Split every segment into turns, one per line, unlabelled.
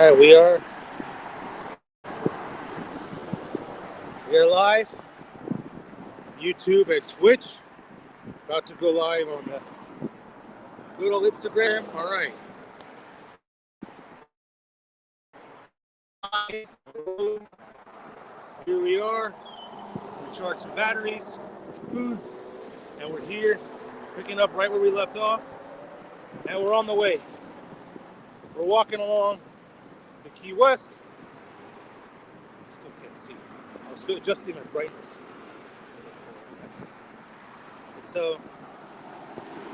Alright, we are live. YouTube and Twitch. About to go live on the good old Instagram. Alright. Here we are. We charged some batteries, some food, and we're here picking up right where we left off. And we're on the way. We're walking along the Key West. Still can't see. I was adjusting my brightness. And so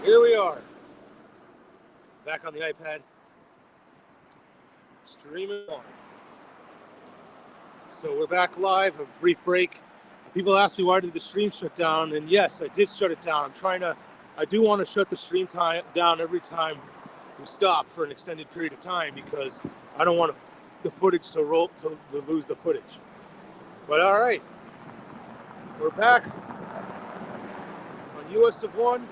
here we are. Back on the iPad. Streaming on. So we're back live, a brief break. People ask me why did the stream shut down, and yes, I did shut it down. I do want to shut the stream time down every time we stop for an extended period of time because I don't want the footage to lose the footage. But all right, we're back on US of 1,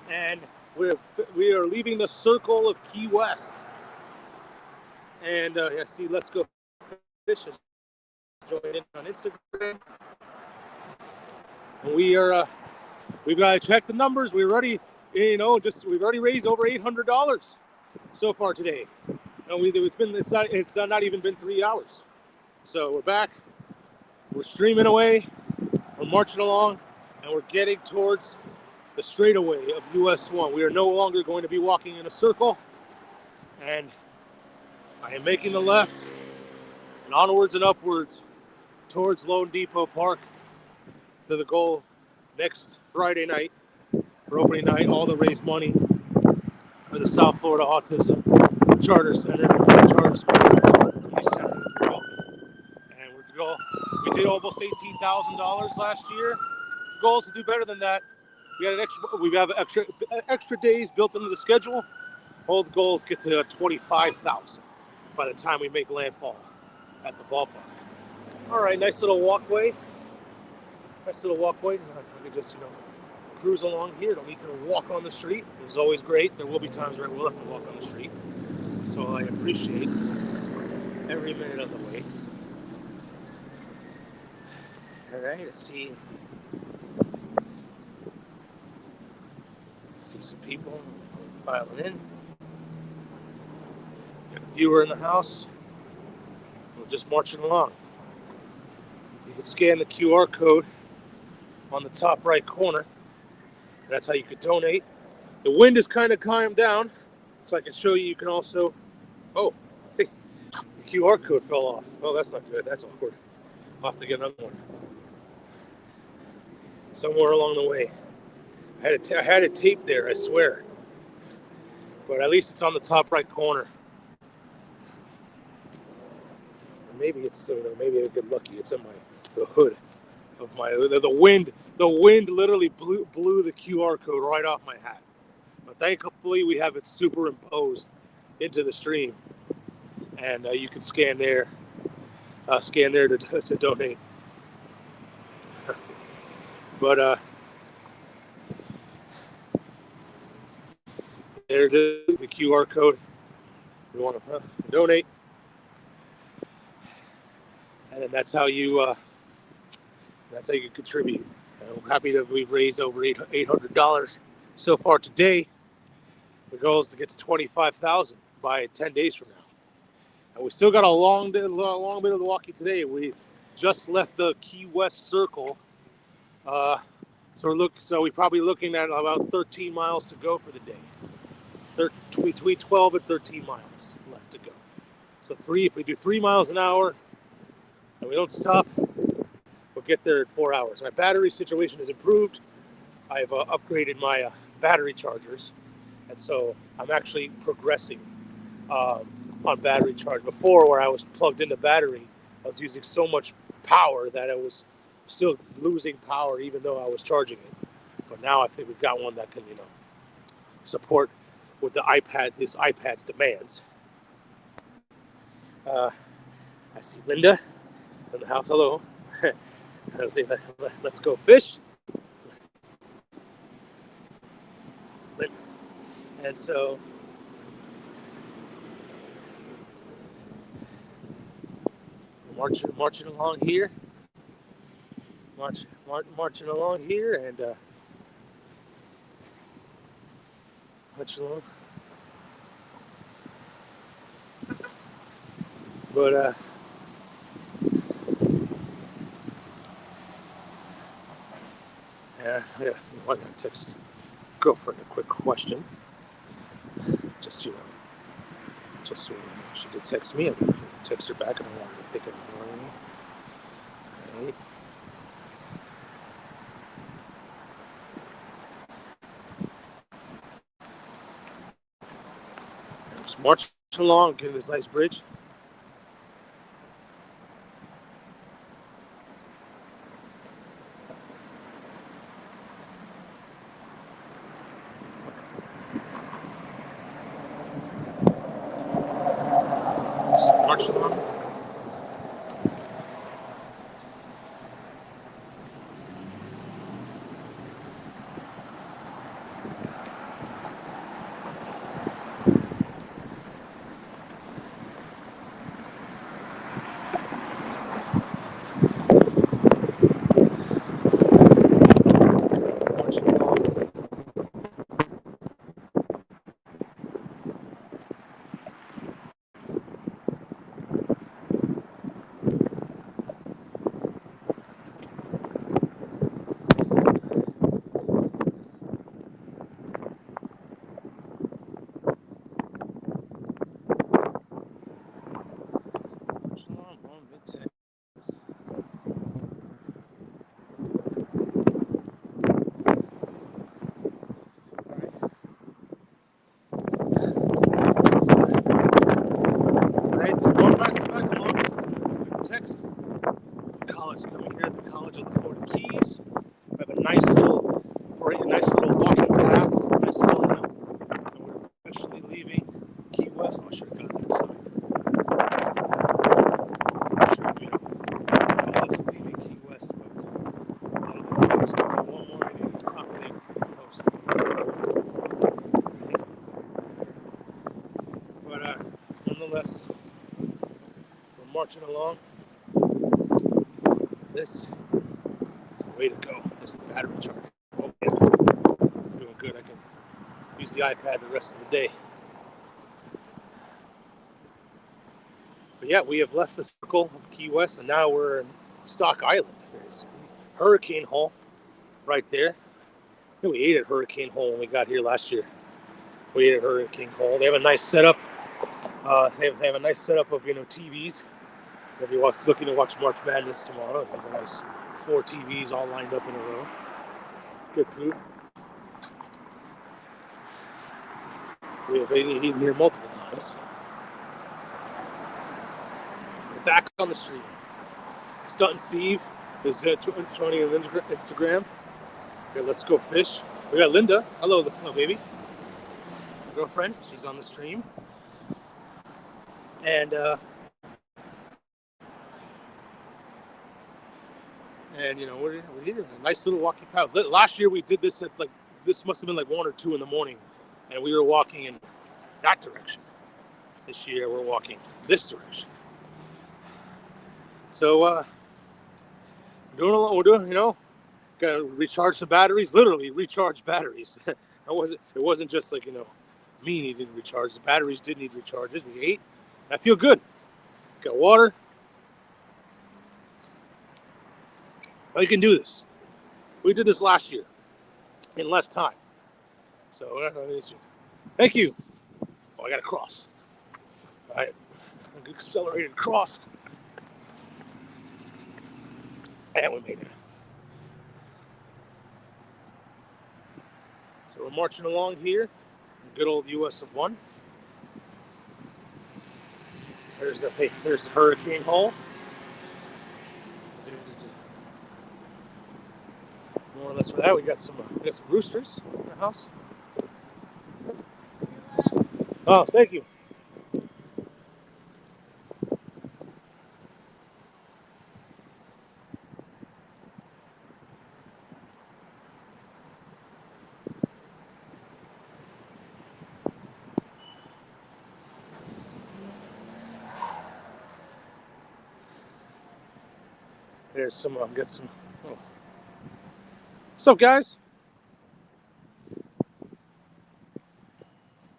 and we are leaving the circle of Key West. And see, let's go fish. Join in on Instagram. And we've got to check the numbers. We've already raised over $800 so far today. And it's not even been 3 hours. So we're back. We're streaming away. We're marching along, and we're getting towards the straightaway of US 1. We are no longer going to be walking in a circle, and I am making the left and onwards and upwards towards Lone Depot Park to the goal next Friday night for opening night, all to raise money for the South Florida Autism Charter Center, Charter School, Center. And we did almost $18,000 last year. The goal is to do better than that. We have extra days built into the schedule. All the goals get to 25,000 by the time we make landfall at the ballpark. All right, nice little walkway. I can just, cruise along here. Don't need to walk on the street. It's always great. There will be times where I will have to walk on the street. So I appreciate every minute of the way. All right, let's see some people filing in. Got a viewer in the house. We're just marching along. You can scan the QR code on the top right corner. That's how you could donate. The wind is kind of calmed down, so I can show you. You can also, the QR code fell off. Oh, that's not good. That's awkward. I'll have to get another one. Somewhere along the way. I had it taped there, I swear. But at least it's on the top right corner. Or maybe maybe I get lucky. It's in the hood of the wind. The wind literally blew the QR code right off my hat. But thankfully, we have it superimposed into the stream, and you can scan there to donate. But there it is, the QR code. You want to donate, and then that's how you can contribute. I'm happy that we've raised over $800 so far today. The goal is to get to 25,000 by 10 days from now. And we still got a long bit of walking today. We just left the Key West Circle. So we're probably looking at about 13 miles to go for the day. Between 12 and 13 miles left to go. So if we do 3 miles an hour and we don't stop, we'll get there in 4 hours. My battery situation has improved. I've upgraded my battery chargers, and so I'm actually progressing on battery charge. Before, where I was plugged into battery, I was using so much power that I was still losing power even though I was charging it. But now I think we've got one that can, support with this iPad's demands. I see Linda in the house. Hello. Let's go fish. And so marching along here, marching along here, and marching along. But yeah, I'm gonna text girlfriend a quick question. Just just so she did text me. I'm gonna text her back, and I wanted to pick up the morning. Right. Just marching along, getting this nice bridge. Just marching along. Marching along. Marching along mid-Texas. Alright, so going back along text. The college coming here, the College of the Florida Keys. We have a nice little walking path. Nice little, and we're officially leaving Key West. I should have got that sign. Just leaving Key West, but I don't think there's going to be one more property post. But nonetheless, we're marching along. This is the way to go. This is the battery charger. Oh yeah, I'm doing good. I can use the iPad the rest of the day. But yeah, we have left the circle of Key West, and now we're in Stock Island, basically. Hurricane Hall, right there. I think we ate at Hurricane Hall when we got here last year. We ate at Hurricane Hall. They have a nice setup. They have a nice setup of TVs. If you're looking to watch March Madness tomorrow, they have a nice 4 TVs all lined up in a row. Good food. We have eaten here multiple times. We're back on the street. Stunt and Steve is joining on Instagram. Okay, let's go fish. We got Linda. Hello baby. My girlfriend. She's on the stream. And we're here. A nice little walking path. Last year we did this this must have been like 1 or 2 in the morning, and we were walking in that direction. This year we're walking this direction. So we're doing, gotta recharge the batteries. Literally recharge batteries. It wasn't just like me needing to recharge. The batteries did need recharges. We ate. I feel good. Got water. We can do this. We did this last year in less time. So thank you. Oh, I got to cross. All right. Accelerated cross. And we made it. So we're marching along here. Good old US of 1. There's the Hurricane Hall. More or less for that, we got some roosters in the house. Oh, thank you. There's some. Get some. Oh. What's up, guys?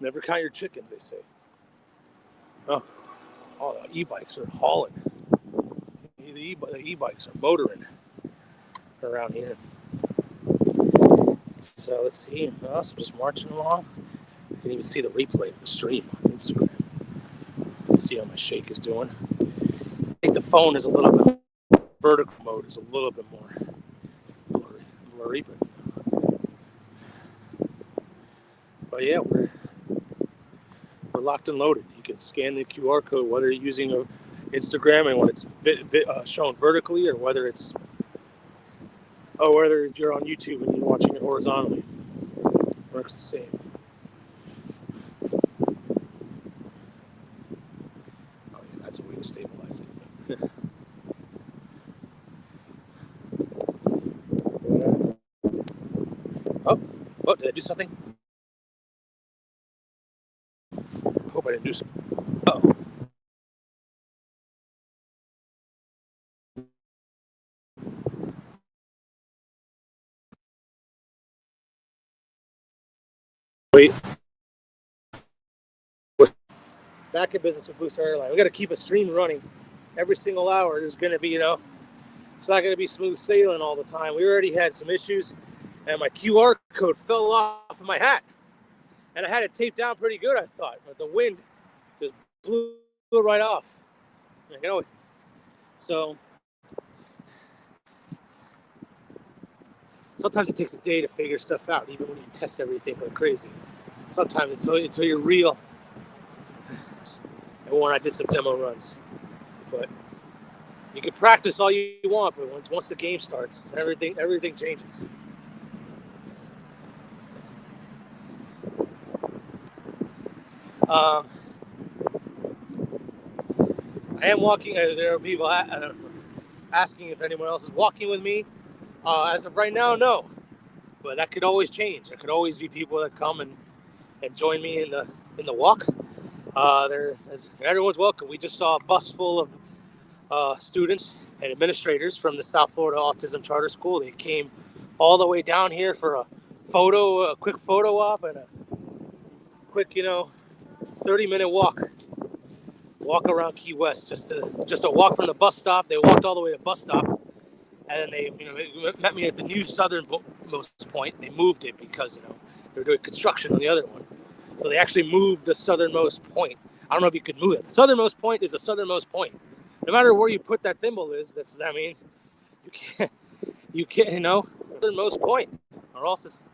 Never count your chickens, they say. Oh, the e-bikes are hauling. The e-bikes are motoring around here. So let's see. So just marching along. You can even see the replay of the stream on Instagram. See how my shake is doing. I think the phone is a little bit vertical mode is a little bit more blurry, but yeah, we're locked and loaded. You can scan the QR code whether you're using Instagram and when it's shown vertically, or whether you're on YouTube and you're watching it horizontally. Works the same. Oh yeah, that's a way to stabilize it. Oh, did I do something? Hope I didn't do something. Uh-oh. Wait. We're back in business with Boost Airline. We got to keep a stream running every single hour. There's going to be, it's not going to be smooth sailing all the time. We already had some issues, and my QR code fell off of my hat. And I had it taped down pretty good, I thought. But the wind just blew it right off. So sometimes it takes a day to figure stuff out, even when you test everything like crazy. Sometimes until you're real. And when I did some demo runs. But you can practice all you want, but once the game starts, everything changes. I am walking. There are people asking if anyone else is walking with me. As of right now, no. But that could always change. There could always be people that come and join me in the walk. Everyone's welcome. We just saw a bus full of students and administrators from the South Florida Autism Charter School. They came all the way down here for a quick photo op, and a quick, 30-minute walk around Key West, just to walk from the bus stop. They walked all the way to the bus stop, and then they met me at the new southernmost point. They moved it because they were doing construction on the other one, so they actually moved the southernmost point. I don't know if you could move it. The southernmost point is the southernmost point. No matter where you put that thimble is, you can't, southernmost point, or else it's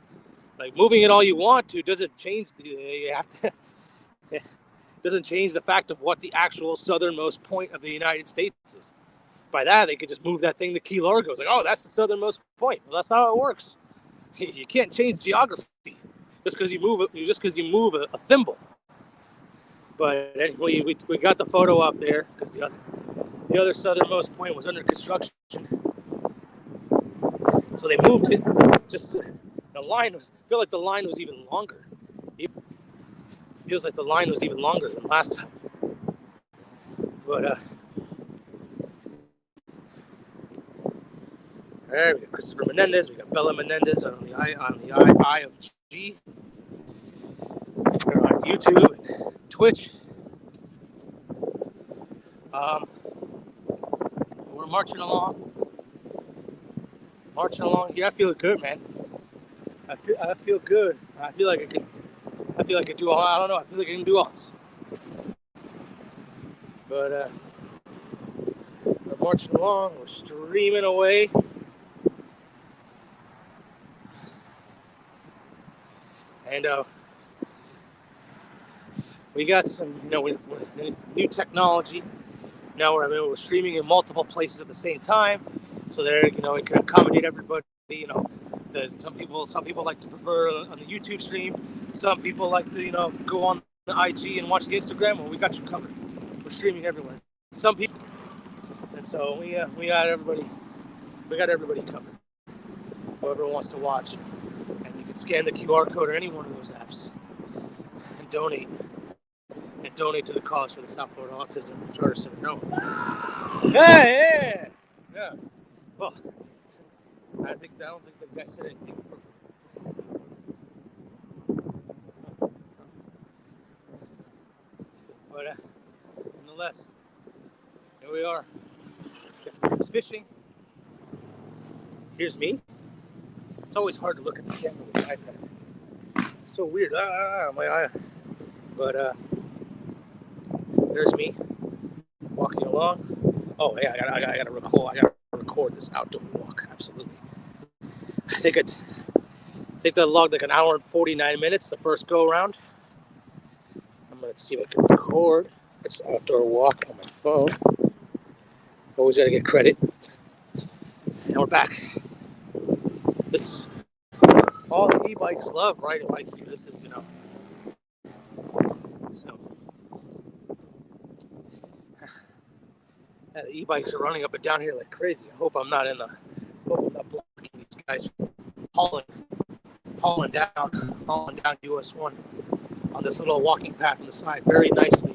like moving it all you want to doesn't change. You have to. Doesn't change the fact of what the actual southernmost point of the United States is. By that, they could just move that thing to Key Largo. It's like, oh, that's the southernmost point. Well, that's not how it works. You can't change geography just because you move a thimble. But anyway, we got the photo up there because the other southernmost point was under construction, so they moved it. Just the line I feel like the line was even longer. Feels like the line was even longer than last time. But all right, we got Christopher Menendez, we got Bella Menendez on the I of G. We're on YouTube and Twitch. We're marching along. Yeah, I feel good, man. I feel good. I feel like I can do all. I don't know. I feel like I can do all this. But we're marching along. We're streaming away. And we got some, new technology. Now we're streaming in multiple places at the same time, so there, it can accommodate everybody. Some people like to prefer on the YouTube stream. Some people like to, go on the IG and watch the Instagram. Well, we got you covered. We're streaming everywhere. Some people, and so we got everybody. We got everybody covered. Whoever wants to watch, and you can scan the QR code on any one of those apps and donate. And donate to the cause for the South Florida Autism Charter Center. No. Yeah. Well, I don't think the guy said anything. But nonetheless, here we are. Got some guys fishing. Here's me. It's always hard to look at the camera with the iPad. It's so weird. My eye. But there's me walking along. Oh yeah, I gotta record this outdoor walk. Absolutely. I think that logged like an hour and 49 minutes the first go around. I'm gonna see if I can record this outdoor walk on my phone. Always gotta get credit. And we're back. It's all the e-bikes love riding a bike here. This is, so the e-bikes are running up and down here like crazy. I hope I'm not blocking these guys from hauling down US 1 on this little walking path on the side, very nicely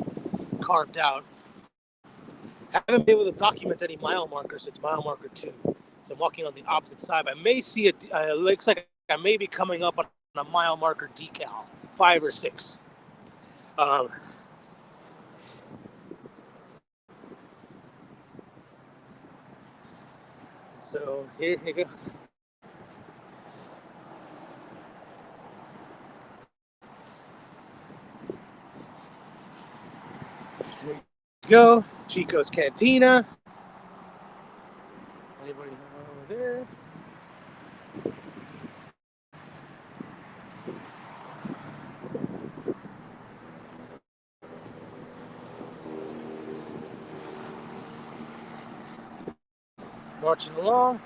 carved out. I haven't been able to document any mile markers. It's mile marker 2. So I'm walking on the opposite side. I may see it looks like I may be coming up on a mile marker decal, 5 or 6. So here you go. Here you go. Chico's Cantina. Anybody over there? Marching along.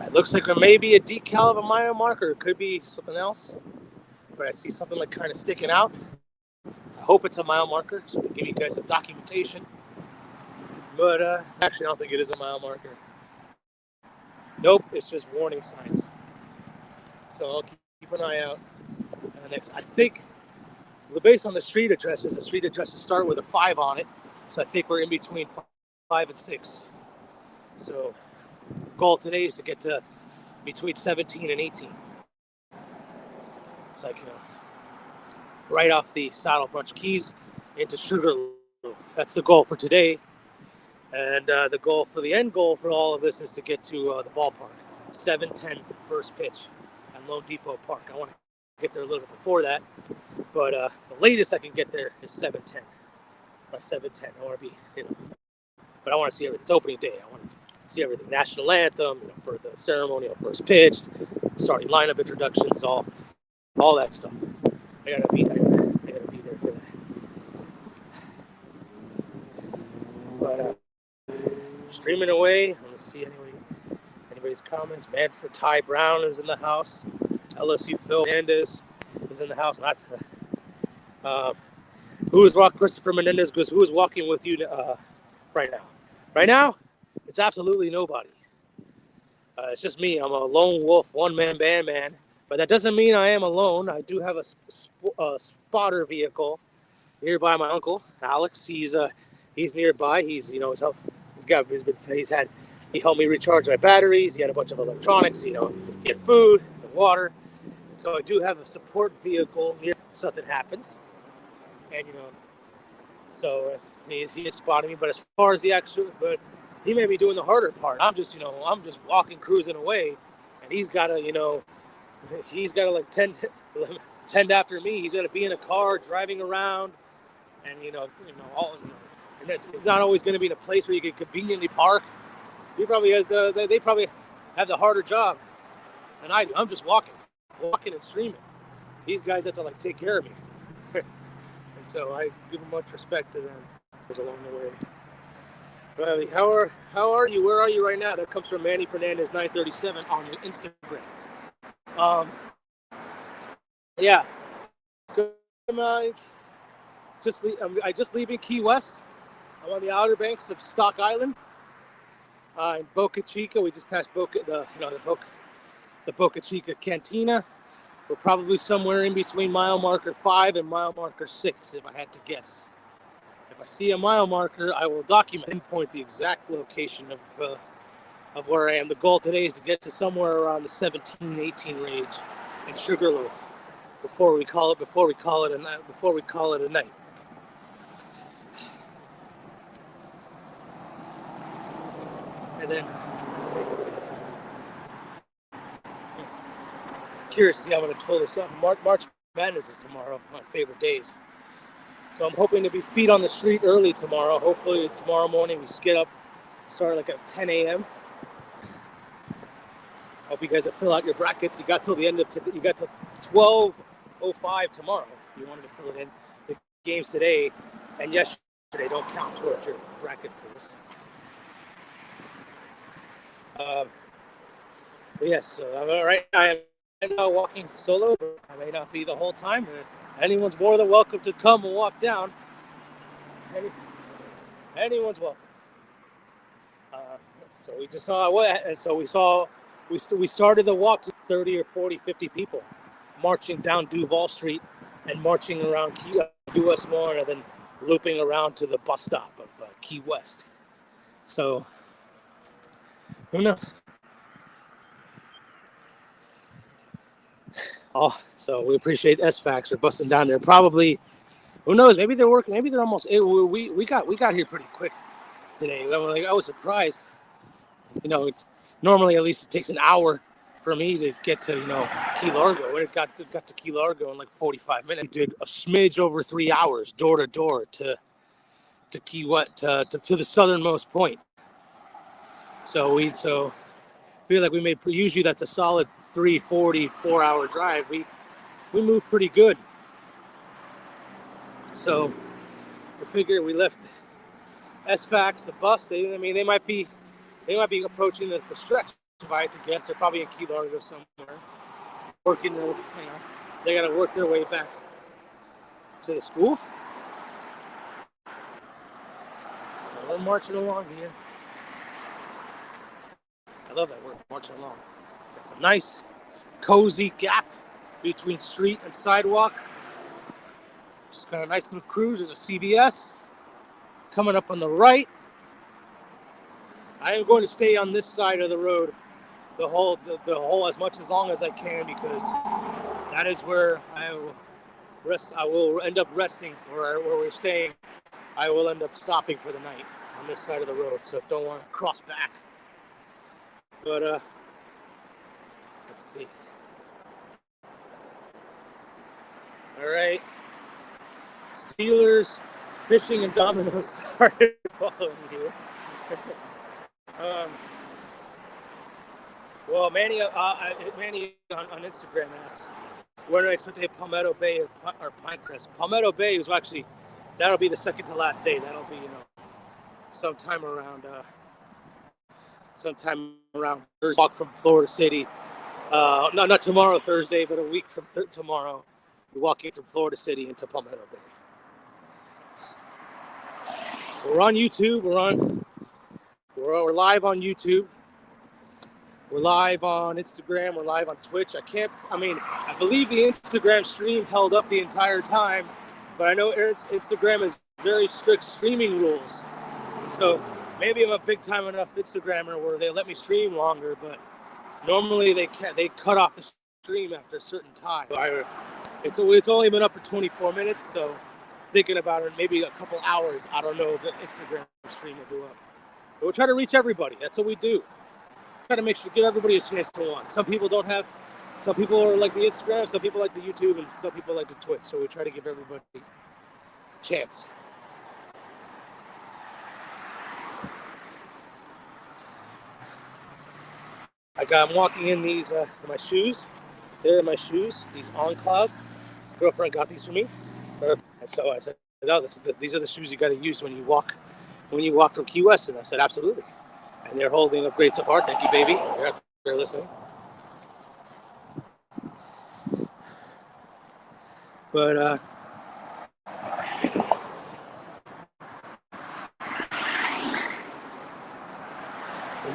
It looks like there may be a decal of a mile marker. It could be something else. But I see something like kind of sticking out. I hope it's a mile marker so I can give you guys some documentation. But actually, I don't think it is a mile marker. Nope, it's just warning signs. So I'll keep an eye out. And the next, I think, based on the street addresses start with a 5 on it. So I think we're in between 5 and 6. So goal today is to get to between 17 and 18. It's like, right off the Saddle Brunch Keys into Sugarloaf. That's the goal for today. And the goal for the end goal for all of this is to get to the ballpark. 7:10 first pitch at Lone Depot Park. I want to get there a little bit before that. But the latest I can get there is 7:10. By 7:10, I want to be, but I want to see everything. It's opening day. I want to see everything. National anthem, for the ceremonial first pitch, starting lineup introductions, all that stuff. I gotta be there for that. But streaming away. Let's see anybody's comments. Manfred Ty Brown is in the house. LSU Phil Hernandez is in the house. Who is Christopher Menendez? Because who is walking with you right now? Right now, it's absolutely nobody. It's just me. I'm a lone wolf, one-man band man. But that doesn't mean I am alone. I do have a spotter vehicle nearby. My uncle Alex. He's nearby. He helped me recharge my batteries. He had a bunch of electronics. He had food, water. So I do have a support vehicle here if something happens. And so he is spotting me. But as far as he may be doing the harder part. I'm just walking, cruising away, and he's got to like tend after me. He's got to be in a car driving around, and and it's not always going to be in a place where you can conveniently park. They probably have the harder job than I do. I'm just walking and streaming. These guys have to take care of me, and so I give them much respect to them along the way. Riley, how are you? Where are you right now? That comes from Manny Fernandez 937 on Instagram. Yeah. So I'm just leaving Key West. I'm on the Outer Banks of Stock Island, In Boca Chica, we just passed the Boca Chica Cantina. We're probably somewhere in between mile marker 5 and mile marker 6, if I had to guess. If I see a mile marker, I will document and pinpoint the exact location of where I am. The goal today is to get to somewhere around the 17, 18 range in Sugarloaf before we call it a night. And then curious to see how I'm going to pull this up. March Madness is tomorrow, one of my favorite days. So I'm hoping to be feet on the street early tomorrow. Hopefully tomorrow morning we get up, start like at 10 a.m. Hope you guys will fill out your brackets. You got till the end of you got till 12:05 tomorrow. You wanted to fill it in. The games today and yesterday don't count towards your bracket pools. But yes, so all right. I am now walking solo. I may not be the whole time. Anyone's more than welcome to come and walk down. Anyone's welcome. So we just saw what, and so we started the walk to 30 or 40, 50 people marching down Duval Street and marching around US 1 and then looping around to the bus stop of Key West. So, who knows? Oh, so we appreciate SFAX for busting down there. Probably, who knows? Maybe they're working. Maybe they're almost. We got here pretty quick today. I was surprised. Normally at least it takes an hour for me to get to Key Largo. We got to Key Largo in like 45 minutes. We did a smidge over 3 hours, door to door to Key West to the southernmost point. So feel like we made. Usually that's a solid 3:40, 4-hour drive. We moved pretty good. So we figured we left SFAX, the bus. They might be approaching the stretch. If I had to guess, they're probably in Key Largo somewhere, working their. They got to work their way back to the school. So we're marching along here. I love that we're marching along. It's a nice, cozy gap between street and sidewalk. Just got a nice little cruise. There's a CVS coming up on the right. I am going to stay on this side of the road the whole as long as I can, because that is where I will rest. I will end up resting where we're staying. I will end up stopping for the night on this side of the road, so don't want to cross back. But let's see. All right. Steelers, Fishing, and Domino's started following you. Well, Manny on Instagram asks, where do I expect to hit Palmetto Bay or Pinecrest? Palmetto Bay is actually, that'll be the second to last day. That'll be, sometime around Thursday. Walk from Florida City. Not tomorrow, Thursday, but a week from tomorrow. We're walking from Florida City into Palmetto Bay. We're on YouTube. We're live on YouTube. We're live on Instagram. We're live on Twitch. I believe the Instagram stream held up the entire time, but I know Instagram has very strict streaming rules. So maybe I'm a big time enough Instagrammer where they let me stream longer, but normally they cut off the stream after a certain time. It's only been up for 24 minutes, so thinking about it, maybe a couple hours. I don't know if the Instagram stream will go up. But we'll try to reach everybody. That's what we do. Try to give everybody a chance to watch. Some people are like the Instagram, some people like the YouTube, and some people like the Twitch. So we try to give everybody a chance. I'm walking in these my shoes. They're my shoes. These On Clouds. Girlfriend got these for me. And so I said, "No, these are the shoes you got to use when you walk from Key West." And I said, "Absolutely." And they're holding up great support. Thank you, baby. They're listening. But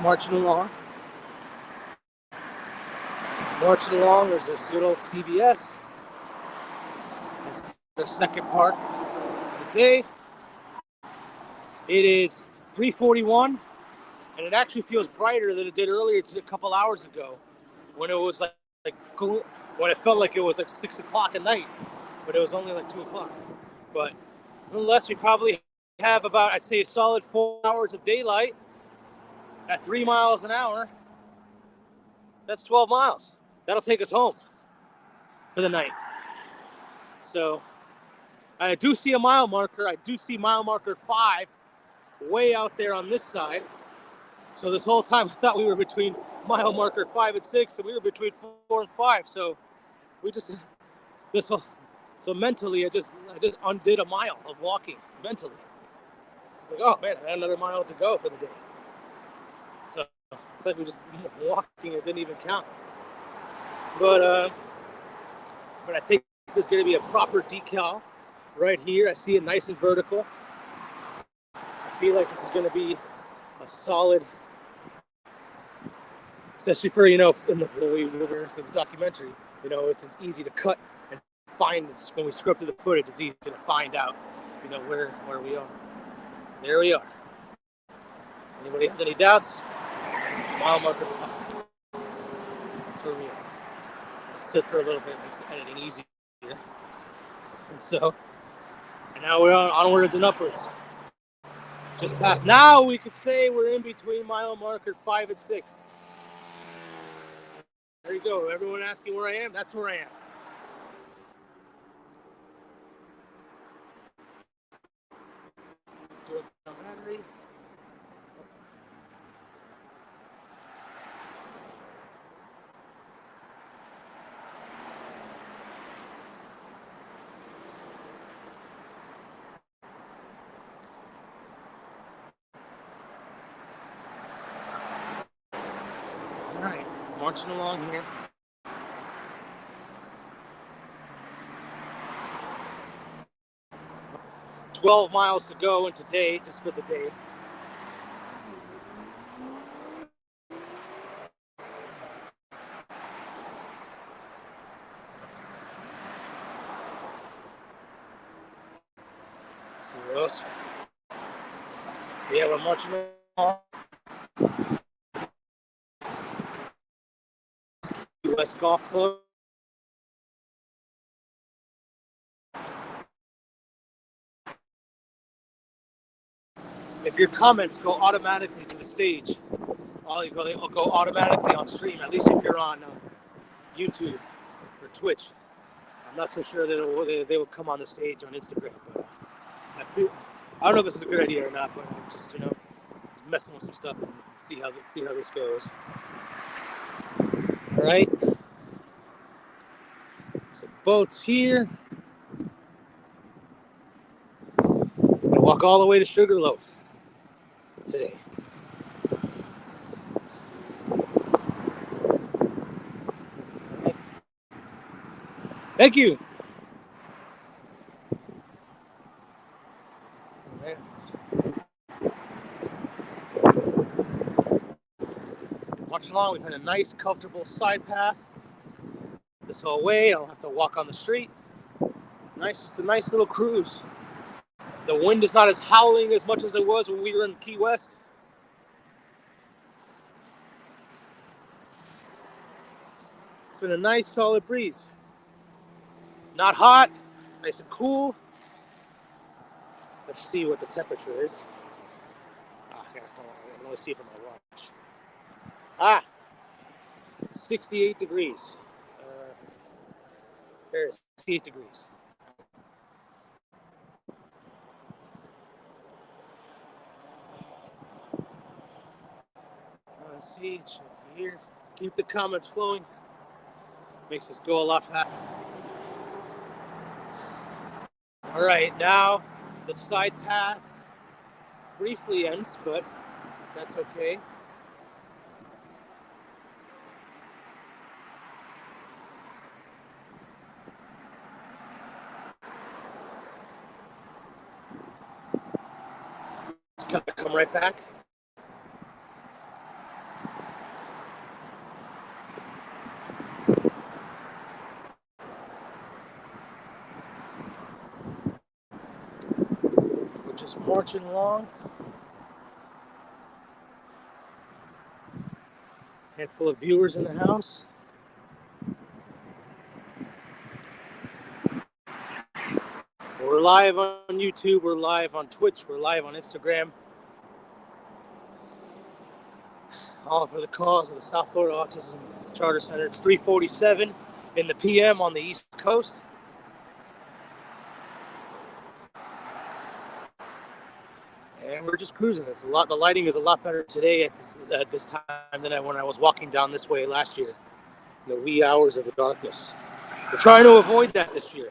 Marching along. There's this good old CVS. This is the second part of the day. It is 3:41, and it actually feels brighter than it did earlier a couple hours ago, when it was when it felt like it was like 6 o'clock at night, but it was only like 2 o'clock. But nonetheless, we probably have about, I'd say, a solid 4 hours of daylight at 3 miles an hour. That's 12 miles. That'll take us home for the night. So I do see a mile marker. I do see mile marker 5 way out there on this side. So this whole time I thought we were between mile marker 5 and 6, and we were between 4 and 5. So so mentally I just undid a mile of walking mentally. It's like, oh man, I had another mile to go for the day. So it's like we just walking, it didn't even count. But I think there's going to be a proper decal right here. I see it nice and vertical. I feel like this is going to be a solid, especially for, in the documentary, it's as easy to cut and find. When we scrub through the footage, it's easy to find out, where we are. There we are. Anybody has any doubts? Mile marker 5. That's where we are. Let's sit for a little bit, makes editing easier. And now we're onwards and upwards. Just past. Now we could say we're in between mile marker 5 and 6. There you go. Everyone asking where I am? That's where I am. Doing a battery. All right, marching along here. $12 miles to go in today, just for the day. Let's see what else. Yeah, we're marching along. US Golf Club. If your comments go automatically to the stage, they'll go automatically on stream, at least if you're on YouTube or Twitch. I'm not so sure that they will come on the stage on Instagram, but I don't know if this is a good idea or not, but I'm just, just messing with some stuff and see how this goes. All right. Some boats here. I'm gonna walk all the way to Sugarloaf today. Right. Thank you. Right. Marching along, we've had a nice, comfortable side path this whole way. I don't have to walk on the street. Nice, just a nice little cruise. The wind is not as howling as much as it was when we were in Key West. It's been a nice, solid breeze. Not hot, nice and cool. Let's see what the temperature is. I can only see it from my watch. 68 degrees. There's 68 degrees. Let's see, check here. Keep the comments flowing. Makes us go a lot faster. All right, now the side path briefly ends, but that's okay. It's gonna come right back. just marching along. Handful of viewers in the house. We're live on YouTube, we're live on Twitch, we're live on Instagram. All for the cause of the South Florida Autism Charter Center. It's 3:47 in the PM on the East Coast. And we're just cruising. The lighting is a lot better today at this time than when I was walking down this way last year. In the wee hours of the darkness. We're trying to avoid that this year.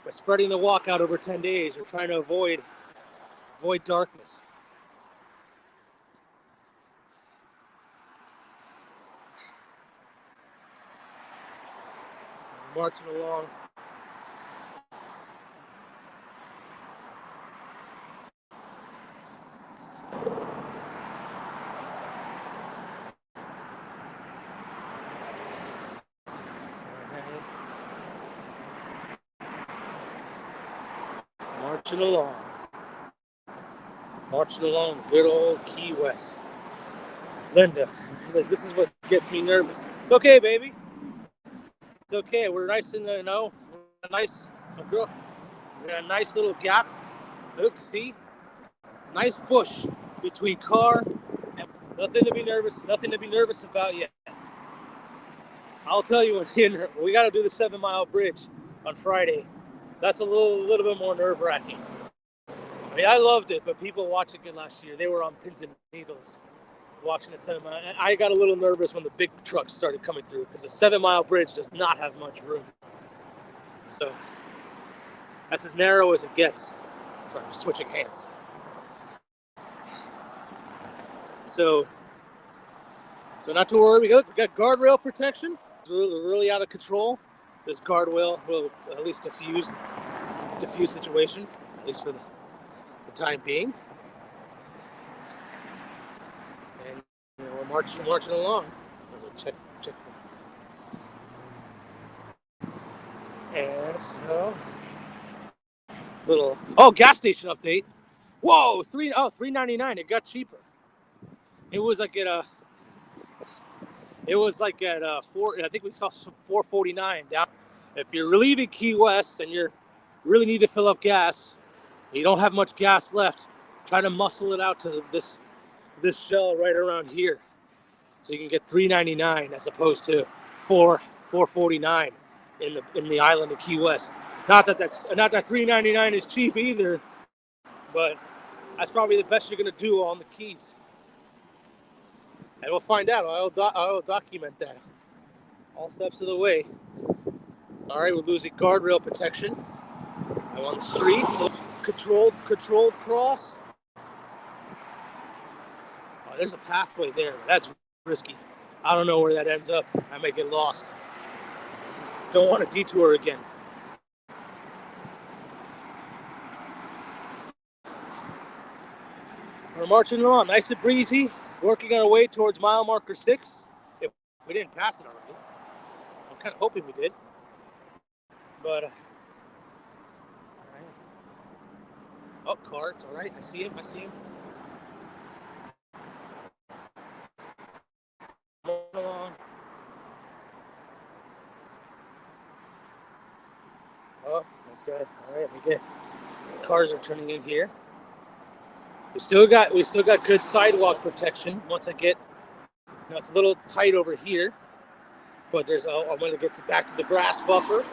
By spreading the walk out over 10 days, we're trying to avoid darkness. Marching along. Marching along good old Key West. Linda says, this is what gets me nervous. It's okay, baby. It's okay. We're nice in the, we're got a nice little gap. Look, see? Nice bush between car and nothing to be nervous about yet. I'll tell you, we got to do the 7 Mile Bridge on Friday. That's a little bit more nerve-wracking. I mean, I loved it, but people watching it last year, they were on pins and needles watching it 7 Mile. And I got a little nervous when the big trucks started coming through because the 7 Mile Bridge does not have much room. So that's as narrow as it gets. Sorry, I'm just switching hands. So not to worry. We got guardrail protection. It's really out of control. This guardrail will at least diffuse situation, at least for the time being. And we're marching along. Check. And so, gas station update. Whoa, $3.99. It got cheaper. It was like at I think we saw some $4.49 down. If you're leaving Key West and you really need to fill up gas, you don't have much gas left, try to muscle it out to this shell right around here, so you can get $3.99 as opposed to $4.49 in the island of Key West. Not that $3.99 is cheap either, but that's probably the best you're gonna do on the Keys. And we'll find out. I'll document that all steps of the way. All right, we're losing guardrail protection. I'm on the street. Controlled cross. Oh, there's a pathway there. That's risky. I don't know where that ends up. I may get lost. Don't want to detour again. We're marching along, nice and breezy. Working our way towards mile marker 6. If we didn't pass it already. I'm kind of hoping we did. But, oh, car, it's all right. I see him. Moving along. Oh, that's good. All right, cars are turning in here. We still got good sidewalk protection. Once I get, it's a little tight over here, but I'm going to get back to the grass buffer.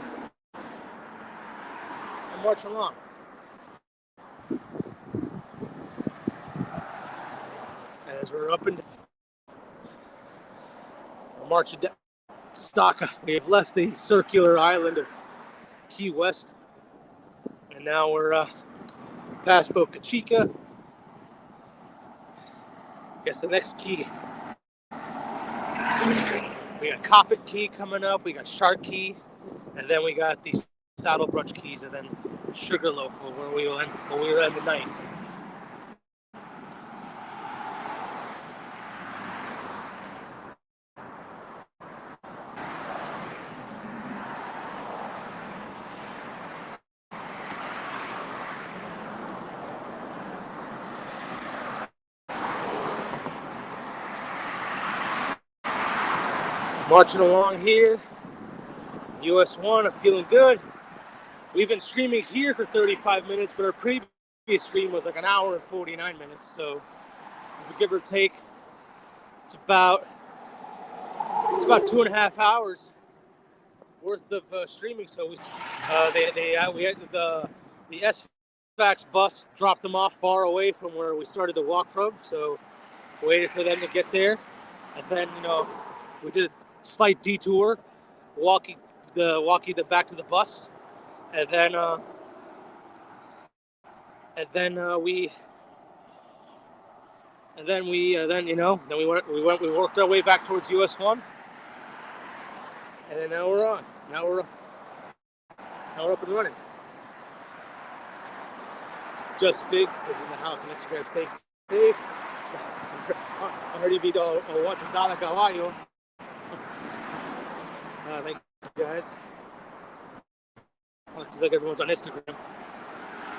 I'm marching along. As we're up and down, we're marching down Staka. We have left the circular island of Key West, and now we're past Boca Chica. Guess the next key. We got Coppet Key coming up. We got Shark Key, and then we got these Saddle Brunch Keys, and then Sugarloaf, where we will end the night. Marching along here. US 1, I'm feeling good. We've been streaming here for 35 minutes, but our previous stream was like an hour and 49 minutes. So, if we give or take, it's about 2.5 hours worth of streaming. So we had the SFAX bus dropped them off far away from where we started the walk from. So waited for them to get there, and then we did a slight detour, walking back to the bus, and then we worked our way back towards US 1, and then now we're on. Now we're up and running. Just Figs is in the house on Instagram. Stay safe. Already video o what's dala caballo. Thank you guys. Looks like everyone's on Instagram.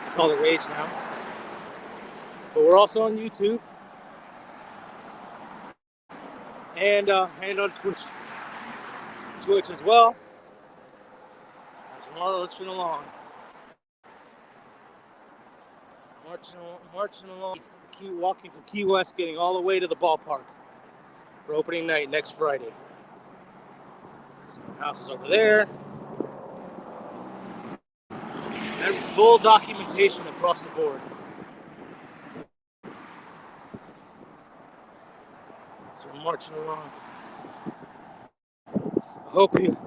It's all the rage now. But we're also on YouTube and on Twitch as well. Marching along. Marching along. Walking from Key West, getting all the way to the ballpark for opening night next Friday. So my house is over there. And full documentation across the board. So we're marching along. I hope you.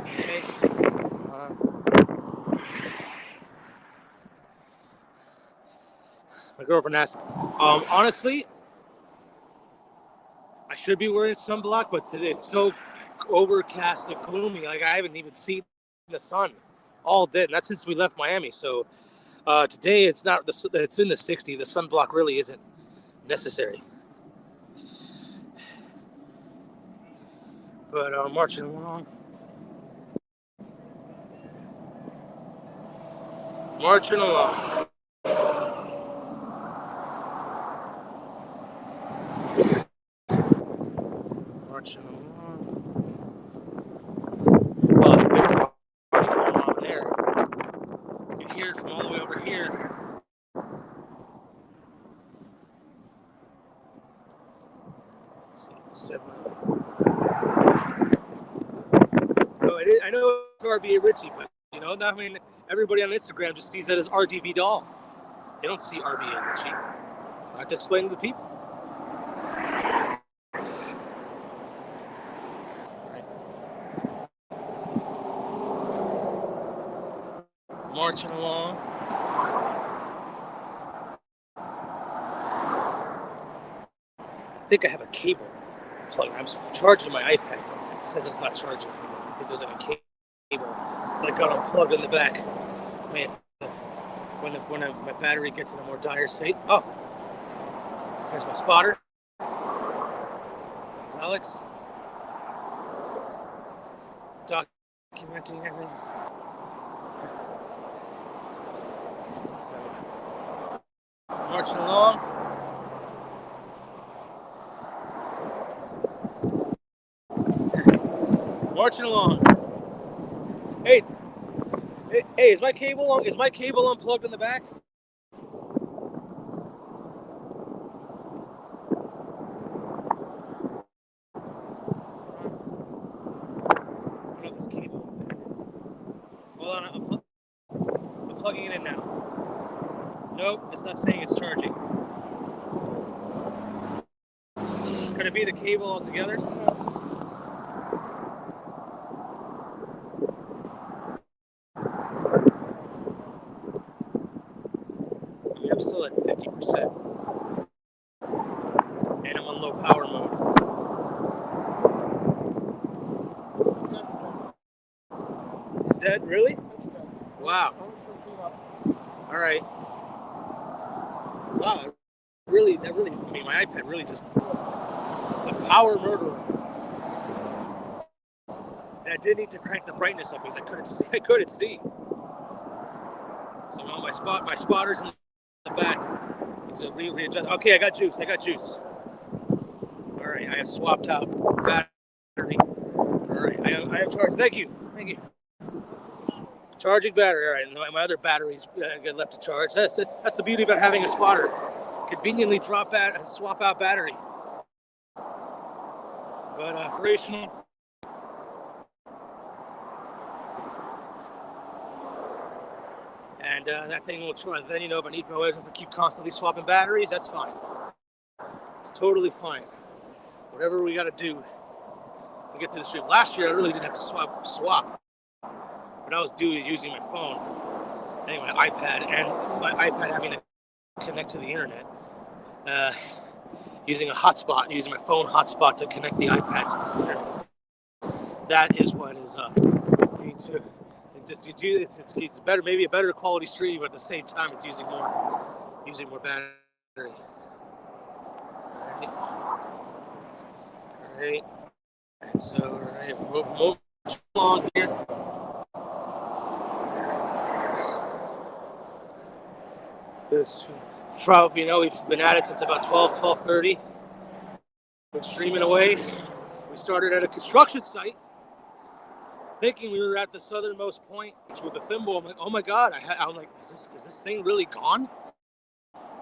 Okay. My girlfriend asked, honestly, I should be wearing sunblock, but it's so overcast and gloomy. Like, I haven't even seen the sun all day, and that's since we left Miami. So today it's in the 60s. The sunblock really isn't necessary. But marching along. Marching along. Marching along. Well, a big party going on there. You can hear it from all the way over here. I know it's RBA Richie, but I mean, everybody on Instagram just sees that as RDV Doll. They don't see RBA Richie. I have to explain to the people. Marching along. I think I have a cable plug. I'm charging my iPad. It says it's not charging anymore. I think there's like a cable that got unplugged in the back. Man, when my battery gets in a more dire state. Oh, there's my spotter. It's Alex. Documenting everything. So, marching along. Marching along. Hey, is my cable unplugged in the back? I know this cable up there. Hold on, I'm plugging it in now. Nope, it's not saying it's charging. Could it be the cable altogether? I'm still at 50%. And I'm on low power mode. It's dead? Really? Wow. Alright. Wow. My iPad really just, it's a power murderer. And I did need to crank the brightness up because I couldn't see. So now my spotter's in the back. So readjust. Okay, I got juice. I have swapped out battery. All right, I am charged. Thank you. Charging battery. All right, and my other batteries get left to charge. That's it. That's the beauty about having a spotter. Conveniently drop that and swap out battery. But operational. And that thing will try. Then if I need my wife to keep constantly swapping batteries, that's fine. It's totally fine. Whatever we got to do to get to the stream. Last year, I really didn't have to swap. What I was doing is using my phone, anyway, iPad, and my iPad having to connect to the internet. Using a hotspot, using my phone hotspot to connect the iPad to the internet. That is what is need to. It's better, maybe a better quality stream, but at the same time, it's using more battery. All right. And so, all right, we're moving along here. This probably, we've been at it since about 12:30. Been streaming away. We started at a construction site, thinking we were at the southernmost point with the thimble. I'm like, oh my God! I'm like, is this thing really gone?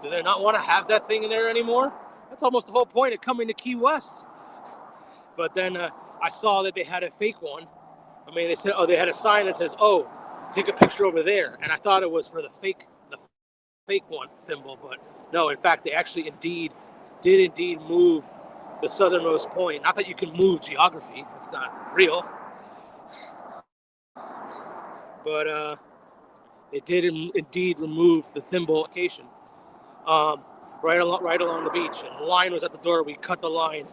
Do they not want to have that thing in there anymore? That's almost the whole point of coming to Key West. But then I saw that they had a fake one. I mean, they said, they had a sign that says, "Oh, take a picture over there," and I thought it was for the fake one thimble, but no. In fact, they actually did move the southernmost point. Not that you can move geography; it's not real. But it did indeed remove the thimble location right along the beach, and the line was at the door. We cut the line.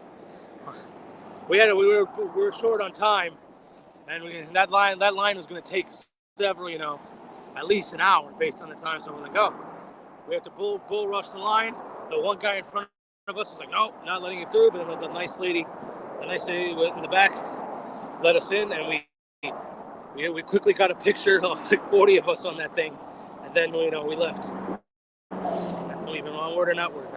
We were short on time, and that line was going to take several, at least an hour based on the time. So we're like, oh, we have to bull rush the line. The one guy in front of us was like, no, not letting it through. But then the nice lady in the back let us in, and we quickly got a picture of like 40 of us on that thing, and then we left. We've been onward and upward.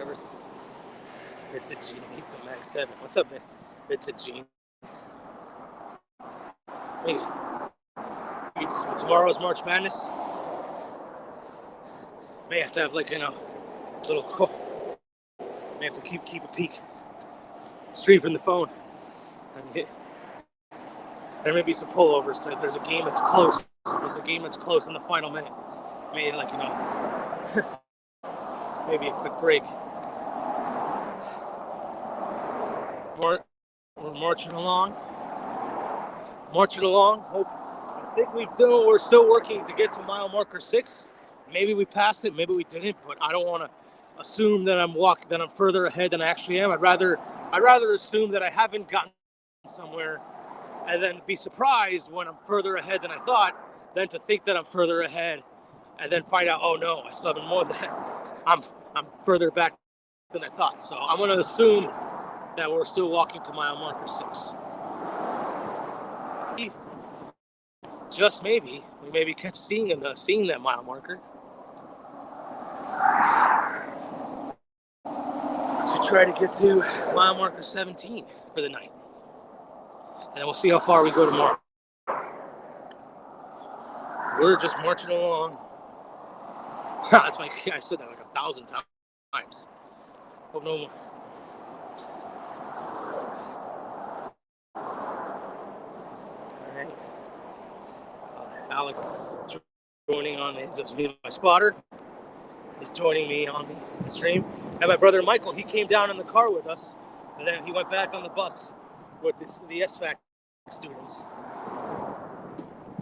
It's a Gene. Needs a Mag 7. What's up, man? It's a Gene. Hey, tomorrow's March Madness. May have to have little. May have to keep a peek. Stream from the phone. There may be some pullovers. There's a game that's close. In the final minute. Maybe maybe a quick break. We're marching along. I think we're still working to get to mile marker 6. Maybe we passed it, maybe we didn't, but I don't want to assume that I'm further ahead than I actually am. I'd rather assume that I haven't gotten somewhere and then be surprised when I'm further ahead than I thought, than to think that I'm further ahead and then find out, oh no, I still have more than that. I'm further back than I thought. So I'm going to assume that we're still walking to mile marker 6. Just maybe, we may be seeing that mile marker. To try to get to mile marker 17 for the night. And then we'll see how far we go tomorrow. We're just marching along. I said that like 1,000 times. Hope no more. Alright. Alex joining on my spotter. He's joining me on the stream. And my brother Michael, he came down in the car with us, and then he went back on the bus with the SFAC students.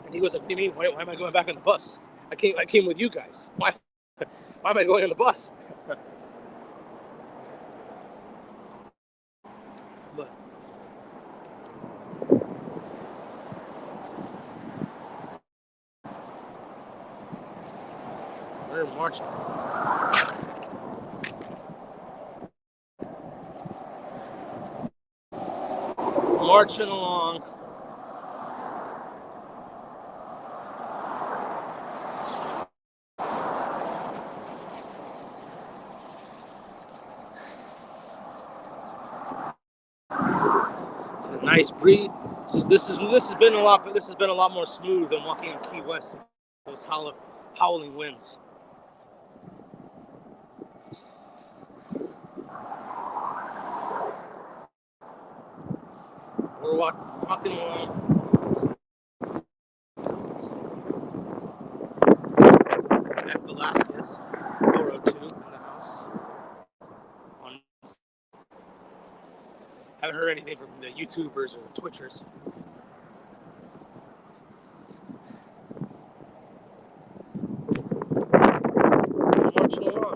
And he was like, "What do you mean? Why am I going back on the bus? I came with you guys. Why am I going on the bus?" But we're marching. Marching along. It's a nice breeze. This has been a lot more smooth than walking in Key West. Those howling winds. We're walking along. F. Velasquez, 402 in the house. Haven't heard anything from the YouTubers or the Twitchers. Marching along.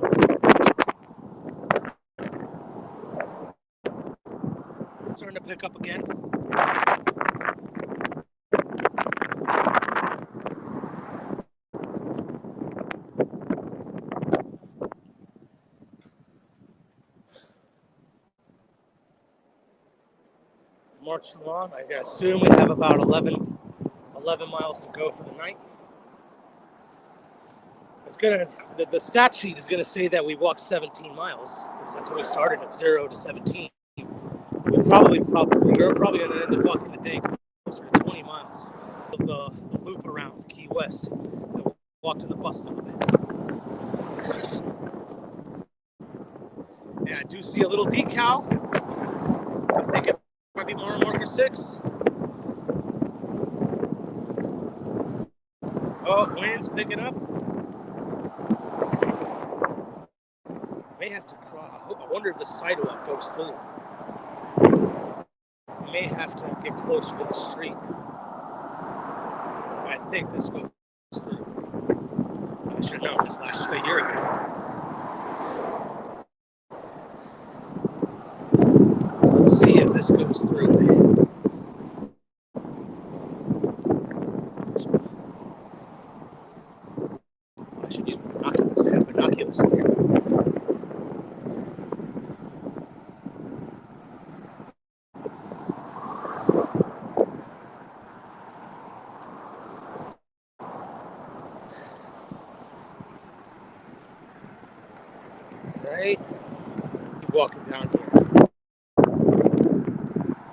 Starting to pick up again. Marching along. I assume we have about 11 miles to go for the night. The stat sheet is gonna say that we walked 17 miles because that's when we started at 0 to 17. We're probably gonna end up walking the day closer to 20 miles. The loop around Key West. We'll walk to the bus stop. And I do see a little decal. I think it might be mile marker 6. Oh, wind's picking up. May have to cross. I wonder if the sidewalk goes through. I may have to get closer to the street. I think this goes through. I should have known this a year ago. Let's see if this goes through. I should use my binoculars. I have binoculars in here. Right, keep walking down here.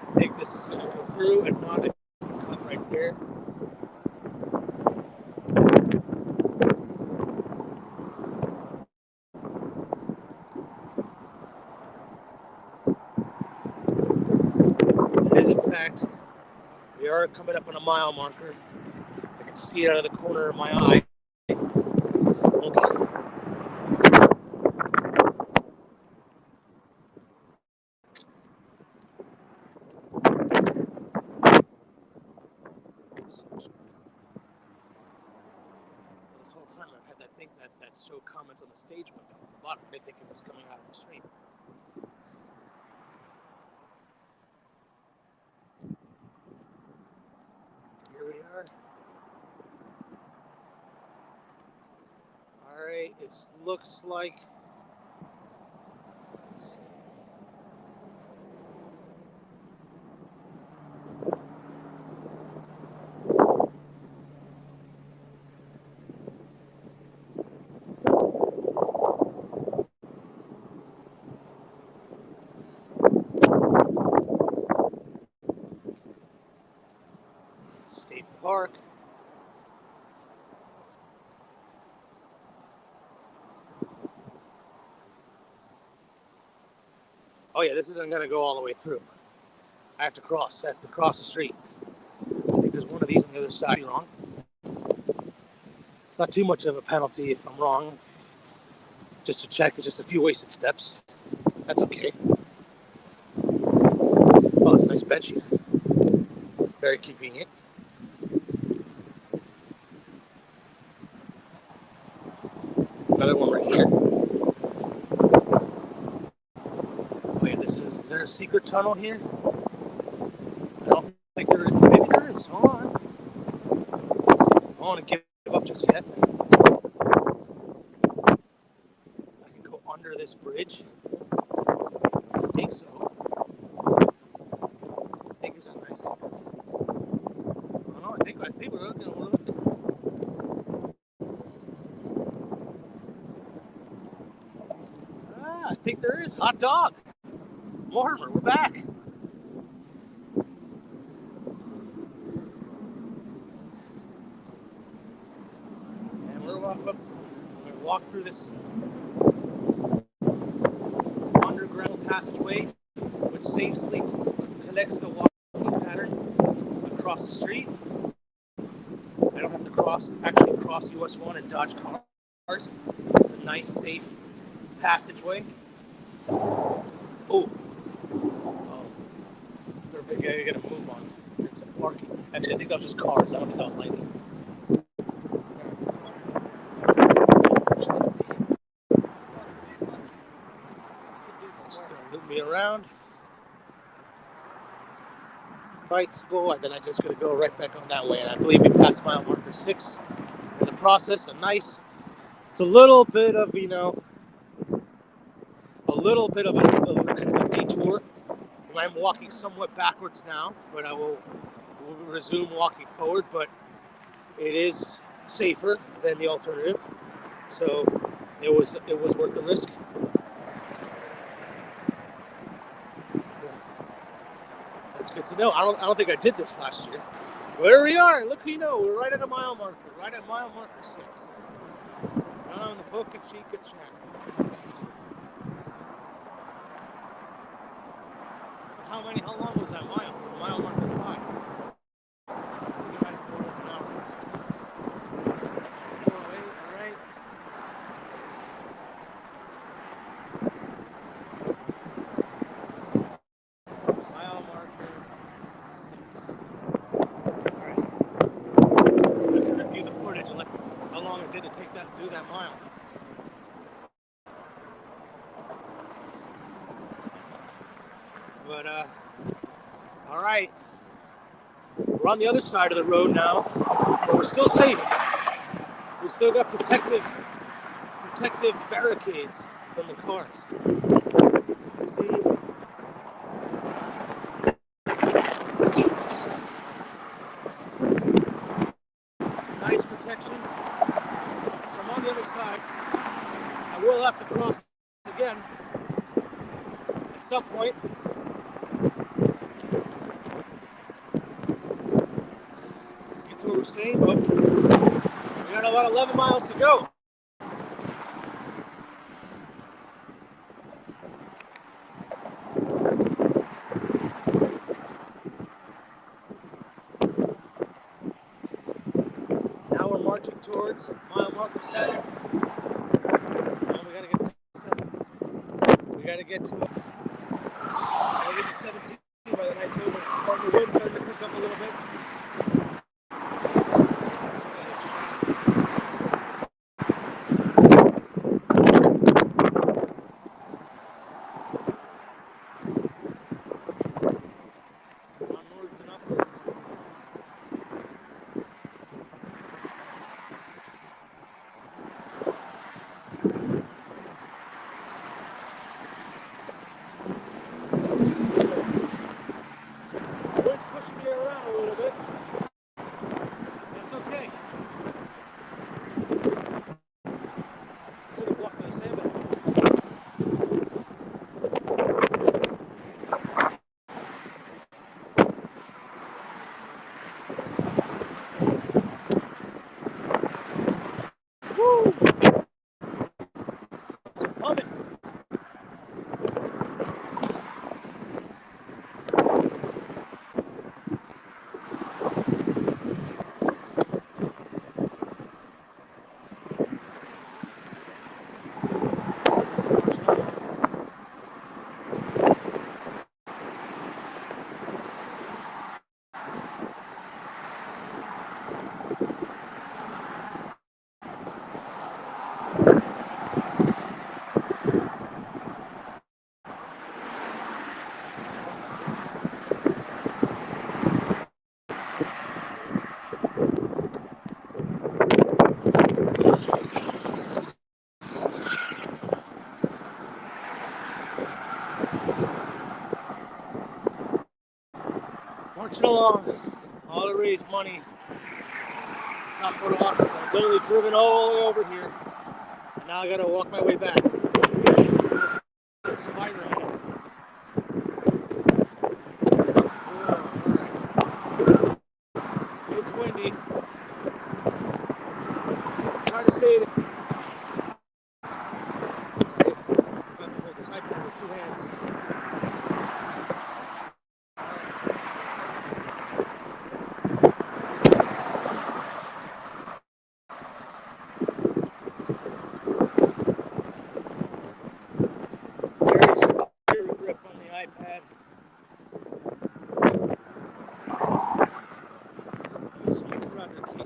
I think this is going to go through, and not a cut right there. It is, in fact, we are coming up on a mile marker. I can see it out of the corner of my eye. Okay. This whole time I've had that thing that showed comments on the stage window at the bottom. They think it was coming out of the stream. Here we are. Alright, it looks like. Let's see. State Park. Oh yeah, this isn't going to go all the way through. I have to cross the street. I think there's one of these on the other side. Wrong. It's not too much of a penalty if I'm wrong. Just to check, it's just a few wasted steps. That's okay. Oh, it's a nice bench here. Very convenient. Another one right here. Oh yeah, is there a secret tunnel here? I don't think there is. Maybe there is. Hold on. I don't want to give up just yet. I can go under this bridge. I think so. I think it's a nice secret. I don't know. I think we're looking. I think there is. Hot dog. Mortimer, we're back. walk through this underground passageway, which safely connects the walking pattern across the street. I don't have to actually cross US 1 and dodge cars. It's a nice, safe passageway. Oh, I gotta move on. It's some parking. Actually, I think that was just cars. I don't think that was lightning. Just gonna loop me around. Bicycle, and then I'm just gonna go right back on that way. And I believe we passed mile marker 6 in the process. It's a little bit of, a kind of a detour. I'm walking somewhat backwards now, but I will resume walking forward. But it is safer than the alternative, so it was worth the risk. So that's good to know. I don't think I did this last year. Where we are, look, we're right at a mile marker, right at mile marker 6. Down the Boca Chica channel. So how long was that mile? Mile marker 5. Do that mile. But all right, we're on the other side of the road now, but we're still safe. We still got protective barricades from the cars. Let's see. It's a nice protection. So I'm on the other side. I will have to cross again at some point. Let's get to where we're staying, but we got about 11 miles to go. Now we're marching towards mile marker 7. Now we gotta get to 7. We gotta get to 17 by the night's over. The wind's starting to pick up a little bit. Onwards and upwards. Marching along, all to raise money. South Florida Autism. I was literally driven all the way over here, and now I gotta walk my way back. Survivor on it. It's windy. Try to stay there.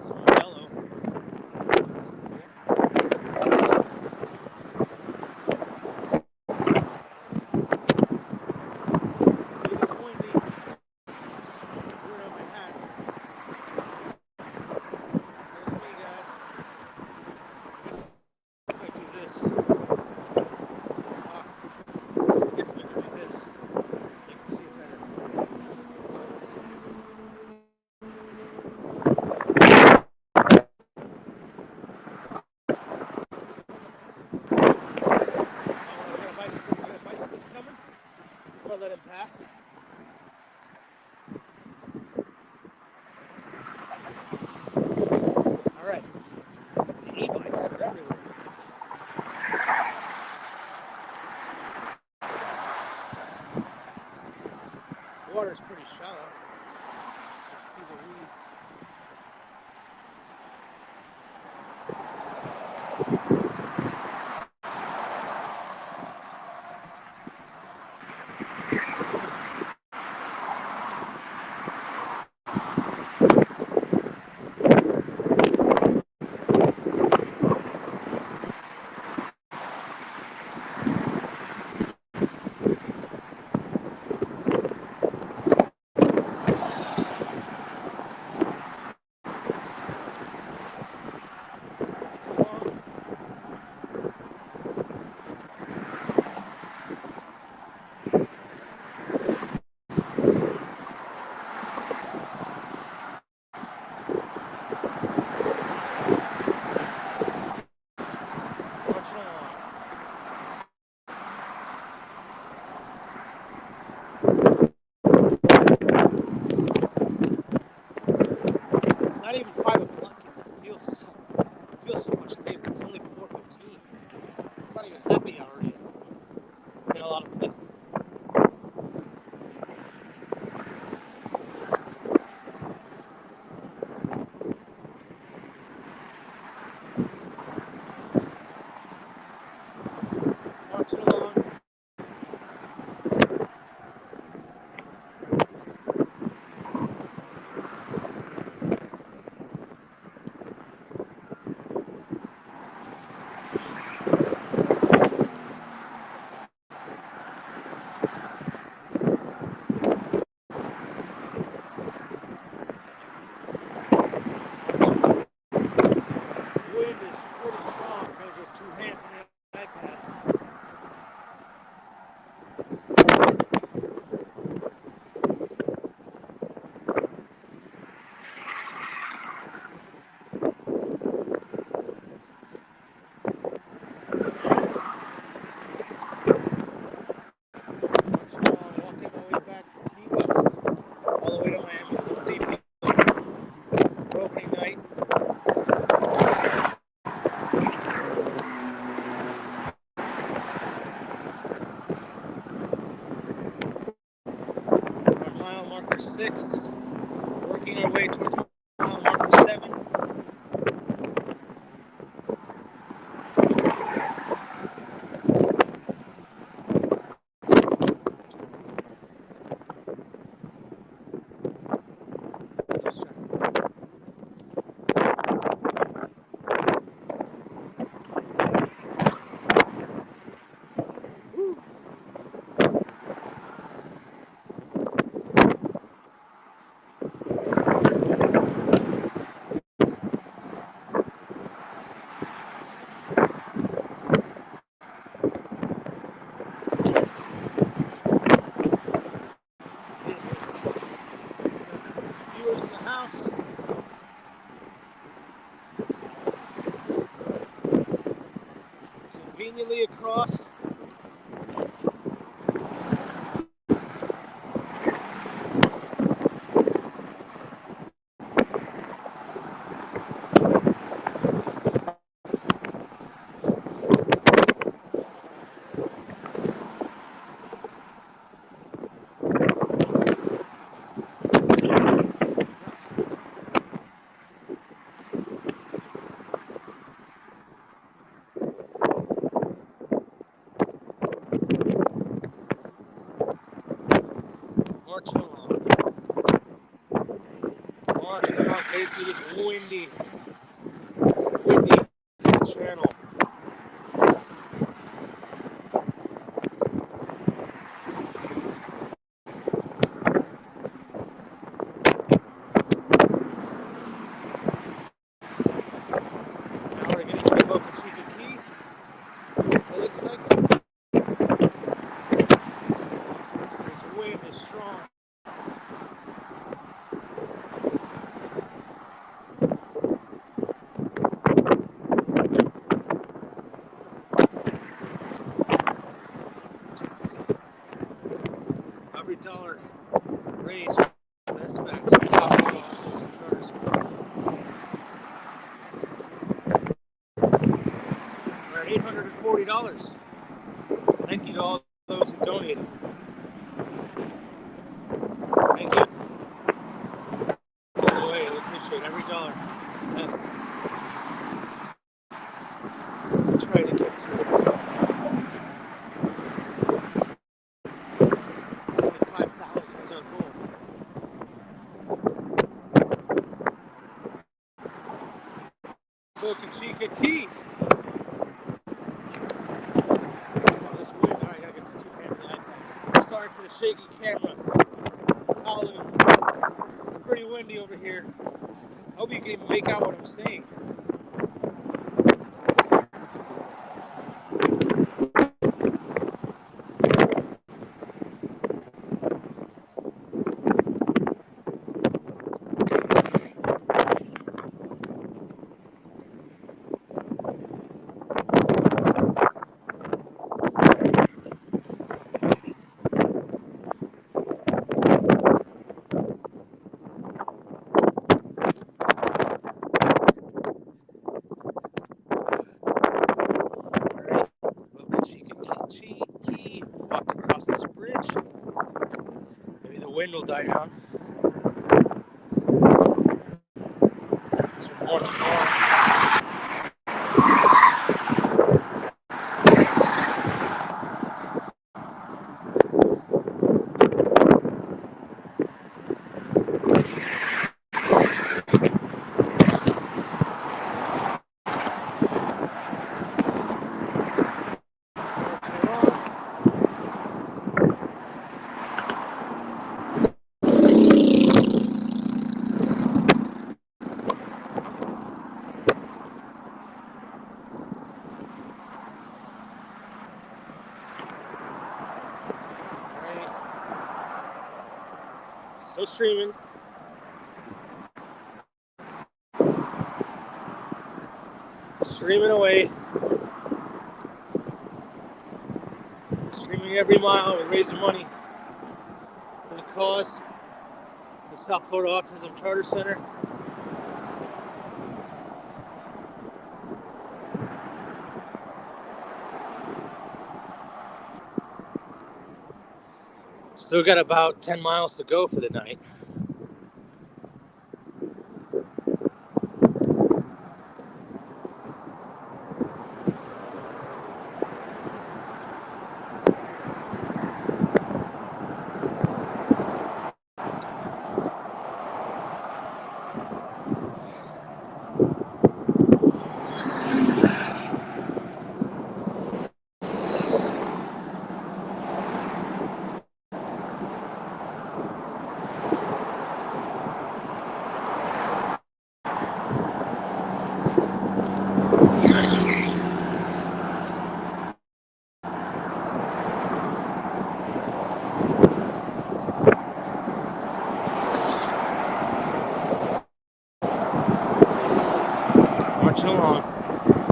some Modelo. It's windy. We're on my hat. There's me, guys. I might do this. I guess I'm gonna do this. You can see it better. We got bicycles coming. I'm gonna let him pass. All right. The e-bikes are everywhere. The water's pretty shallow. You can see the weeds. It's not even 5 o'clock yet. It feels so much later. It's only 4:15. It's not even happy hour yet. In a lot of places. Marching along. Wind is pretty strong. I'm gonna get 2 hands on the iPad. So I'm walking my way back from Key West, all the way to Miami for opening night. On mile marker 6, working our way towards mile marker 7. Viewers in the house. Conveniently across. Marching along. Marching along, headed through this windy channel. Now we're getting to Boca Chica Key. It looks like this wind is strong. Every dollar raised for this fact is South Florida Autism Charter School. We're at $840. Thank you to all those who donated. Thank you. All the way, we appreciate every dollar. Yes. So try to get to 25,000 is our goal. Boca Chica Key. Oh, this wind, I gotta get the two hands in the iPad. Sorry for the shaky camera. It's howling. It's pretty windy over here. I hope you can even make out what I'm saying. Walk across this bridge. Maybe the wind will die down. So more tomorrow. Still streaming. Streaming away. Streaming every mile. We're raising money for the cause. The South Florida Autism Charter Center. Still got about 10 miles to go for the night. Marching along.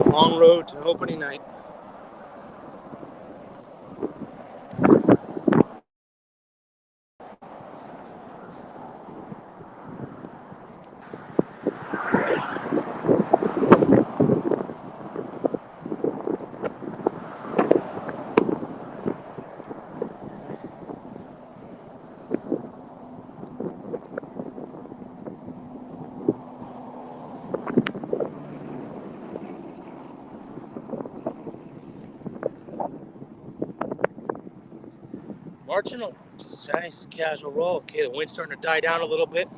Long road to opening night. Marching along, just nice casual roll. Okay, the wind's starting to die down a little bit.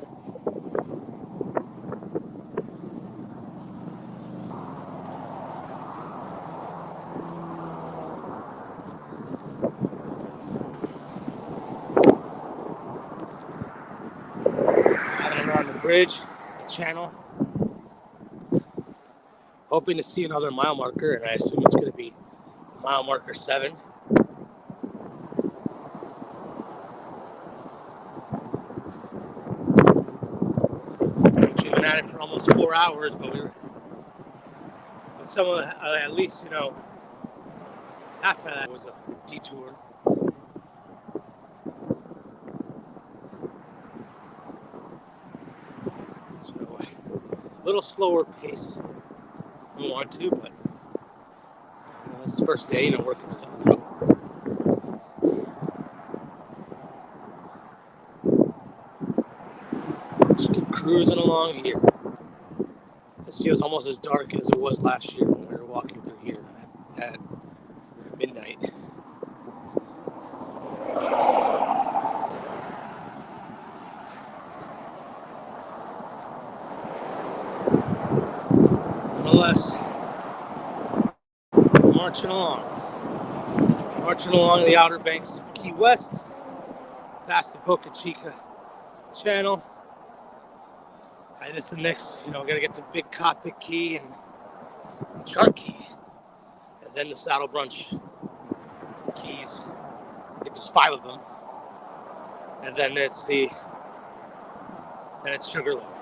Bridge, the channel. Hoping to see another mile marker, and I assume it's going to be mile marker 7. We've been at it for almost 4 hours, but some of at least, half of that was a detour. So a little slower pace than we want to, but this is the first day, working stuff out. Just keep cruising along here. This feels almost as dark as it was last year when we were walking through here at midnight. Nonetheless, marching along the outer banks of Key West, past the Boca Chica channel. And it's the next, gotta get to Big Cockpit Key and Shark Key, and then the Saddle Brunch keys. If there's 5 of them, and then it's Sugarloaf.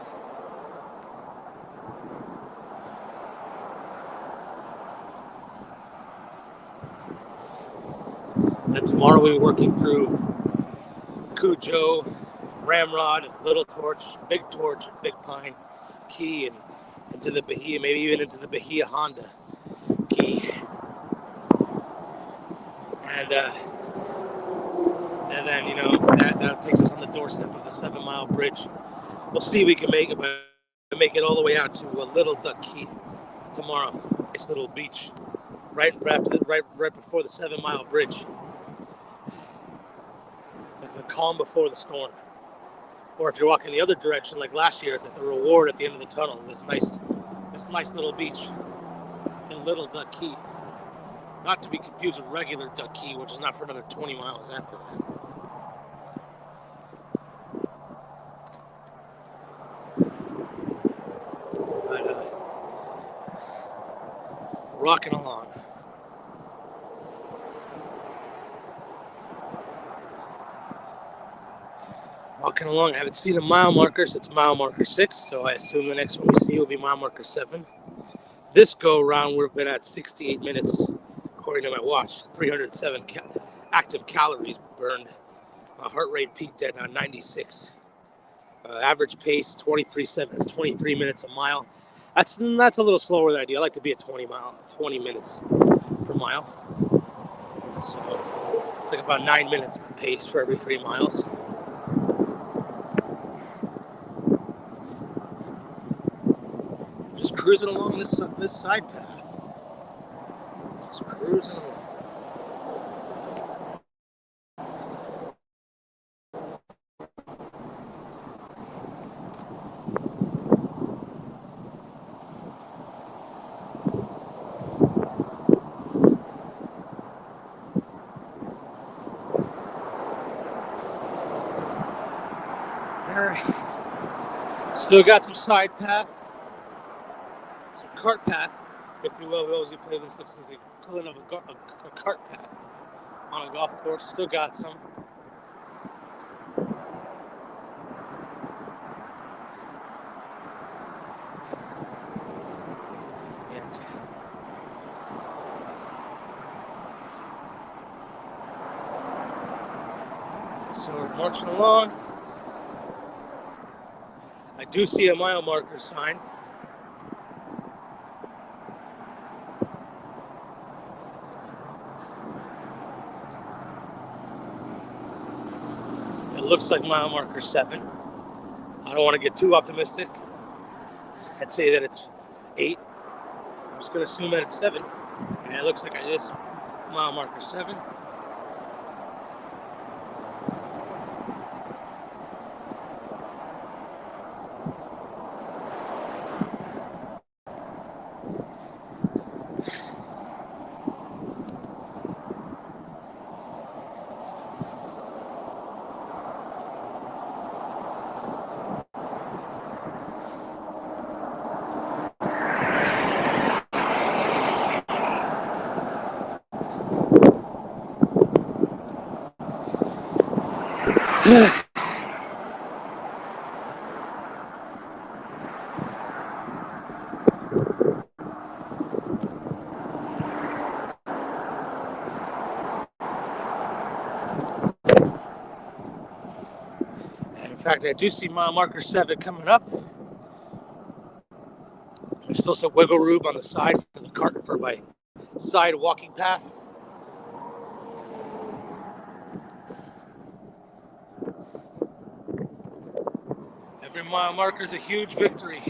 And tomorrow we'll be working through Cujo, Ramrod, Little Torch, Big Torch, and Big Pine Key, and into the Bahia, maybe even into the Bahia Honda Key. And then, that takes us on the doorstep of the 7 Mile Bridge. We'll see if we can make it all the way out to Little Duck Key tomorrow. Nice little beach right before the 7 Mile Bridge. It's like the calm before the storm. Or if you're walking the other direction, like last year, it's like the reward at the end of the tunnel. This nice little beach in Little Duck Key. Not to be confused with regular Duck Key, which is not for another 20 miles after that. But rocking along. Walking along, I haven't seen a mile marker since mile marker 6, so I assume the next one we see will be mile marker 7. This go around, we've been at 68 minutes, according to my watch. 307 active calories burned. My heart rate peaked at 96. Average pace 23.7. That's 23 minutes a mile. That's a little slower than I do. I like to be at 20 minutes per mile. So it's like about 9 minutes of pace for every 3 miles. Just cruising along this side path. Just cruising along. Still got some side path, some cart path, if you will. We always play this looks as the equivalent of a cart path on a golf course. Still got some. And so we're marching along. I do see a mile marker sign. It looks like mile marker 7. I don't want to get too optimistic. I'd say that it's 8. I'm just going to assume that it's 7. And it looks like it is mile marker 7. In fact, I do see mile marker 7 coming up. There's still some wiggle room on the side for the cart for my side walking path. Every mile marker is a huge victory.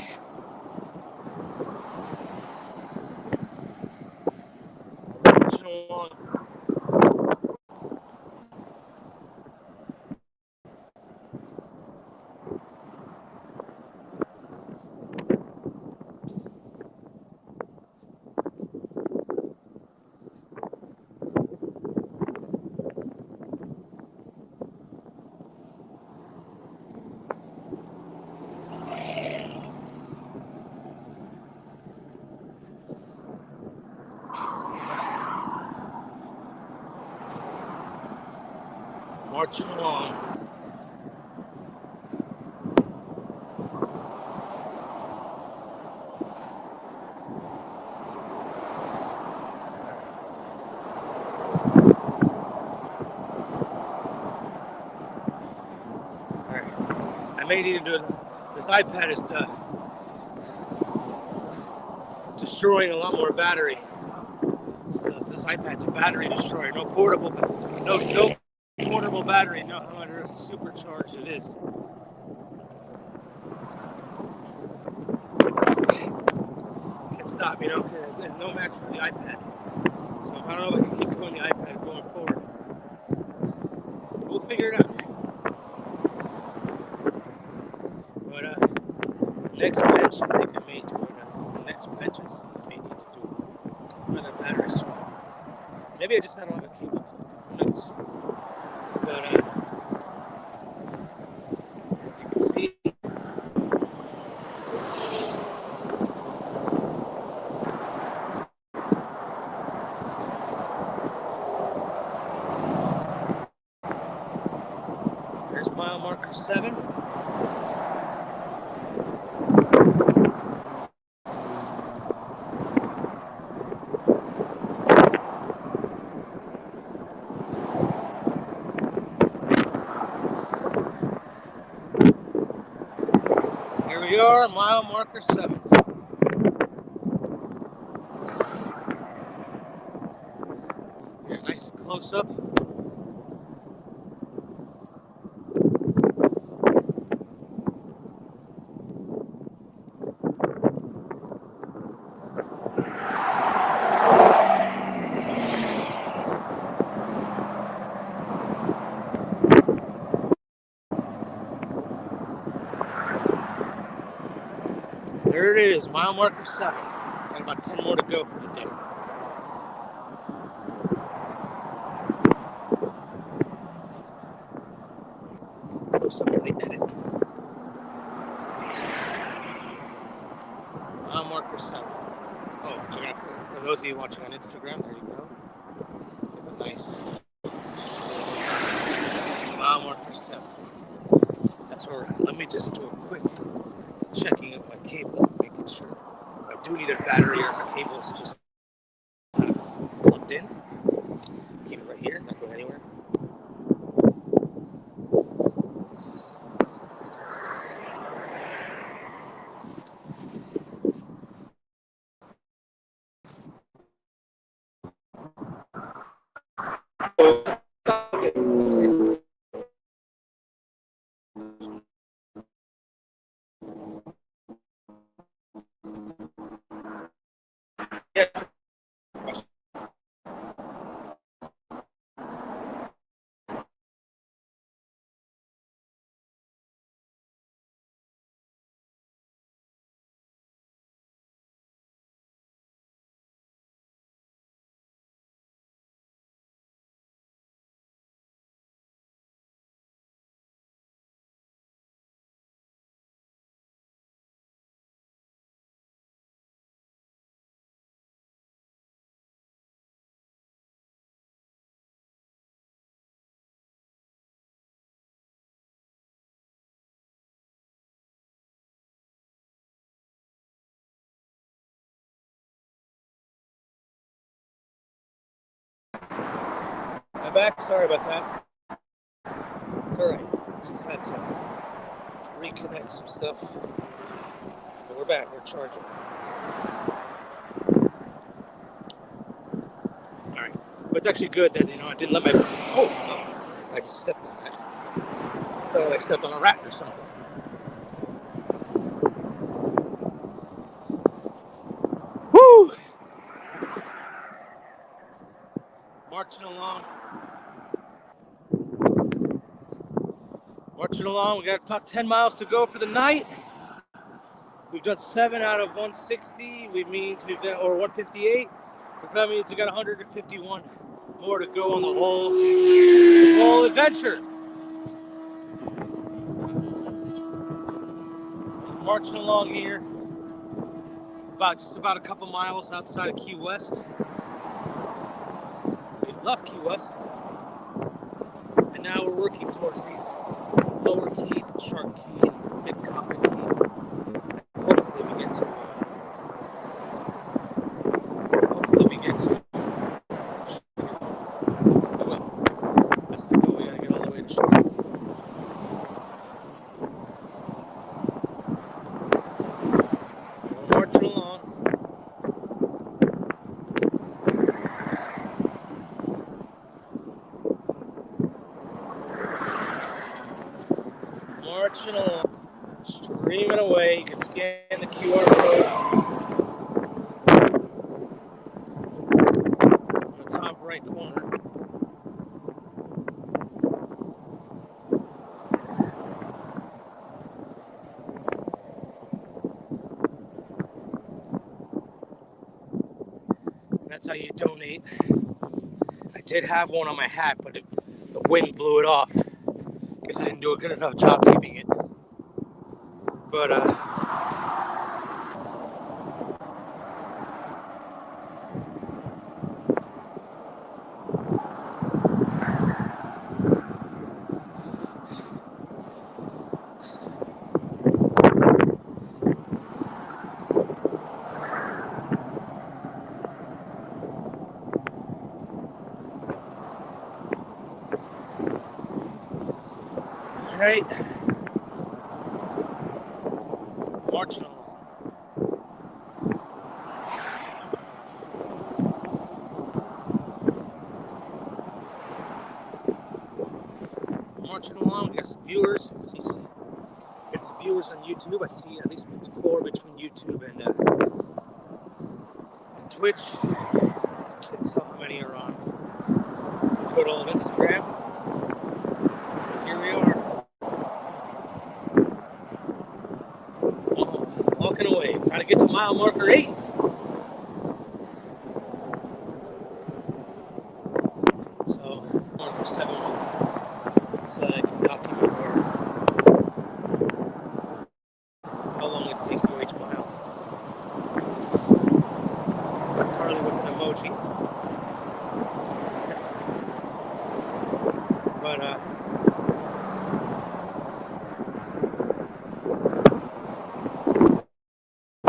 Marching along. I may need to do it. This iPad is destroying a lot more battery. This iPad's a battery destroyer. No portable battery. No matter how supercharged it is. Can't stop, because there's no match for the iPad. So I don't know if I can keep going the iPad going forward. We'll figure it out. But next bench, I think I may do it. The next benches, I may need to do another battery swap. Maybe I just don't have a cable. Who knows? But as you can see, there's mile marker 7. Here we are, mile marker 7. Here, nice and close up. There it is, mile marker 7. Got about 10 more to go for the day. Close up for the edit. Mile marker 7. Oh, for those of you watching on Instagram, there you go. Get a nice mile marker 7. That's where we're at. Let me just do a quick checking of my cable, making sure if I do need a battery or if my cable is just plugged in. Keep it right here, not going anywhere. Yeah. I'm back. Sorry about that. It's all right. Just had to reconnect some stuff. But we're back. We're charging. All right. But it's actually good that I didn't let my. Oh, no. I just stepped on that. I thought I stepped on a rat or something. Woo! Marching along. We got about 10 miles to go for the night. We've done 7 out of 160. We've or 158. That means we got 151 more to go on the whole adventure. Marching along here, just about a couple miles outside of Key West. We left Key West, and now we're working towards these lower keys, Shark Key and Big Copper Key. Hopefully we get to. Well, that's the goal. We gotta get all the way to shore. We're marching along. Marching along, streaming away. You can scan the QR code on the top right corner. That's how you donate. I did have one on my hat, but the wind blew it off. Guess I didn't do a good enough job taping it. But all right, marching along. Marching along, we got some viewers. Get some viewers on YouTube. I see at least 4 between YouTube and Twitch. I can't tell how many are on good old Instagram. Here we are. Walking away, trying to get to mile marker 8. So, going for 7 miles. So I can document how long it takes to go each mile. Carly with an emoji. But I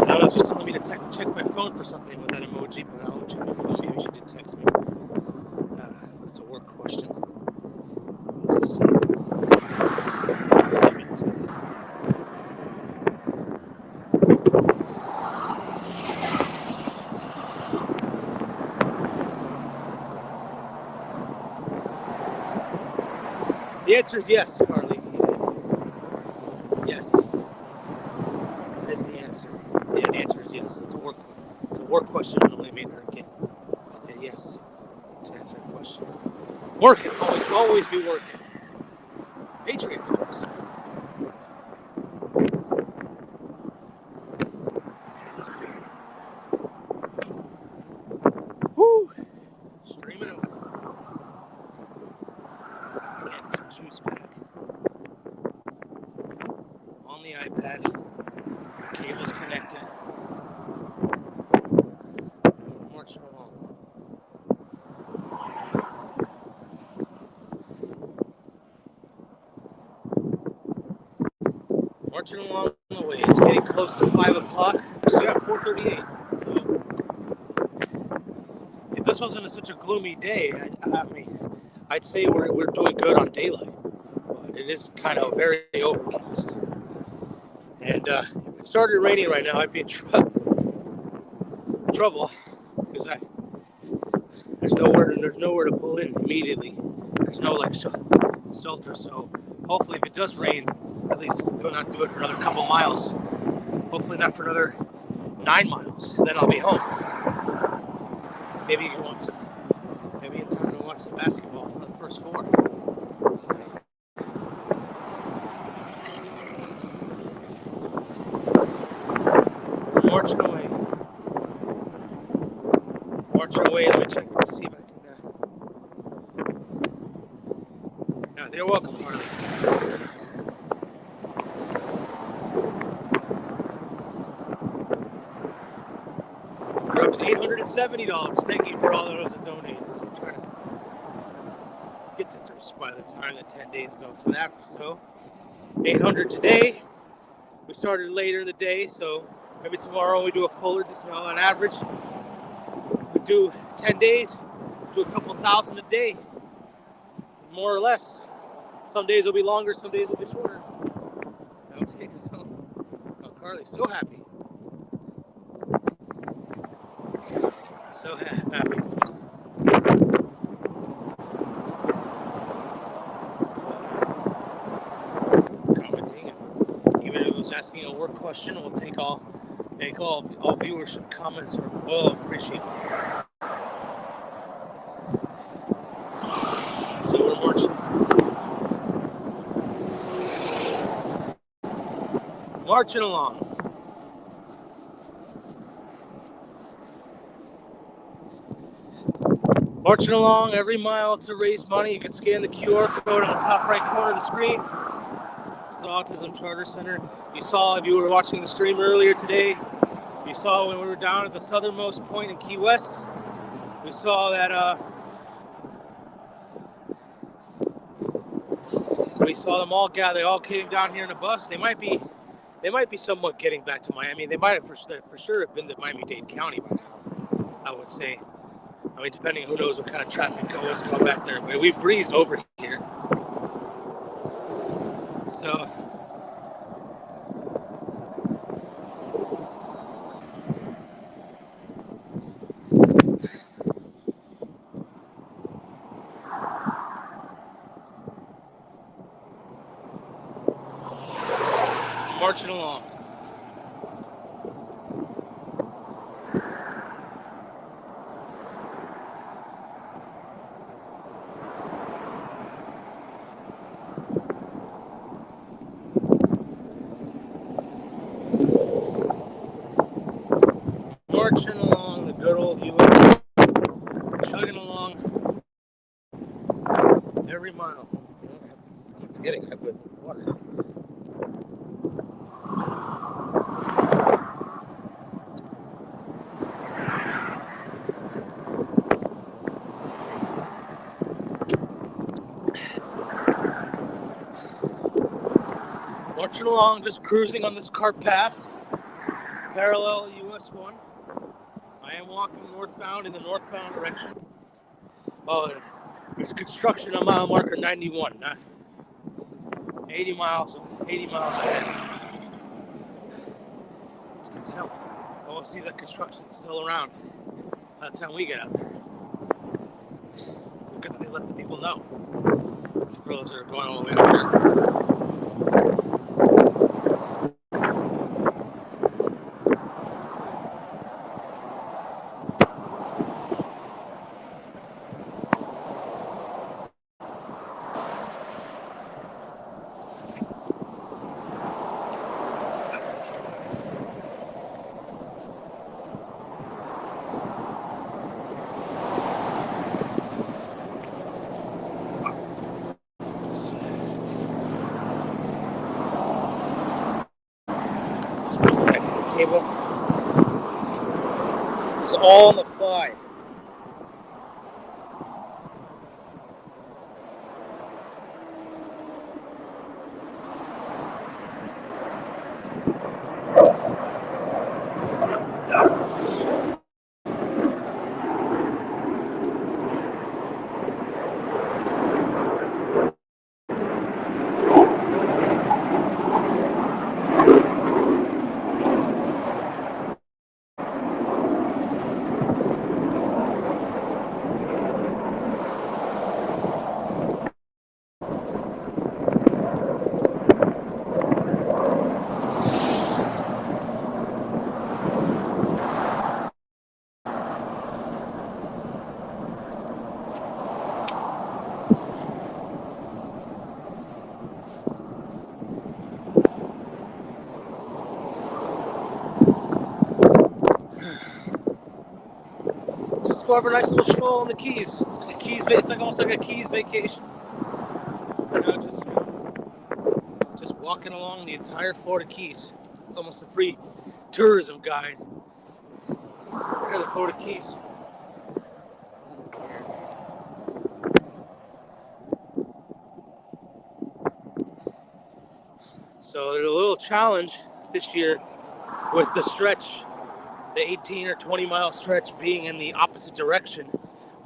don't know, she's telling me to check my phone for something with that emoji, but I don't check my phone. Maybe she did text me. It's a work question. Just see. The answer is yes, Carly. Yes. That is the answer. Yeah, the answer is yes. It's a work question. I only made her again. And yes, to answer your question. Working. Always be working. Patriot Talks. Woo! Streaming over. Getting some juice back. On the iPad. Cable's connected. Marching along. Marching along the way. It's getting close to 5 o'clock. So yeah, 4:38. So if this wasn't such a gloomy day. I mean, I'd say we're doing good on daylight, but it is kind of very overcast. And if it started raining right now, I'd be in trouble because there's nowhere to pull in immediately. There's no like shelter. So hopefully, if it does rain, at least do not do it for another couple miles. Hopefully not for another 9 miles. Then I'll be home. Maybe you can watch maybe in time to watch the basketball, the first four tonight. Marching away. Let me check and see if I can. Yeah, they're welcome, Harley. We're up to $870. Thank you for all those that donated. I'm trying to get to this by the time the 10 days so after. So 800 today. We started later in the day, so maybe tomorrow we do a fuller, on average. We do 10 days, do a couple thousand a day, more or less. Some days will be longer, some days will be shorter. That'll take us home. Oh, Carly's so happy. So happy. Commenting, even if it was asking a work question, we'll take all viewership comments. Appreciate it. So we're marching along. Marching along every mile to raise money. You can scan the QR code on the top right corner of the screen. This is Autism Charter Center. You saw, if you were watching the stream earlier today, you saw when we were down at the southernmost point in Key West, we saw that we saw them all gather. They all came down here in a bus. They might be somewhat getting back to Miami. They might have for sure have been to Miami-Dade County by now, I would say. I mean, depending, who knows what kind of traffic goes back there. But we've breezed over here. So, marching along. Marching along the good old U.S. Chugging along every mile. I keep forgetting I put water. Marching along, just cruising on this cart path, parallel US 1. I am walking northbound in the northbound direction. Oh, there's construction on mile marker 91. 80 miles ahead. It's good to tell. Oh, we'll see that construction's still around by the time we get out there. Good that they let the people know. For those that are going all the way out there. It's all on the fly. go have a nice little stroll on the Keys. It's like a Keys. It's like almost like a Keys vacation. Just walking along the entire Florida Keys. It's almost a free tourism guide. Look at the Florida Keys. So there's a little challenge this year with the stretch, the 18 or 20 mile stretch being in the opposite direction.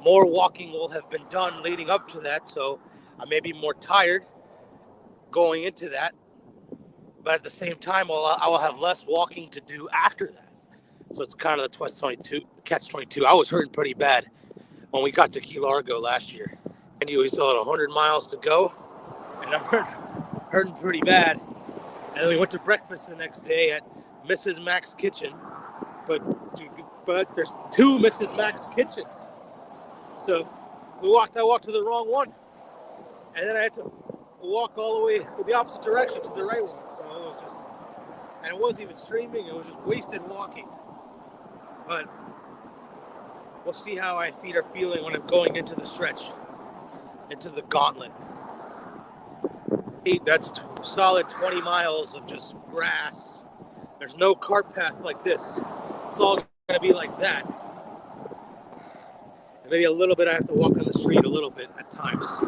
More walking will have been done leading up to that, so I may be more tired going into that. But at the same time, I will have less walking to do after that. So it's kind of the catch-22. I was hurting pretty bad when we got to Key Largo last year. And we still had 100 miles to go, and I'm hurting pretty bad. And then we went to breakfast the next day at Mrs. Mac's Kitchen. But there's two Mrs. Mac's Kitchens. So I walked to the wrong one. And then I had to walk all the way the opposite direction to the right one. So it was just, and it wasn't even streaming, it was just wasted walking. But we'll see how my feet are feeling when I'm going into the stretch, into the gauntlet. That's solid 20 miles of just grass. There's no cart path like this. It's all going to be like that. And maybe a little bit I have to walk on the street a little bit at times.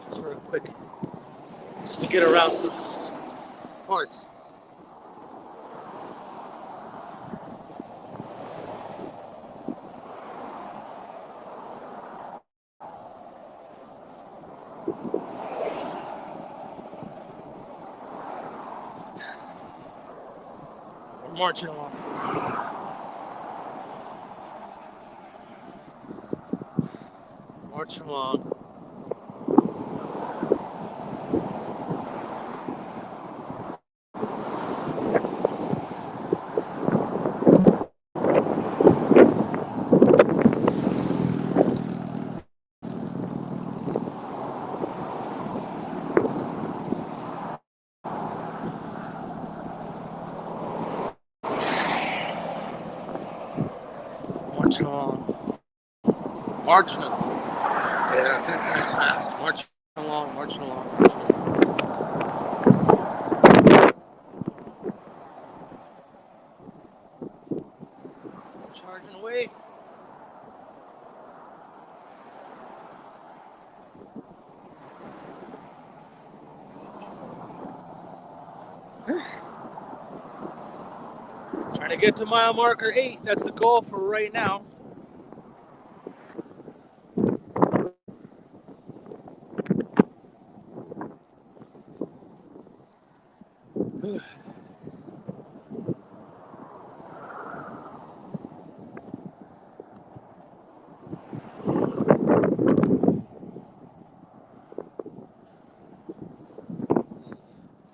Just for a quick, just to get around some parts. We're marching along. Marching along. Marching along. Marching along. Say that 10 times fast. Marching along, marching along, marching along. Charging away. Trying to get to mile marker 8. That's the goal for right now.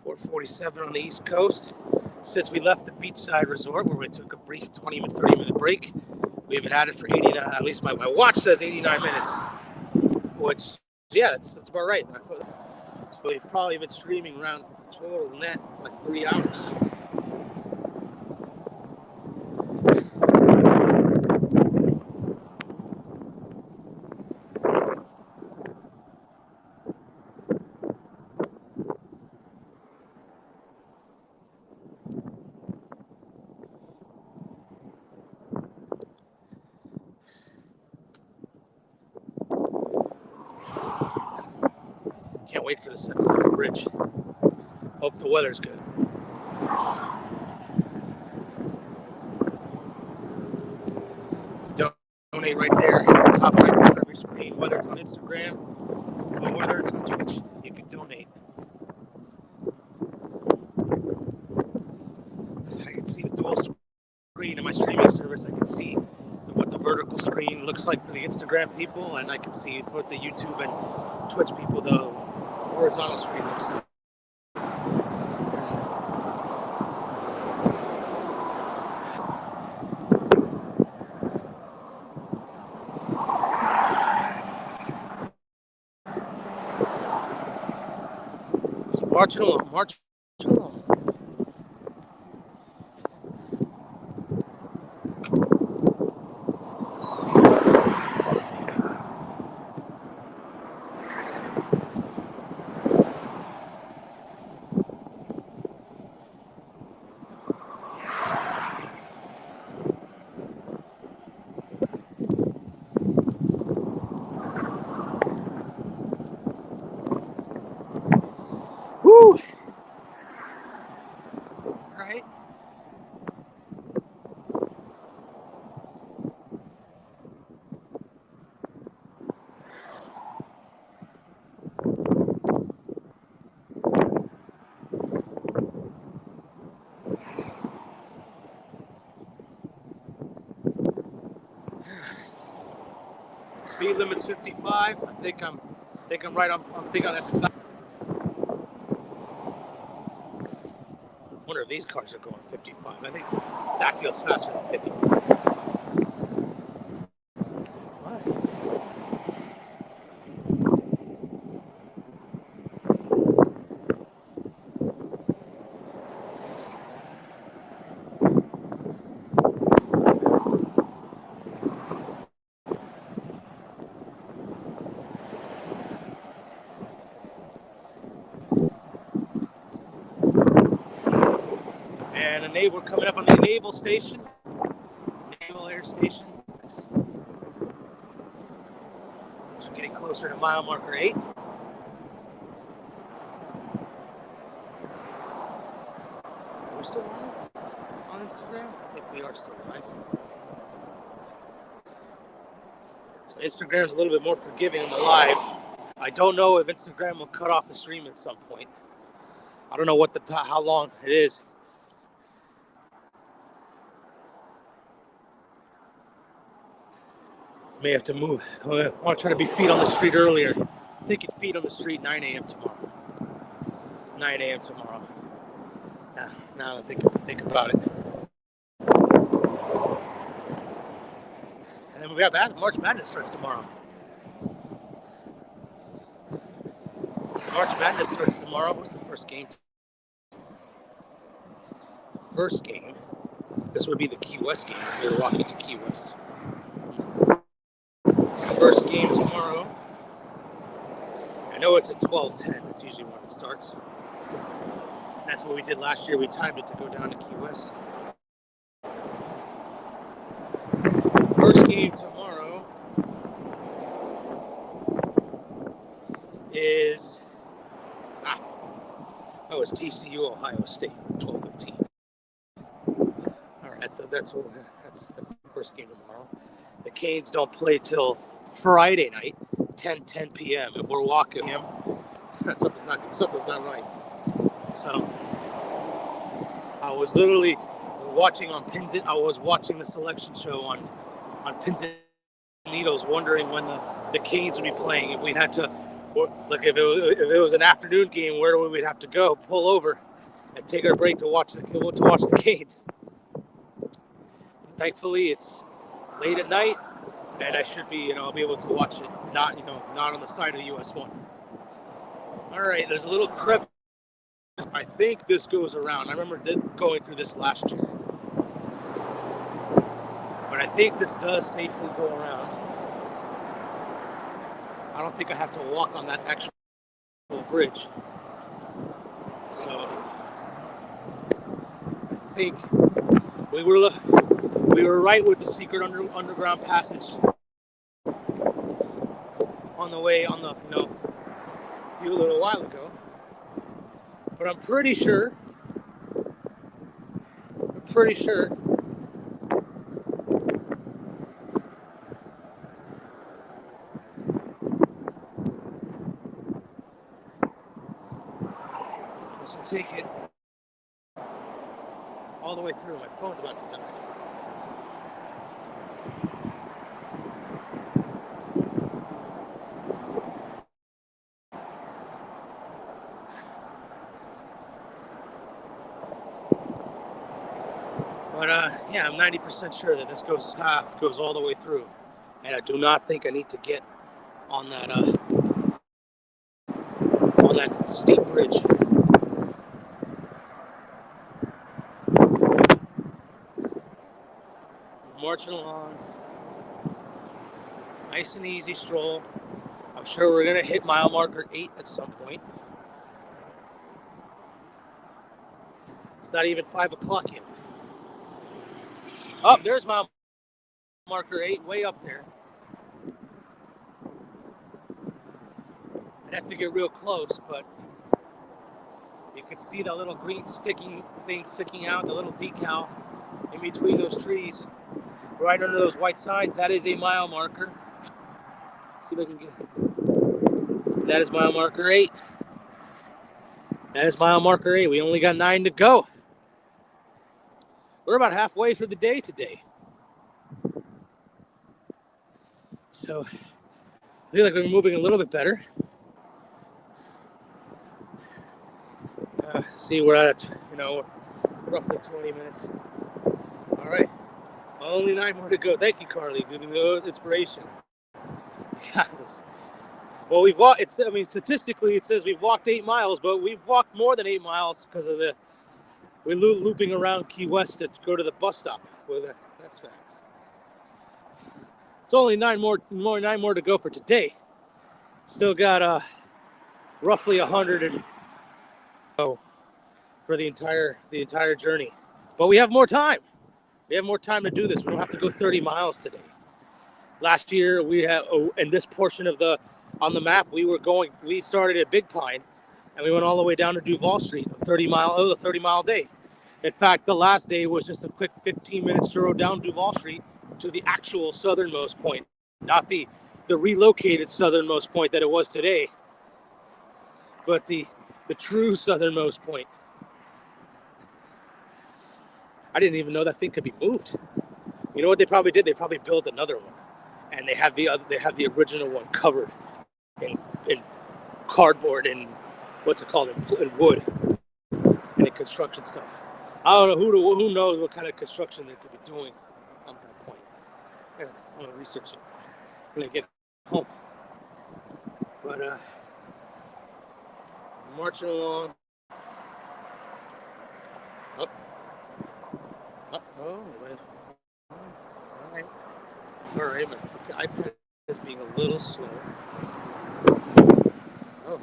.47 on the East Coast. Since we left the beachside resort, where we took a brief 30 minute break, we've been at it for 89. At least my watch says 89 minutes, which, yeah, that's about right. So we've probably been streaming around total net like 3 hours. Can't wait for the 7-mile bridge. Hope the weather's good. Donate right there in the top right corner of your screen, whether it's on Instagram or whether it's on Twitch. You can donate. I can see the dual screen in my streaming service. I can see what the vertical screen looks like for the Instagram people, and I can see what the YouTube and Twitch people, the horizontal screen looks like. Just marching along, marching along. Speed limit's 55. I think I'm right on. I think that's exactly. I wonder if these cars are going 55. I think that feels faster than 50. And we're coming up on the Naval Station, Naval Air Station. So we're getting closer to mile marker 8. We're still live on Instagram? I think we are still live. So Instagram's a little bit more forgiving in the live. I don't know if Instagram will cut off the stream at some point. I don't know what how long it is. May have to move. I want to try to be feet on the street earlier. Thinking feet on the street 9 a.m. tomorrow. 9 a.m. tomorrow. Now I think about it. And then we got March Madness starts tomorrow. March Madness starts tomorrow. What's the first game? The first game. This would be the Key West game if you're walking to Key West. First game tomorrow. I know it's at 12:10. That's usually when it starts. That's what we did last year. We timed it to go down to Key West. First game tomorrow is it's TCU Ohio State 12:15. All right, so that's the first game tomorrow. The Canes don't play till Friday night, 10 p.m. If we're walking him, something's not right. So I was literally watching on Pins. I was watching the selection show on Pins and Needles, wondering when the Canes would be playing. If we had to, like if it was an afternoon game, where we'd have to go, pull over, and take our break to watch the Canes. Thankfully, it's late at night. And I should be, I'll be able to watch it, not on the side of the US 1. All right, there's a little crevice. I think this goes around. I remember going through this last year. But I think this does safely go around. I don't think I have to walk on that actual bridge. So I think we were right with the secret underground passage on the way a little while ago. But I'm pretty sure this will take it all the way through. My phone's about to die. But I'm 90% sure that this goes all the way through, and I do not think I need to get on that steep bridge. Marching along, nice and easy stroll. I'm sure we're gonna hit mile marker 8 at some point. It's not even 5 o'clock yet. Oh, there's mile marker 8, way up there. I'd have to get real close, but you can see the little green sticky thing sticking out, the little decal in between those trees, right under those white signs. That is a mile marker. Let's see if I can get it. That is mile marker 8. That is mile marker 8. We only got 9 to go. We're about halfway through the day today. So I feel like we're moving a little bit better. See, we're at, roughly 20 minutes. All right. Only 9 more to go. Thank you, Carly. Good inspiration. Yeah, well, we've walked. Statistically, it says we've walked 8 miles, but we've walked more than 8 miles because of we're looping around Key West to go to the bus stop. That's facts. It's only 9 more to go for today. Still got roughly 100 and for the entire journey, but we have more time. We have more time to do this. We don't have to go 30 miles today. Last year, we had in this portion of on the map, we started at Big Pine, and we went all the way down to Duval Street, a 30-mile day. In fact, the last day was just a quick 15-minute stroll down Duval Street to the actual southernmost point, not the relocated southernmost point that it was today, but the true southernmost point. I didn't even know that thing could be moved. You know what they probably did? They probably built another one, and they have the original one covered in cardboard and what's it called, in wood and in construction stuff. I don't know who knows what kind of construction they could be doing on that point. Yeah, I'm gonna research it when I get home. But marching along. All right, my iPad is being a little slow. Oh.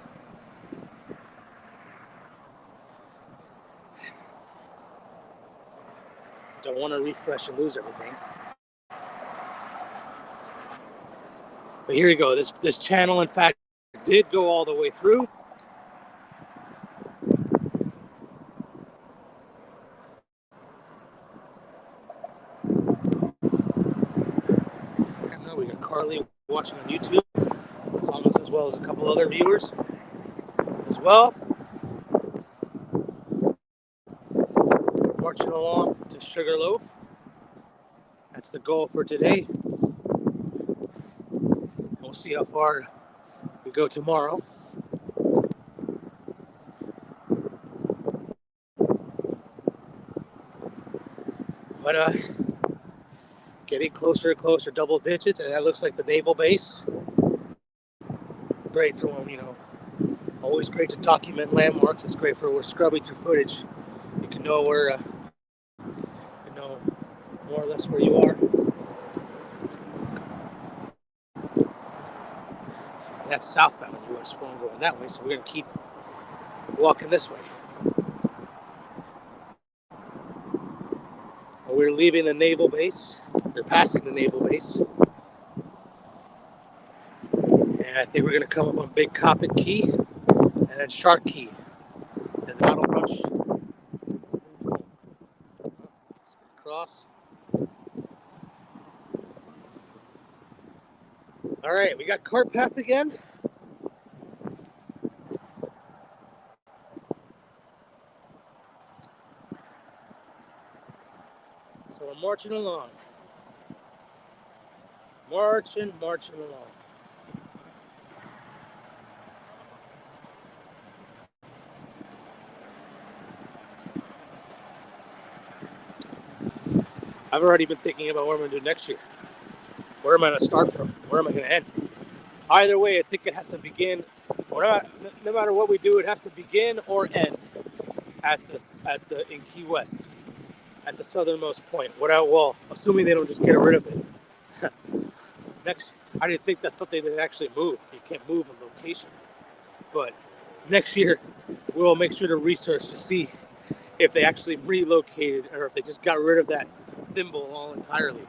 Don't want to refresh and lose everything. But here you go. This channel, in fact, did go all the way through. We got Carly watching on YouTube. It's almost as well as a couple other viewers as well. Marching along to Sugarloaf. That's the goal for today. We'll see how far we go tomorrow. But getting closer and closer, double digits, and that looks like the naval base. Great for always great to document landmarks. It's great for scrubbing through footage. You can know where, more or less where you are. That's southbound U.S. We're going that way, so we're going to keep walking this way. We're leaving the naval base. They're passing the naval base. And I think we're going to come up on Big Coppet Key and then Shark Key. And that'll rush across. All right, we got cart path again. So we're marching along. Marching along. I've already been thinking about what I'm going to do next year. Where am I going to start from? Where am I going to end? Either way, I think it has to begin, no matter what we do, it has to begin or end in Key West, at the southernmost point. Assuming they don't just get rid of it. Next, I didn't think that's something that actually move. You can't move a location. But next year, we'll make sure to research to see if they actually relocated or if they just got rid of that thimble all entirely.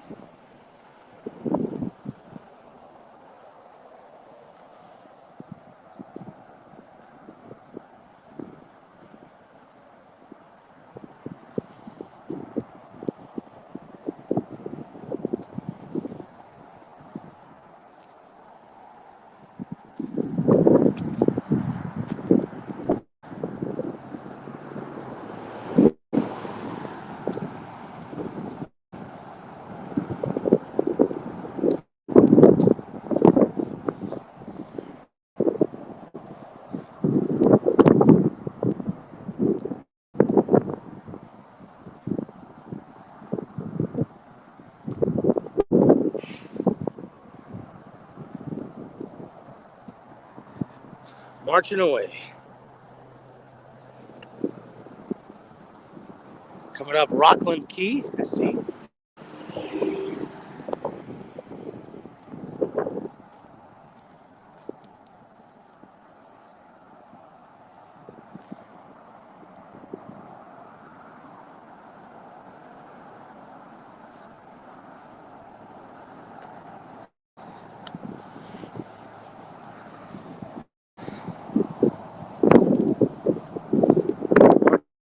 marching away. Coming up, Rockland Key. I see.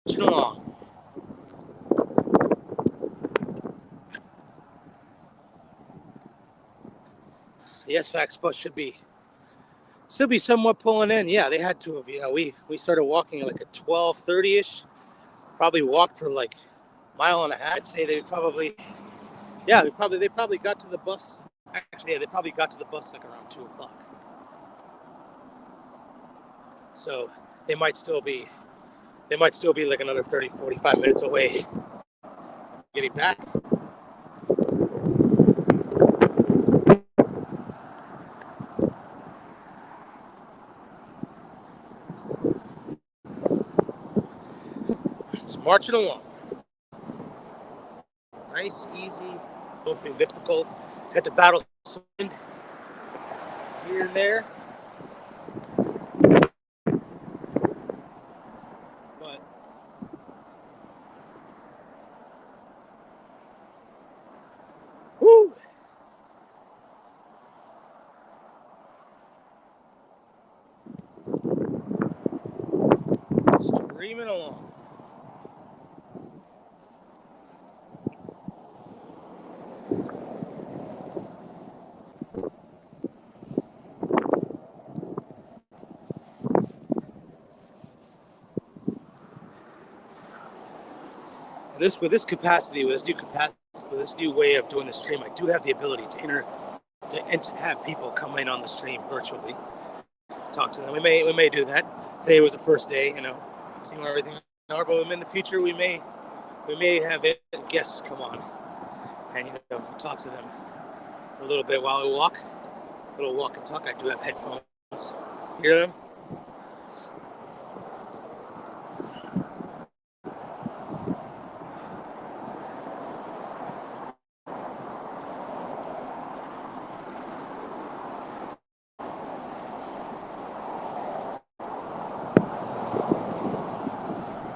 Marching along. The SFAX bus should be somewhat pulling in. Yeah, they had to have. We started walking like at 12:30ish. Probably walked for like a mile and a half. I'd say they probably got to the bus. Actually, yeah, they probably got to the bus like around 2:00. So they might still be like another 30, 45 minutes away getting back. Just marching along. Nice, easy, nothing difficult. Had to battle some wind here and there. But woo! Streaming along. With this new way of doing the stream, I do have the ability to have people come in on the stream virtually, talk to them. We may do that. Today was the first day, seeing where everything are. But in the future, we may have guests come on and talk to them a little bit while we walk. A little walk and talk. I do have headphones. Hear them?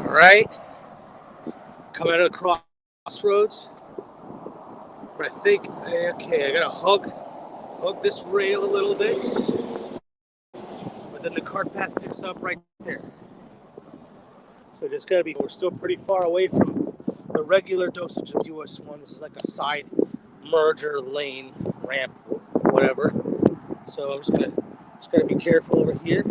Right, coming out of the crossroads. But I think, okay, I gotta hug this rail a little bit, but then the cart path picks up right there. So just gotta be. We're still pretty far away from the regular dosage of US 1. This is like a side merger lane ramp, whatever. So I'm just gotta be careful over here.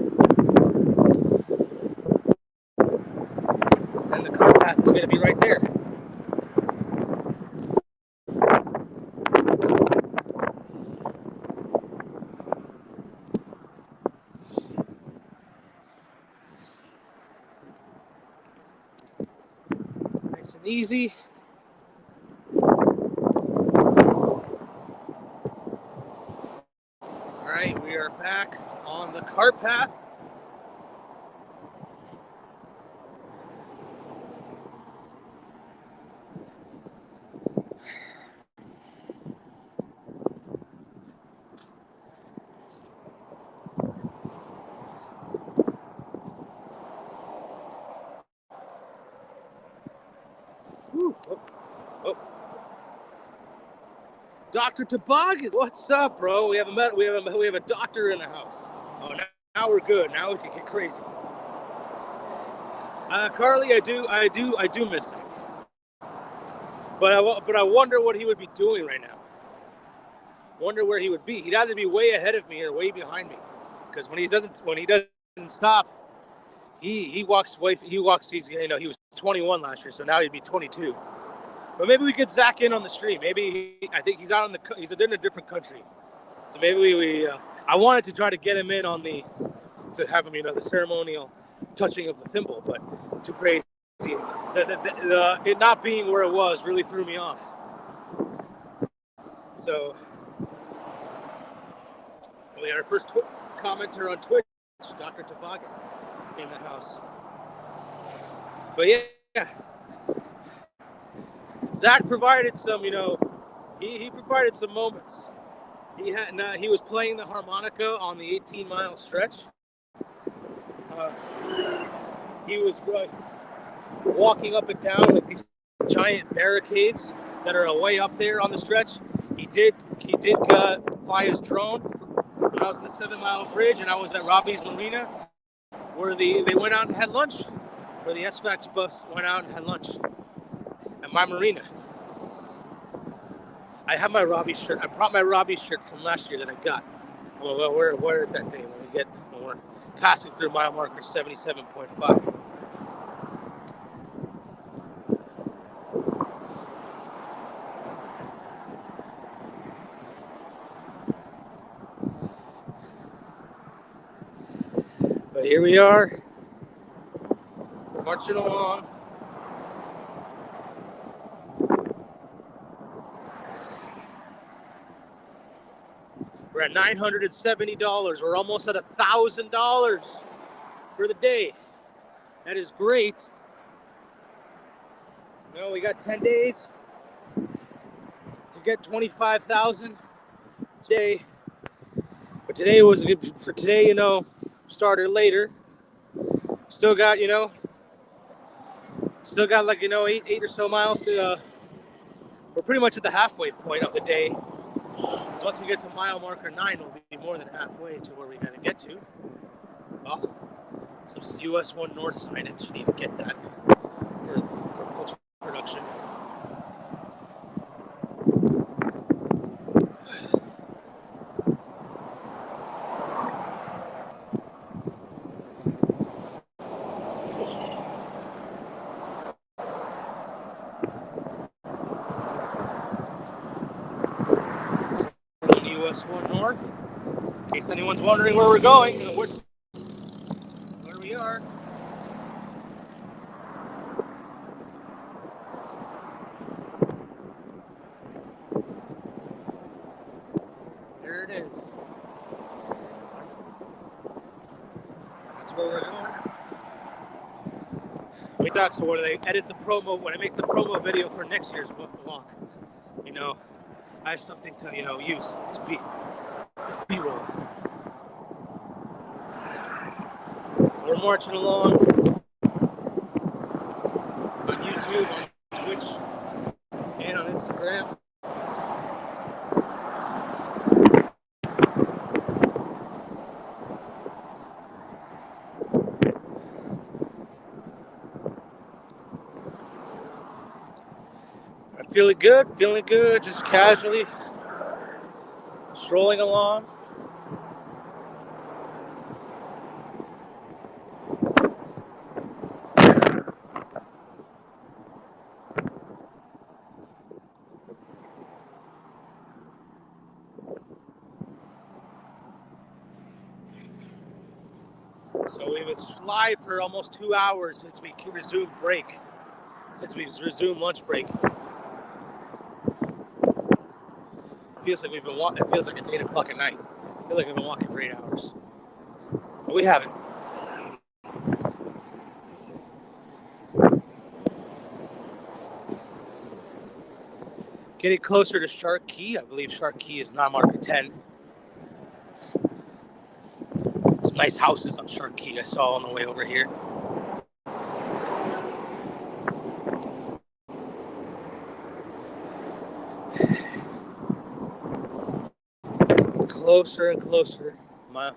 And the cart path is gonna be right there. Nice and easy. All right, we are back on the cart path. Dr. Toboggan, what's up, bro? We have a doctor in the house. Oh, now we're good. Now we can get crazy. Carly, I do miss him. But I wonder what he would be doing right now. Wonder where he would be. He'd either be way ahead of me or way behind me. Because when he doesn't stop, he walks away. He was 21 last year, so now he'd be 22. But maybe we could Zach in on the stream. I think he's out he's in a different country. So maybe I wanted to try to get him in to have him, the ceremonial touching of the thimble, but too crazy. It not being where it was really threw me off. So we got our first commenter on Twitch. Dr. Toboggan in the house. But yeah, Zach provided some, he provided some moments. He was playing the harmonica on the 18-mile stretch. He was walking up and down like these giant barricades that are way up there on the stretch. He did fly his drone when I was in the 7-mile bridge, and I was at Robbie's Marina, where they went out and had lunch, where the SFAX bus went out and had lunch at my marina. I have my Robbie shirt. I brought my Robbie shirt from last year that I got. Well, we're at that day when we're passing through mile marker 77.5. But here we are, marching along. We're at $970. We're almost at $1,000 for the day. That is great. We got 10 days to get 25,000 today. But today was a good for today. Started later. Still got like 8 or so miles to. We're pretty much at the halfway point of the day. So once we get to mile marker 9, we'll be more than halfway to where we gotta get to. Oh, some US 1 North signage. Need to get that for post-production. US 1 North. In case anyone's wondering where we're going, where we are. There it is. That's where we're going. We thought so when I edit the promo, when I make the promo video for next year's vlog, I have something to, use. It's B-roll. We're marching along on YouTube, on Twitch, and on Instagram. Feeling good, just casually strolling along. So we've been live for almost 2 hours since we resumed lunch break. It feels like it's 8 o'clock at night. I feel like I've been walking for 8 hours. But we haven't. Getting closer to Shark Key. I believe Shark Key is mile marker 10. Some nice houses on Shark Key I saw on the way over here. Closer and closer. Mile.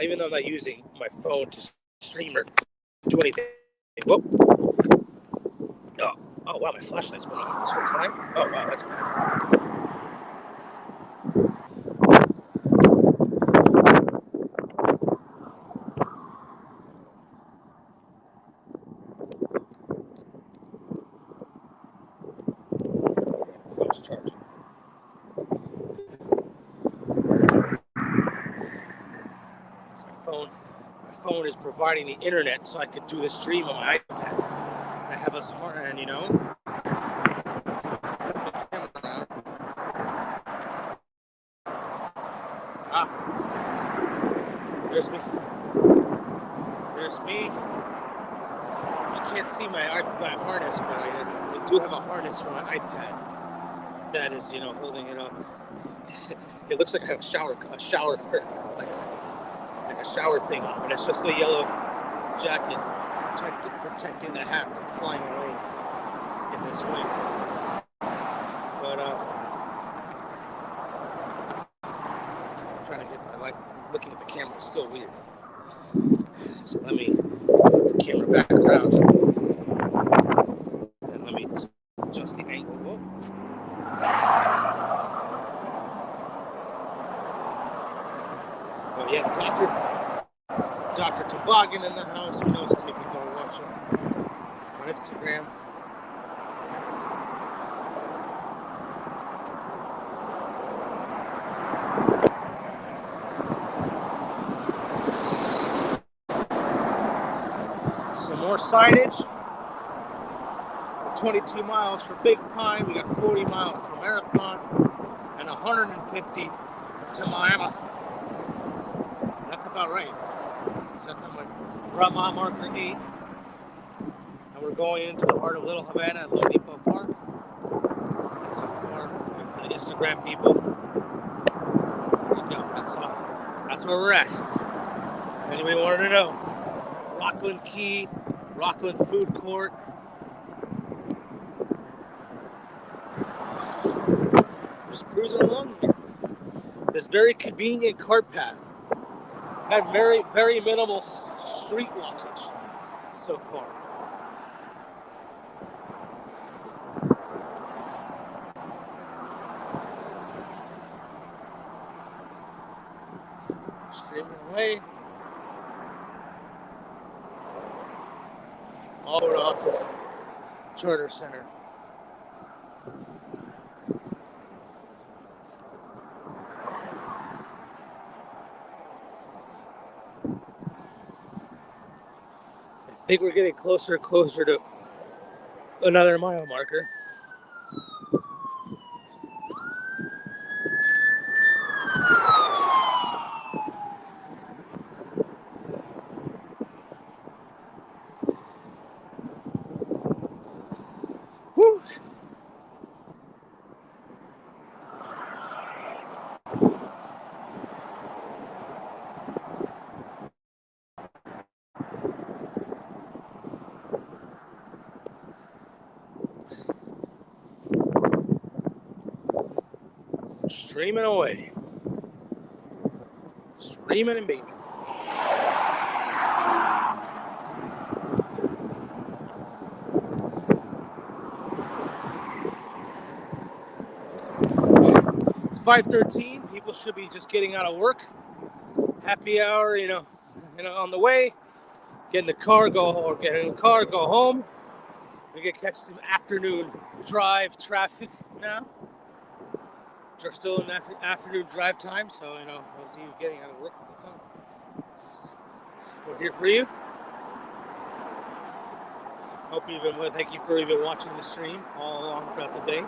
Even though I'm not using my phone to stream or do anything. Whoa. Oh wow, my flashlight's been on this whole time. Oh wow, that's bad. phone. My phone is providing the internet so I could do the stream on my iPad. I have us and let's flip the camera around. There's me. There's me. You can't see my harness, but I do have a harness for my iPad that is, holding it up. It looks like I have a shower curtain, like a shower thing on, but it's just a yellow jacket protecting the hat from flying away in this wind. But I'm trying to get my light. Looking at the camera is still weird. So let me flip the camera back around and let me adjust the angle. Whoa. Oh yeah, Dr. Toboggan in the house. Who knows how many people are watching on Instagram. Some more signage. 22 miles for Big Pine. We got 40 miles to Marathon and 150 to Miami. That's about right. So that's on my Rama marker 8. And we're going into the heart of Little Havana at Lone Depot Park. That's for the Instagram people. There you go. That's where we're at. Anybody wanted to know? Rockland Key, Rockland Food Court. Just cruising along here. This very convenient cart path. Had very, very minimal street blockage so far. Streaming away. All over to Autism Charter Center. I think we're getting closer and closer to another mile marker. Woo! Streaming away. Streaming and beaming. It's 5:13. People should be just getting out of work. Happy hour, on the way. Get in the car, go home. We can catch some afternoon drive traffic now. We're still in afternoon drive time, so those of you getting out of work at the time, we're here for you. Thank you for even watching the stream all along throughout the day.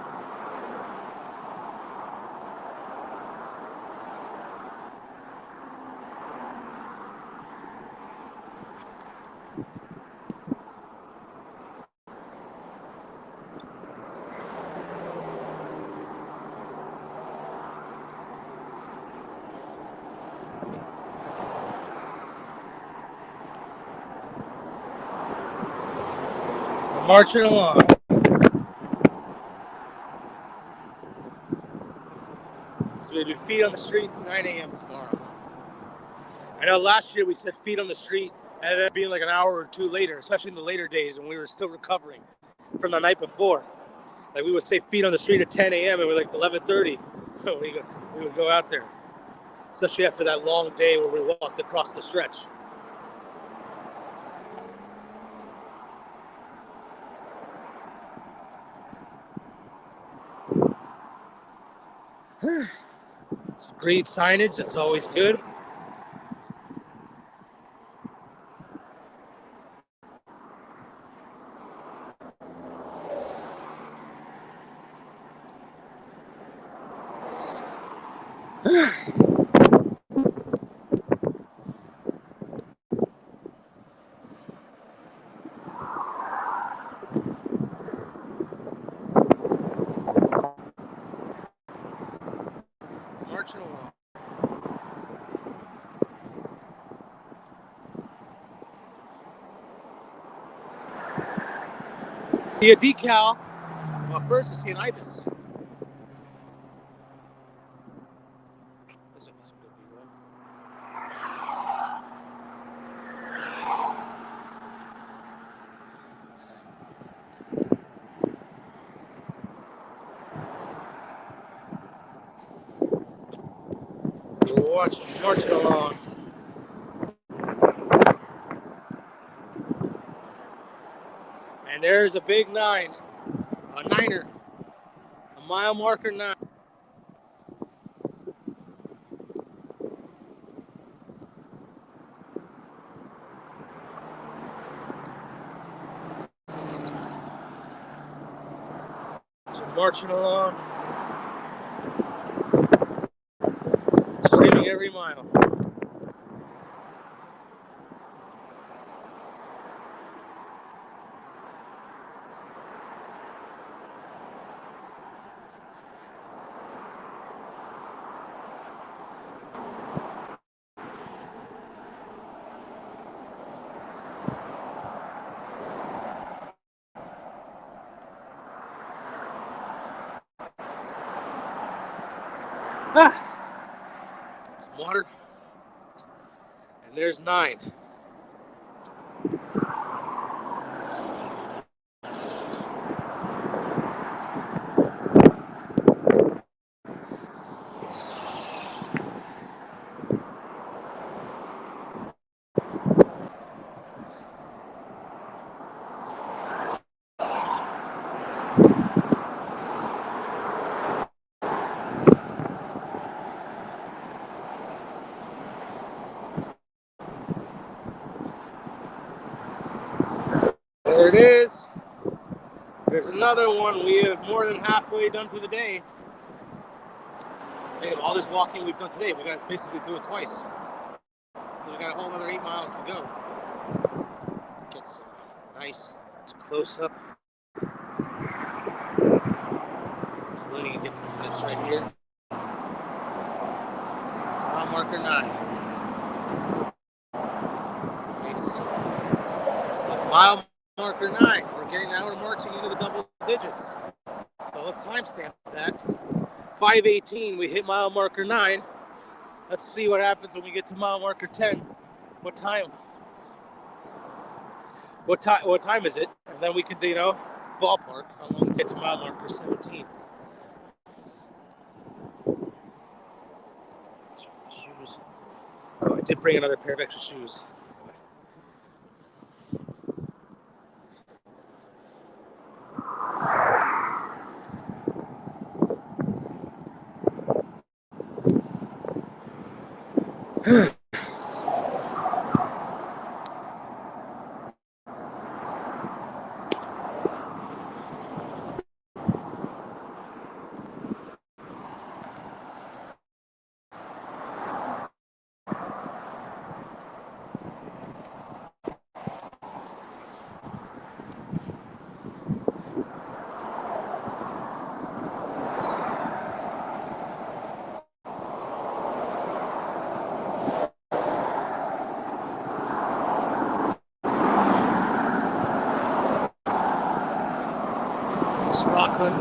Marching along. So we do feet on the street 9 a.m. tomorrow. I know last year we said feet on the street, and it ended up being like an hour or two later, especially in the later days when we were still recovering from the night before. Like we would say feet on the street at 10 a.m. and we're like 11:30. We would go out there, especially after that long day where we walked across the stretch. It's great signage. That's always good. See a decal. Well, first I see an ibis. This would be some good B-roll. We're watching, marching along. And there's a big 9, a 9er, a mile marker 9. So marching along, saving every mile. Some water. And there's 9. There it is. There's another one. We have more than halfway done for the day. Hey, all this walking we've done today, we got to basically do it twice. We got a whole another 8 miles to go. Get some nice close up. Just leaning against the fence right here. Mile marker 9. Nice. It's mile marker 9. We're getting now, we're marching into the double digits. So I'll timestamp that. 5:18, we hit mile marker 9. Let's see what happens when we get to mile marker 10. What time? What time is it? And then we could, ballpark how long it takes to mile marker 17. Shoes. Oh, I did bring another pair of extra shoes.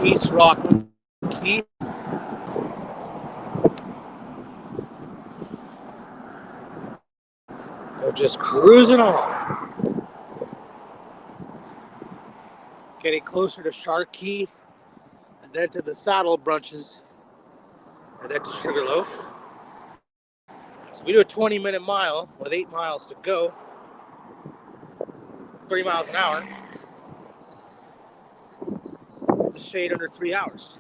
East Rockland Key. We're just cruising on. Getting closer to Shark Key, and then to the Saddle Brunches, and then to Sugarloaf. So we do a 20-minute mile with 8 miles to go. 3 miles an hour. It's a shade under 3 hours.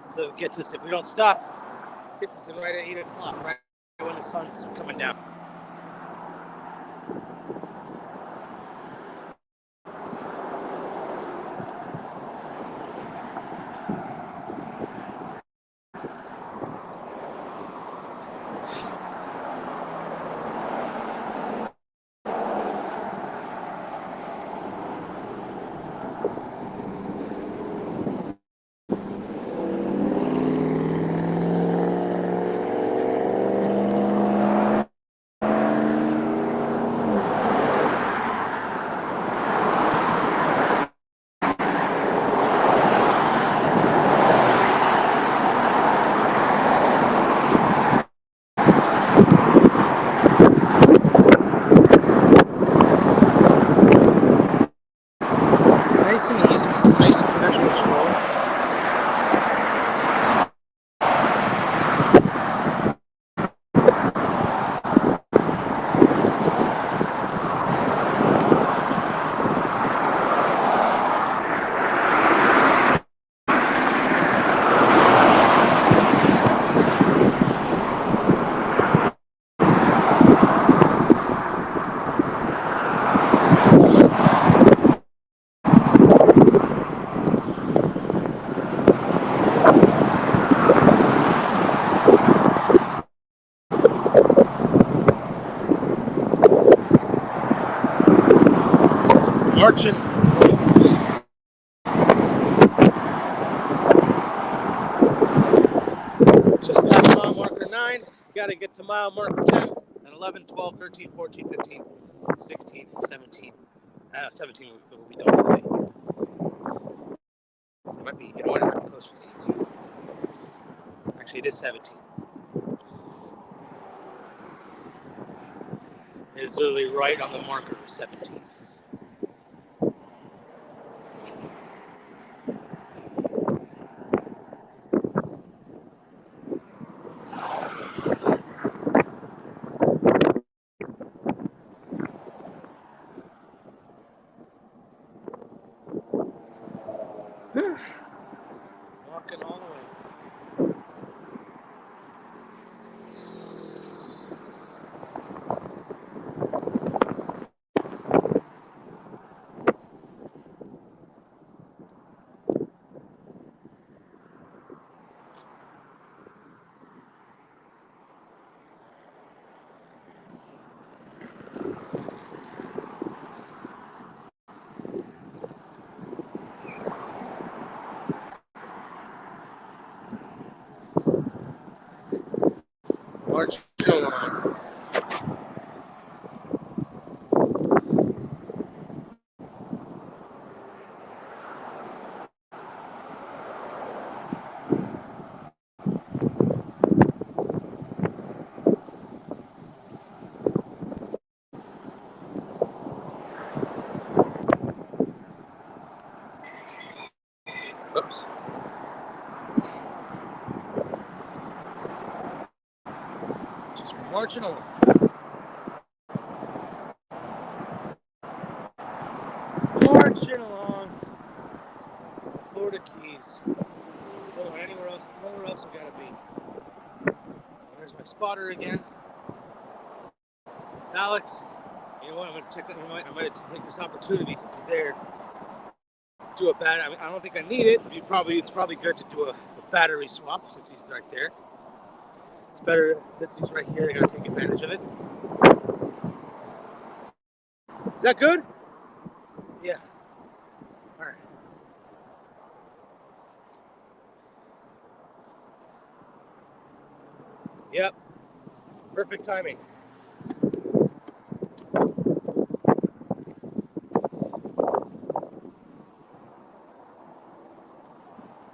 So it gets us, if we don't stop, gets us in right at 8 o'clock, right when the sun's coming down. marching. Just past mile marker 9. Got to get to mile marker 10 and 11, 12, 13, 14, 15, 16, 17. 17 will be done for the day. It might be, it might be closer to 18. Actually, it is 17. It is literally right on the marker of 17. Walking all the way. March along. Oops. Just marching along. Marching along. Florida Keys. Oh, anywhere else I've got to be. There's my spotter again. It's Alex. You know what? I'm gonna check that. I might take this opportunity since he's there. Do a battery. I don't think I need it. It's probably good to do a battery swap since he's right there. It's better since he's right here. I gotta take advantage of it. Is that good? Yeah. All right. Yep. Perfect timing.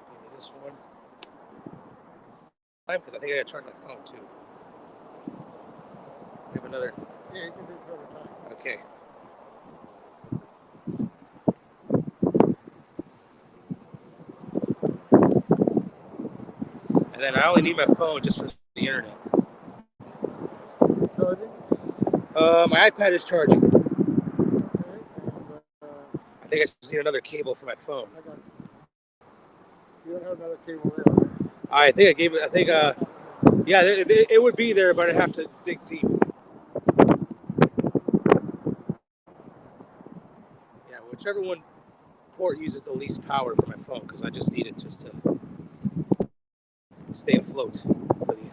Maybe this one. Because I think I gotta charge my phone too. I have another.
Yeah, you can do it over time.
Okay. And then I only need my phone just for the internet.
Charging?
My iPad is charging.
Okay. And,
I think I just need another cable for my phone.
I got. You don't have another cable there, right?
I think I gave it. Yeah, it would be there, but I'd have to dig deep. Yeah, whichever one port uses the least power for my phone, because I just need it just to stay afloat with you.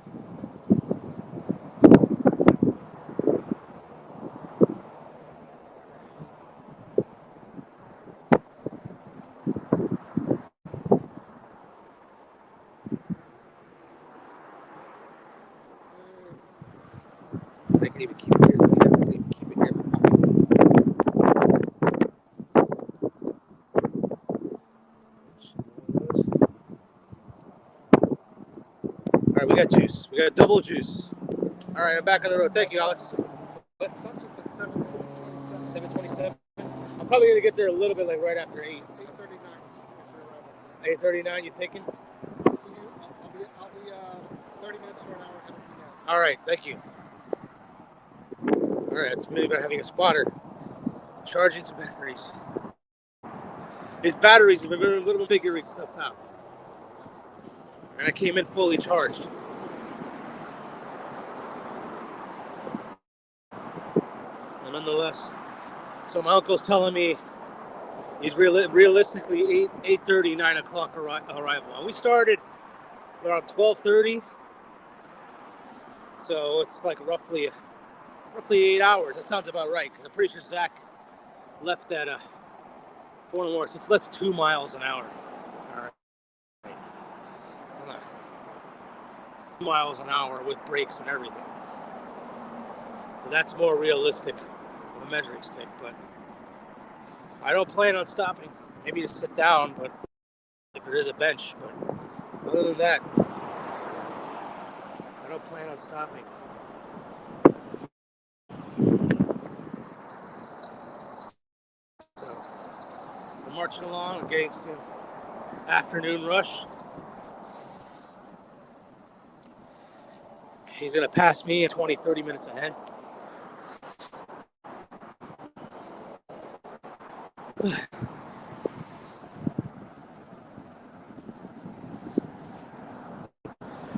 I can even keep it here. I can even keep it here. All right, we got juice. We got double juice. All right, I'm back on the road. Thank you, Alex. What?
Sunsets at 7:27.
7:27. I'm probably gonna get there a little bit like right after 8.
8:39 is your arrival.
8:39. You thinking?
I'll see you. I'll be 30 minutes to an hour ahead of you now.
All right, thank you. All right, it's really about having a spotter. Charging some batteries. His batteries have been a little figuring stuff out. And I came in fully charged. And nonetheless, so my uncle's telling me he's realistically 8:30, 9 o'clock arrival. And we started around 12:30. So it's like roughly 8 hours. That sounds about right, because I'm pretty sure Zach left at 4 more. So that's 2 miles an hour. All right. 2 miles an hour with brakes and everything. But that's more realistic of a measuring stick. But I don't plan on stopping. Maybe to sit down, but if there is a bench. But other than that, I don't plan on stopping. So we're marching along. We're getting some afternoon rush. He's going to pass me 20, 30 minutes ahead.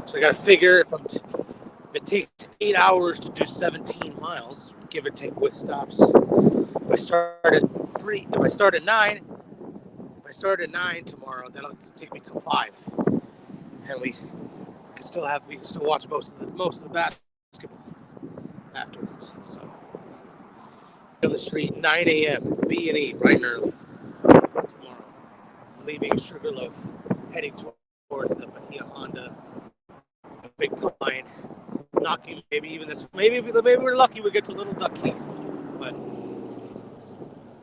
So I got to figure if it takes 8 hours to do 17 miles, give or take with stops. If I start at 3, if I start at 9, if I start at 9 tomorrow, that'll take me till 5, and we can still watch most of the basketball afterwards. So on the street 9 a.m. B&E bright and early tomorrow, leaving Sugarloaf, heading towards the Bahia Honda Big Pine. Knocking maybe we're lucky we get to Little Duck Key, but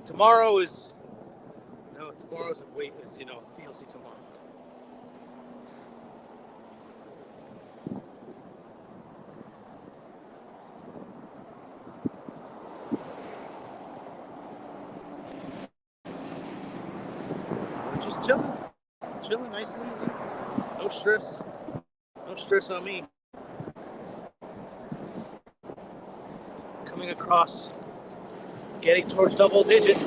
tomorrow's a wait. It's DLC tomorrow. We're just chilling, nice and easy. No stress on me. Coming across, getting towards double digits.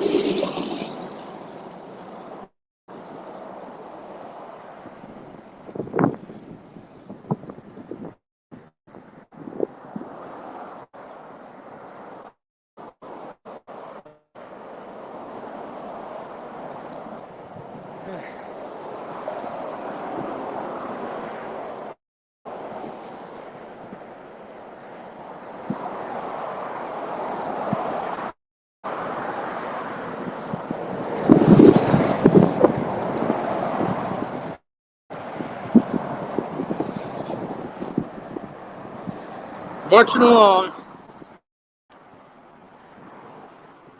Marching along,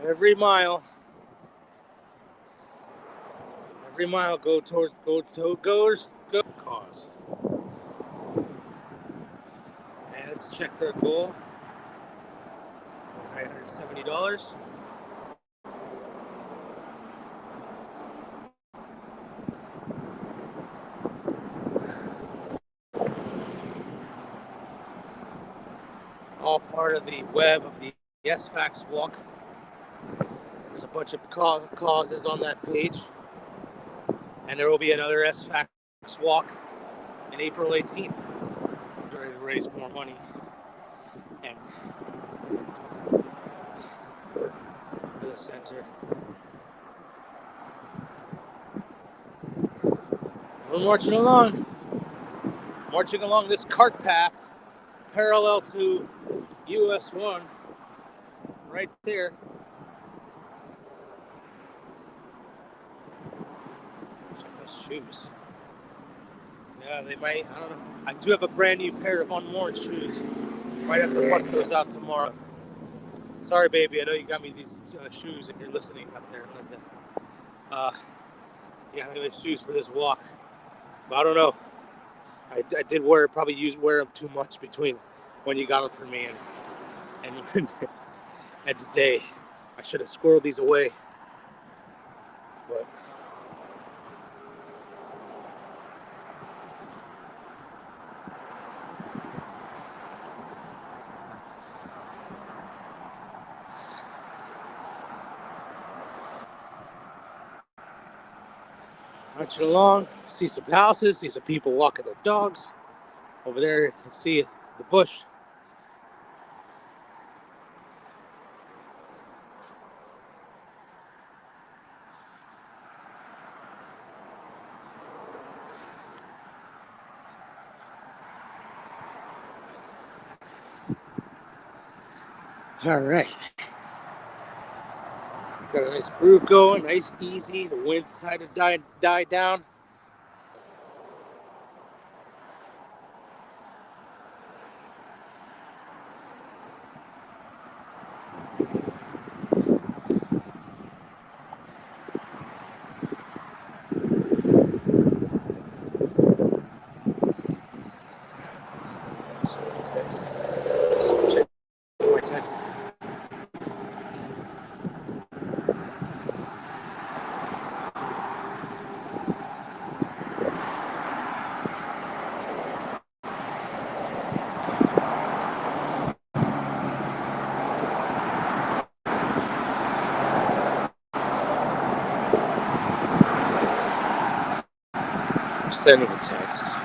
every mile go cause. And let's check their goal. $970. All part of the web of the SFAX walk. There's a bunch of causes on that page. And there will be another SFAX walk on April 18th. Trying to raise more money. And for the center. We're marching along this cart path parallel to US 1 right there. Check those shoes. Yeah, they might, I don't know. I do have a brand new pair of unworn shoes. Might have to bust those out tomorrow. Sorry, baby, I know you got me these shoes if you're listening up there. You got me these shoes for this walk. But I don't know. I did wear them too much between when you got them for me and today. I should have squirreled these away. But marching along, see some houses, see some people walking their dogs. Over there, you can see the bush. All right. Got a nice groove going, nice easy. The wind's starting to die down. Check my text. Sending a text.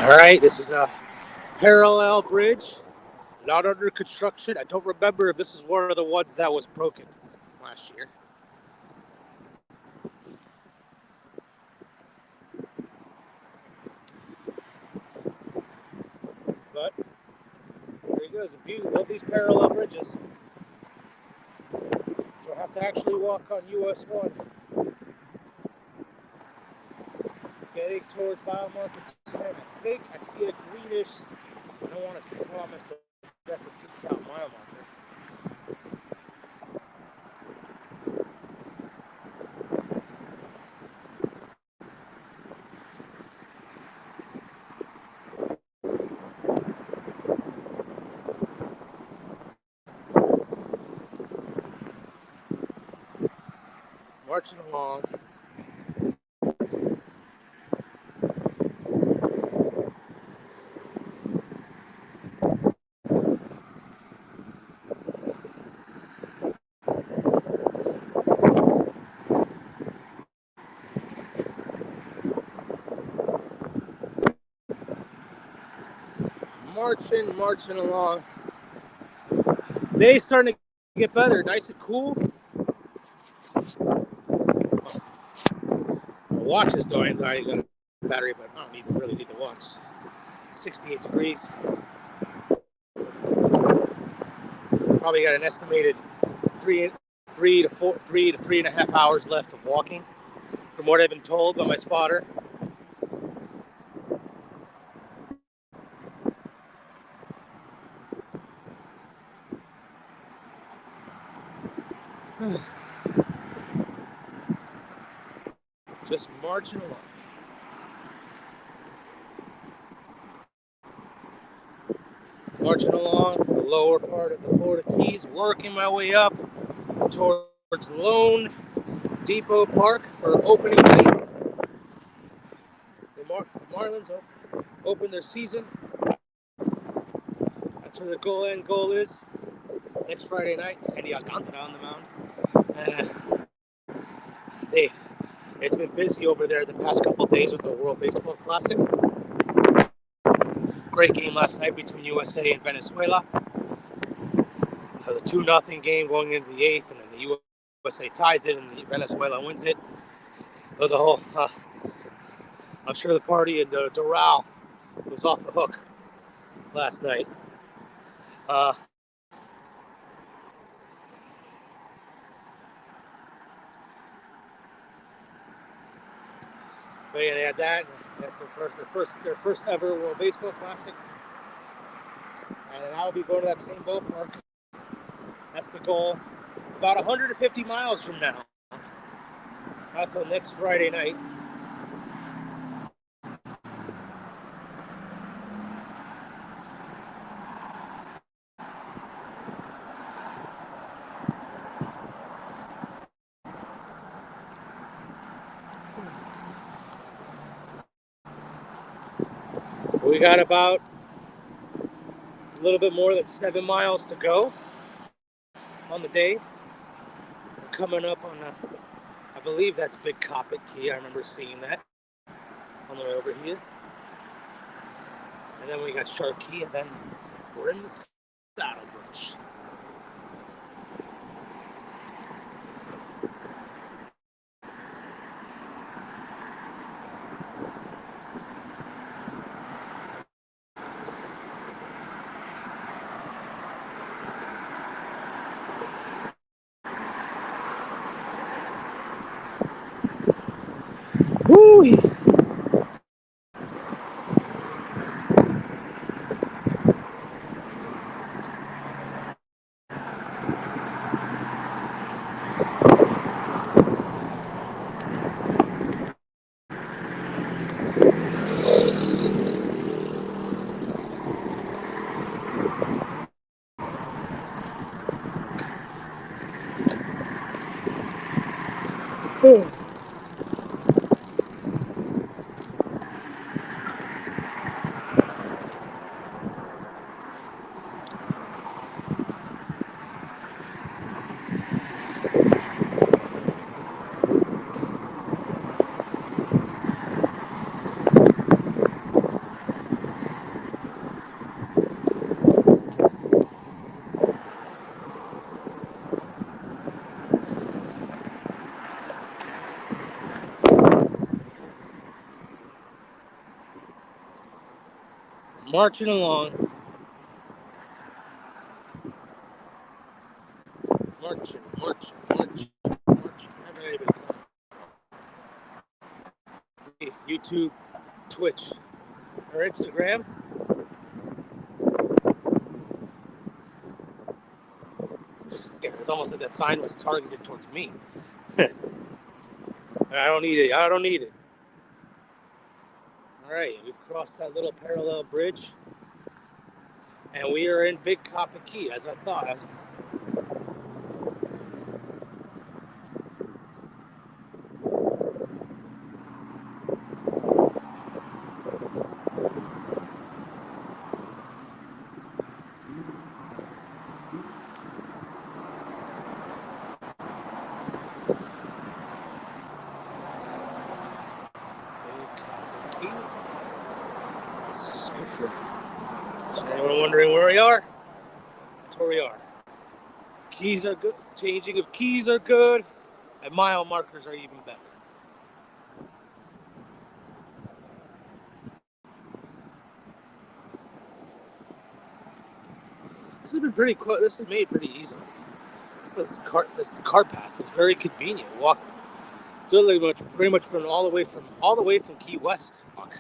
All right, this is a parallel bridge, not under construction. I don't remember if this is one of the ones that was broken last year. But there you go. It's a beauty. Love these parallel bridges. You'll have to actually walk on US 1. Getting towards biomarker 10. I think I see a greenish. I don't want to promise that that's a 2-count mile marker. Marching along. Marching along. Day's starting to get better, nice and cool. The watch is dying. I got a battery, but I don't really need the watch. 68 degrees. Probably got an estimated 3 to 3.5 hours left of walking, from what I've been told by my spotter. Just marching along. Marching along the lower part of the Florida Keys, working my way up towards Lone Depot Park for opening night. The Marlins open their season. That's where the goal is. Next Friday night, Sandy Alcantara on the mound. It's been busy over there the past couple of days with the World Baseball Classic. Great game last night between USA and Venezuela. It was a 2-0 game going into the 8th, and then the USA ties it and Venezuela wins it. It was a whole, I'm sure the party at Doral was off the hook last night. But yeah, they had that. That's their first ever World Baseball Classic. And then I'll be going to that same ballpark. That's the goal. About 150 miles from now. Not till next Friday night. we got about a little bit more than 7 miles to go on the day. We're coming up on I believe that's Big Coppet Key. I remember seeing that on the way over here. And then we got Shark Key, and then we're in the Saddle Branch. Woo! Marching along. Marching. Haven't anybody come. YouTube, Twitch, or Instagram. Yeah, it's almost like that sign was targeted towards me. I don't need it. All right, we've crossed that little parallel bridge, and we are in Big Coppet Key, as I thought. This is just good for. So anyone wondering where we are? That's where we are. Keys are good. Changing of keys are good, and mile markers are even better. This has been pretty. This is made pretty easily. This car path is very convenient. Walk. It's literally pretty much from all the way from Key West. Walk.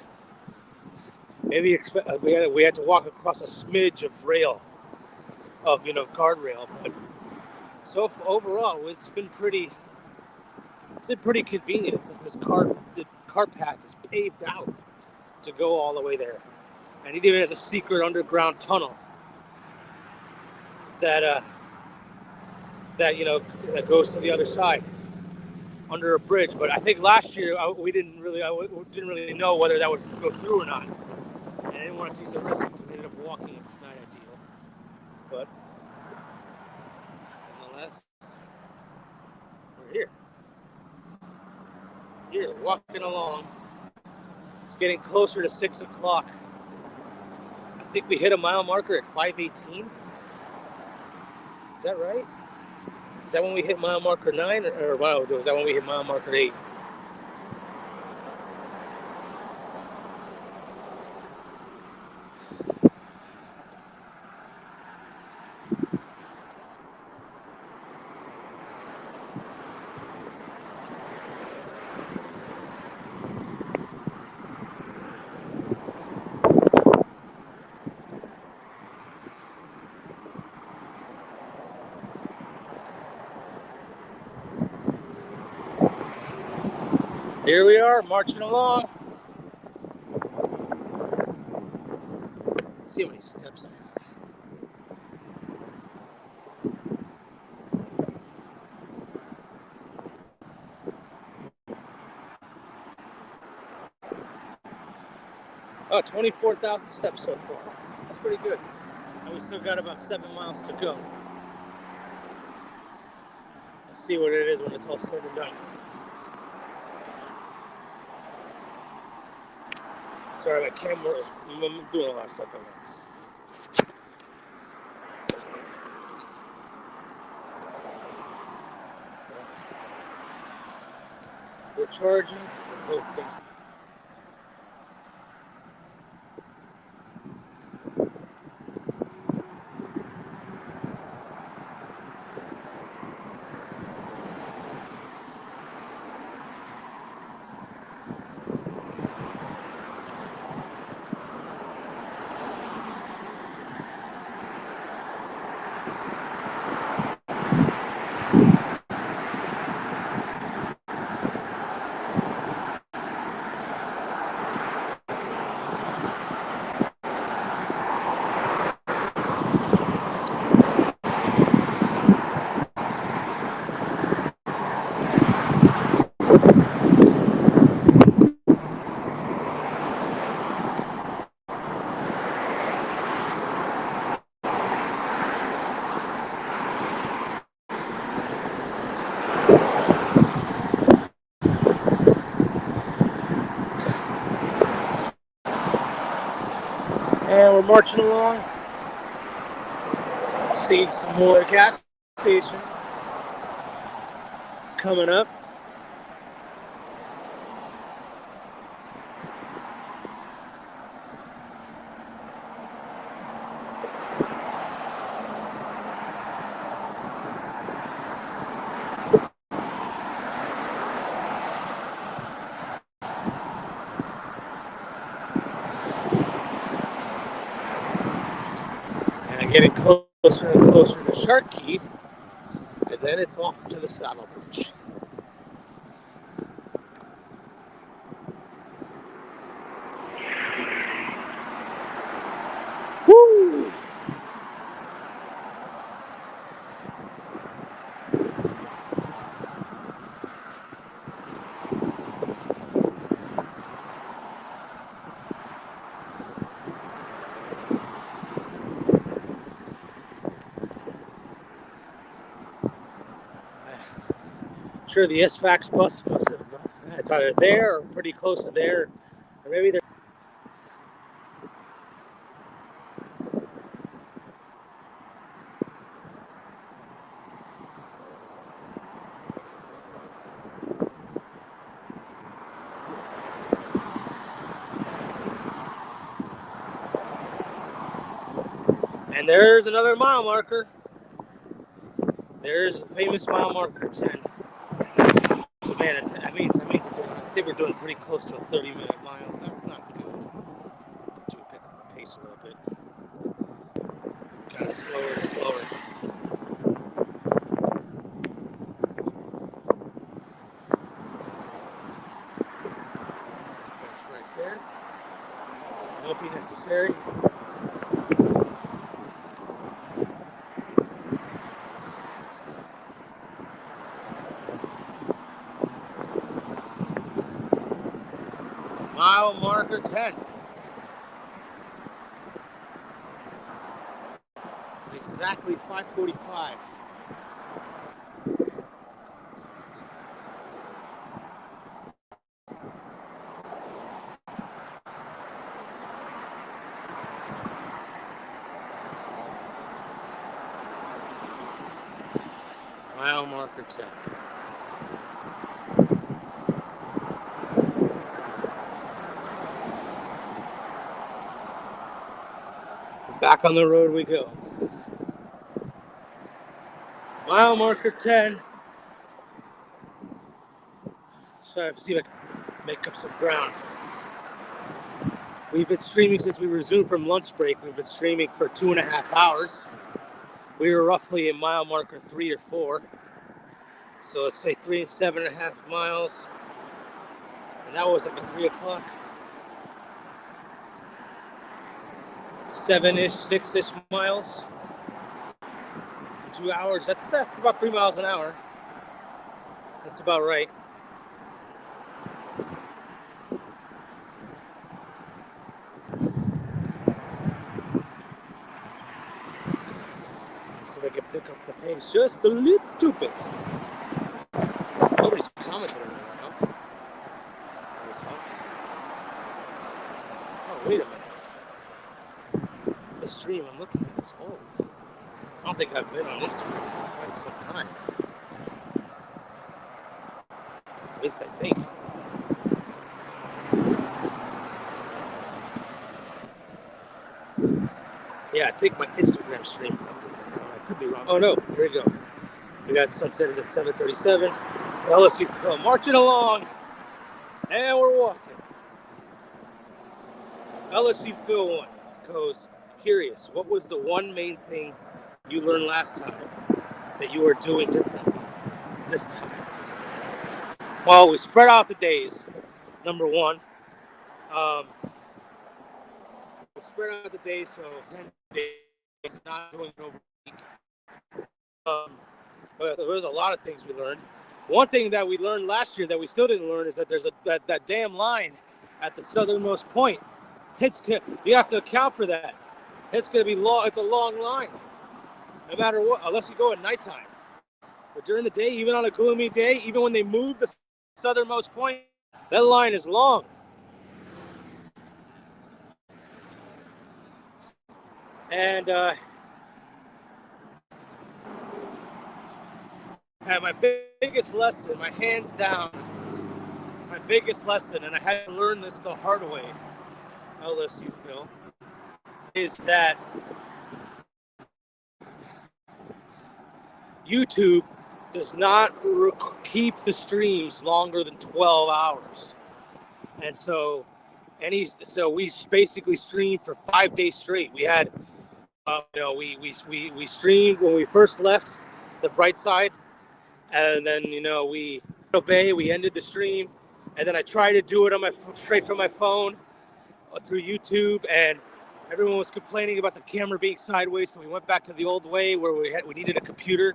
Maybe we had to walk across a smidge of rail, guardrail, but so overall it's been pretty convenient. It's like the car path is paved out to go all the way there, and it even has a secret underground tunnel that goes to the other side under a bridge. But I think last year we didn't really know whether that would go through or not. And I didn't want to take the risk, so we ended up walking it. Not ideal, but nonetheless, we're here. Walking along. It's getting closer to 6 o'clock. I think we hit a mile marker at 5:18. Is that right? Is that when we hit mile marker 9, or is that when we hit mile marker 8? Here we are, marching along. Let's see how many steps I have. Oh, 24,000 steps so far. That's pretty good. And we still got about 7 miles to go. Let's see what it is when it's all said and done. Sorry, my camera is I'm doing a lot of stuff at once. We're charging those things. And we're marching along, seeing some more gas station coming up. And getting closer and closer to Shark Key, and then it's off to the Saddle Bridge. Woo! I'm sure the SFAX bus must have, it's either there or pretty close to there, or maybe they're. And there's another mile marker. There's a famous mile marker 10. So man, I think we're doing pretty close to a 30-minute mile. That's not good. Do pick up the pace a little bit. Kind of slower and slower. That's right there. Won't be necessary. Mile marker 10. Exactly 5:45. Mile marker 10. Back on the road we go. Mile marker 10. So I have to see if I can make up some ground. We've been streaming since we resumed from lunch break. We've been streaming for 2.5 hours. We were roughly at mile marker 3 or 4. So let's say 3 and 7.5 miles. And that was at 3 o'clock. 7-ish, 6-ish miles. 2 hours. That's about 3 miles an hour. That's about right. if I can pick up the pace just a little bit. Nobody's commenting on that, huh? This helps. Oh, wait a minute. The stream I'm looking at is old. I don't think I've been on Instagram for quite some time. At least I think. Yeah, I think my Instagram stream. I could be wrong. Oh no, here we go. We got sunset is at 7:37. LSU Phil marching along, and we're walking. LSU Phil 1 goes, curious, what was the one main thing you learned last time that you are doing differently this time? Well, we spread out the days, number one. We spread out the days, so 10 days, not doing it over a week. But there was a lot of things we learned. One thing that we learned last year that we still didn't learn is that there's that damn line at the southernmost point. You have to account for that. It's going to be long. It's a long line, no matter what, unless you go at nighttime. But during the day, even on a gloomy day, even when they move the southernmost point, that line is long. And my biggest lesson, my hands down, my biggest lesson, and I had to learn this the hard way, LSU Phil, is that YouTube does not keep the streams longer than 12 hours. And so we basically streamed for 5 days straight. We had, we streamed when we first left the bright side. And then, we ended the stream. And then I tried to do it straight from my phone through YouTube. And everyone was complaining about the camera being sideways. So we went back to the old way where we needed a computer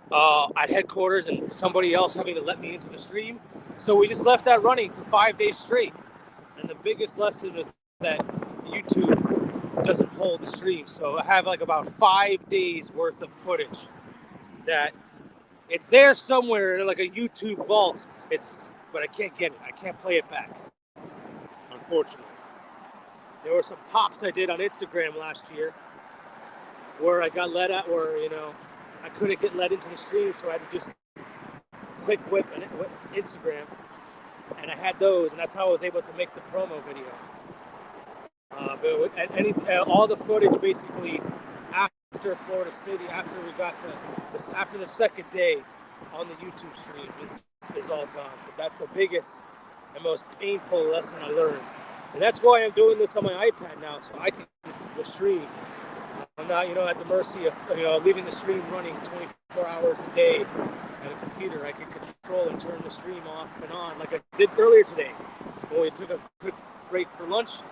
at headquarters and somebody else having to let me into the stream. So we just left that running for 5 days straight. And the biggest lesson is that YouTube doesn't hold the stream. So I have like about 5 days worth of footage that it's there somewhere in like a YouTube vault. But I can't get it. I can't play it back, unfortunately. There were some pops I did on Instagram last year where I got let out, where, I couldn't get let into the stream, so I had to just quick whip Instagram. And I had those, and that's how I was able to make the promo video. But all the footage basically after Florida City, after we got to after the second day on the YouTube stream is all gone. So that's the biggest and most painful lesson I learned. And that's why I'm doing this on my iPad now, so I can the stream. I'm not, at the mercy of, leaving the stream running 24 hours a day at a computer. I can control and turn the stream off and on like I did earlier today. When we took a quick break for lunch,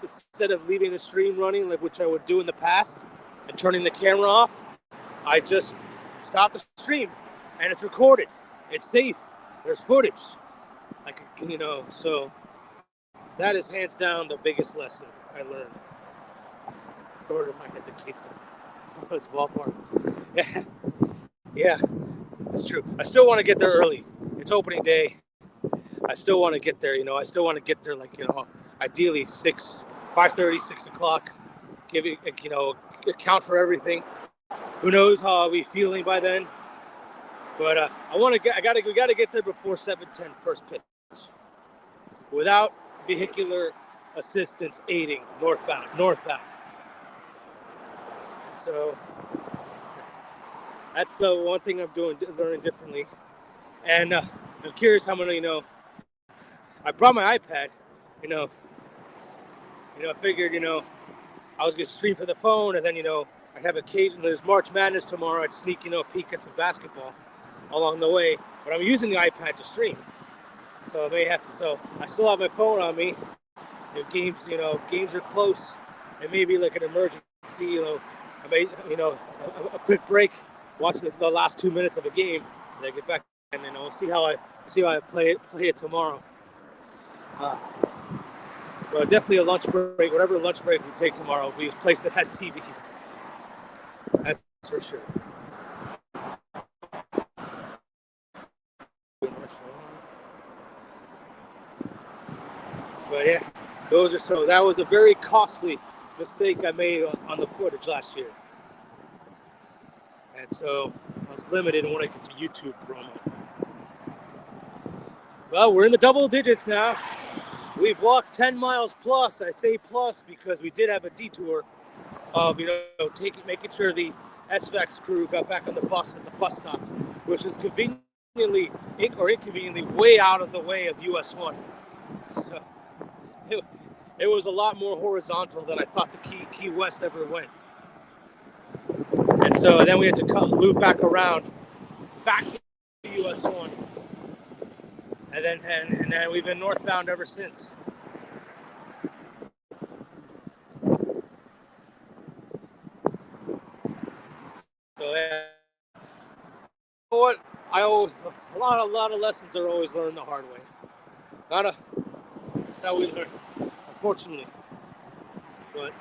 instead of leaving the stream running, which I would do in the past, and turning the camera off, I just stopped the stream, and it's recorded. It's safe. There's footage. So that is hands down the biggest lesson I learned. Daughter might hit the kids. It's ballpark. Yeah, that's true. I still want to get there early. It's opening day. I still want to get there. I still want to get there ideally 5:30, 6 o'clock. Give it, account for everything. Who knows how I'll be feeling by then? But we got to get there before 7:10 first pitch, without vehicular assistance aiding northbound. So that's the one thing I'm learning differently. And I'm curious how many, I brought my iPad, I figured, I was going to stream for the phone, and then, I'd have occasion, there's March Madness tomorrow, I'd sneak, a peek at some basketball along the way, but I'm using the iPad to stream. So I may have to, I still have my phone on me. If games are close, it may be like an emergency, I may, a quick break, watch the last 2 minutes of a game, and then get back, and then we'll see how I play it tomorrow. But definitely a lunch break, whatever lunch break we take tomorrow, will be a place that has TVs. That's for sure. But yeah, that was a very costly mistake I made on the footage last year. And so I was limited in what I could do YouTube promo. Well, we're in the double digits now. We've walked 10 miles plus. I say plus because we did have a detour of, making sure the SVAX crew got back on the bus at the bus stop, which is inconveniently way out of the way of US 1. So it was a lot more horizontal than I thought the Key West ever went. And so then we had to loop back around, back to US 1. And then we've been northbound ever since. So what I owe a lot of lessons are always learned the hard way. That's how we learn, unfortunately. But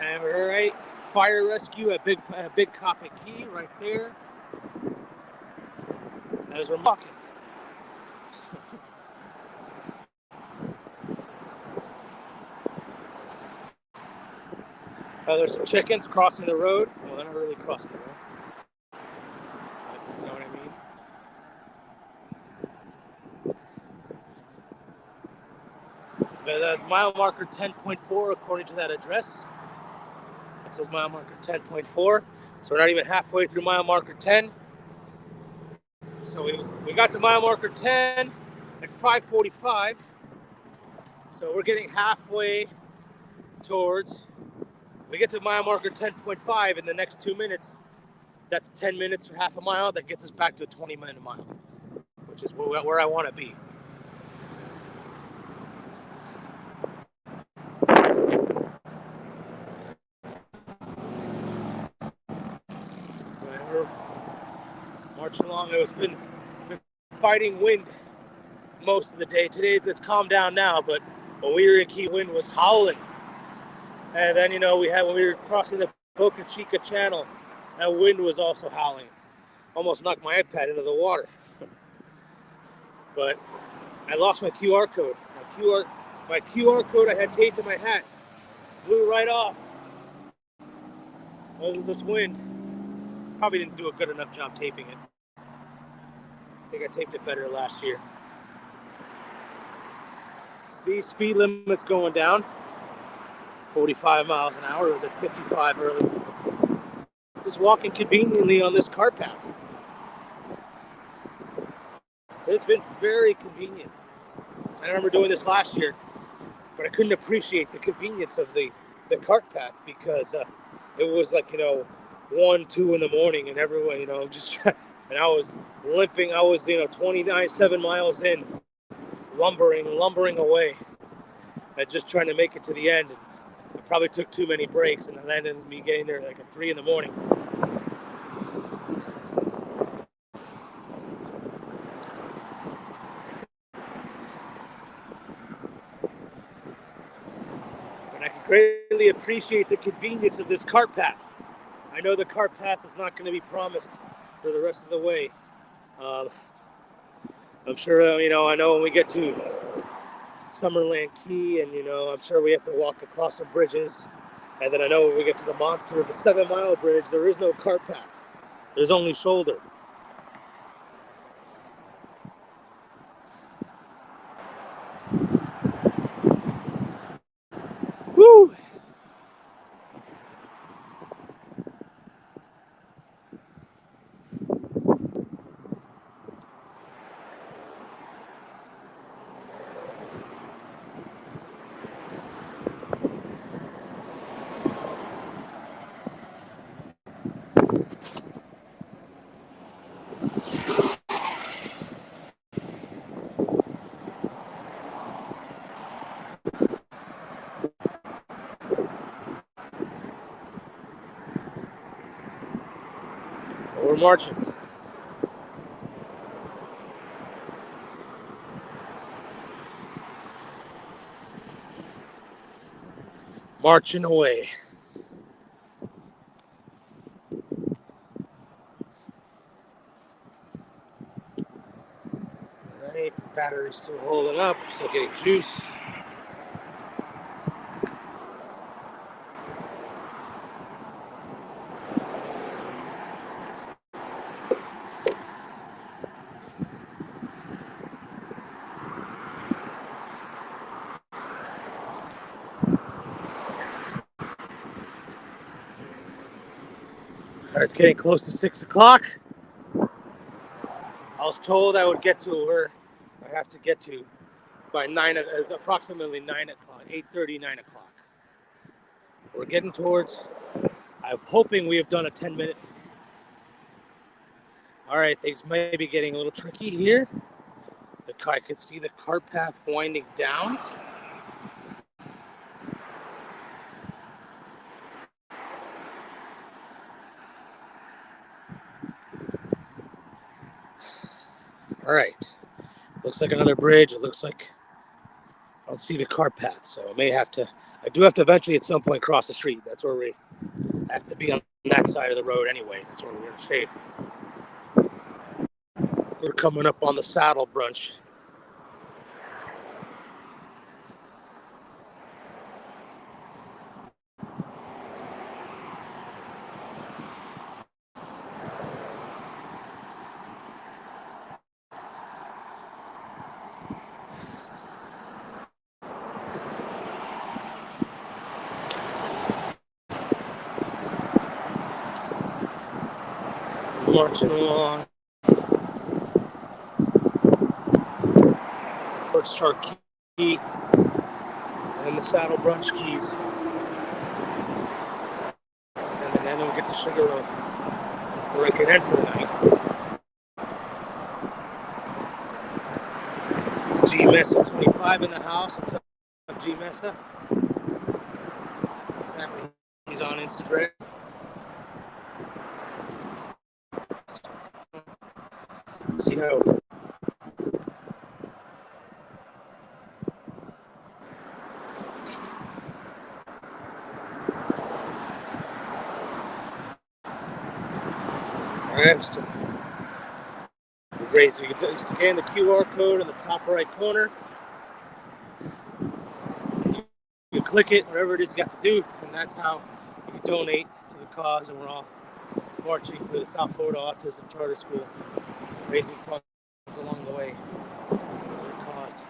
all right, fire rescue at Big Copper Key right there. As we're walking. There's some chickens crossing the road. Well, they're not really crossing the road. You know what I mean? The mile marker 10.4 according to that address. It says mile marker 10.4. So we're not even halfway through mile marker 10. So we got to mile marker 10 at 5:45. So we're getting halfway towards. We get to mile marker 10.5 in the next 2 minutes. That's 10 minutes for half a mile. That gets us back to a 20-minute mile, which is where I want to be. We're marching along. It's been fighting wind most of the day. Today it's calmed down now, but when we were in Key, wind was howling. And then, when we were crossing the Boca Chica Channel, that wind was also howling. Almost knocked my iPad into the water. But I lost my QR code. My QR code I had taped to my hat blew right off. Over this wind. Probably didn't do a good enough job taping it. I think I taped it better last year. See, speed limit's going down. 45 miles an hour. It was at 55 earlier. Just walking conveniently on this cart path. It's been very convenient. I remember doing this last year, but I couldn't appreciate the convenience of the cart path because it was like, 1, 2 in the morning and everyone, and I was limping. I was, 7 miles in, lumbering away and just trying to make it to the end. And I probably took too many breaks and it landed in me getting there like at 3 in the morning. And I can greatly appreciate the convenience of this cart path. I know the cart path is not going to be promised for the rest of the way. I'm sure, I know when we get to Summerland Key and, I'm sure we have to walk across some bridges. And then I know when we get to the monster of the 7-mile bridge, there is no cart path. There's only shoulder. Woo! We're marching. marching away. All right, battery's still holding up. Still getting juice. All right, it's getting close to 6 o'clock. I was told I would get to where I have to get to by approximately 9 o'clock, 8:30, 9 o'clock. We're getting towards, I'm hoping we have done a 10-minute. All right, things may be getting a little tricky here. I can see the cart path winding down. All right, looks like another bridge. It looks like I don't see the cart path, so I do have to eventually at some point cross the street. That's where we have to be on that side of the road anyway. That's where we're going to stay. We're coming up on the Saddle Brunch. Marching along. Towards Shark Key and the Saddle Brunch Keys. And then we'll get to Sugar Loaf, where I can end for the night. G Mesa 25 in the house. What's up, G Mesa? What's happening? He's on Instagram. Let's see how. Alright, so we can scan the QR code in the top right corner. You click it, whatever it is you got to do, and that's how you can donate to the cause. And we're all marching for the South Florida Autism Charter School, raising funds along the way for the cause.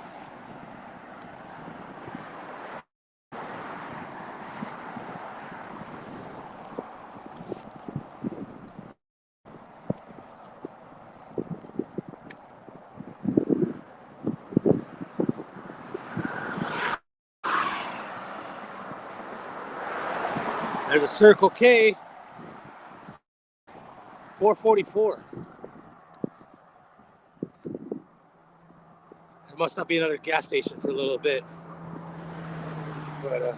There's a Circle K, 444. There must not be another gas station for a little bit. But,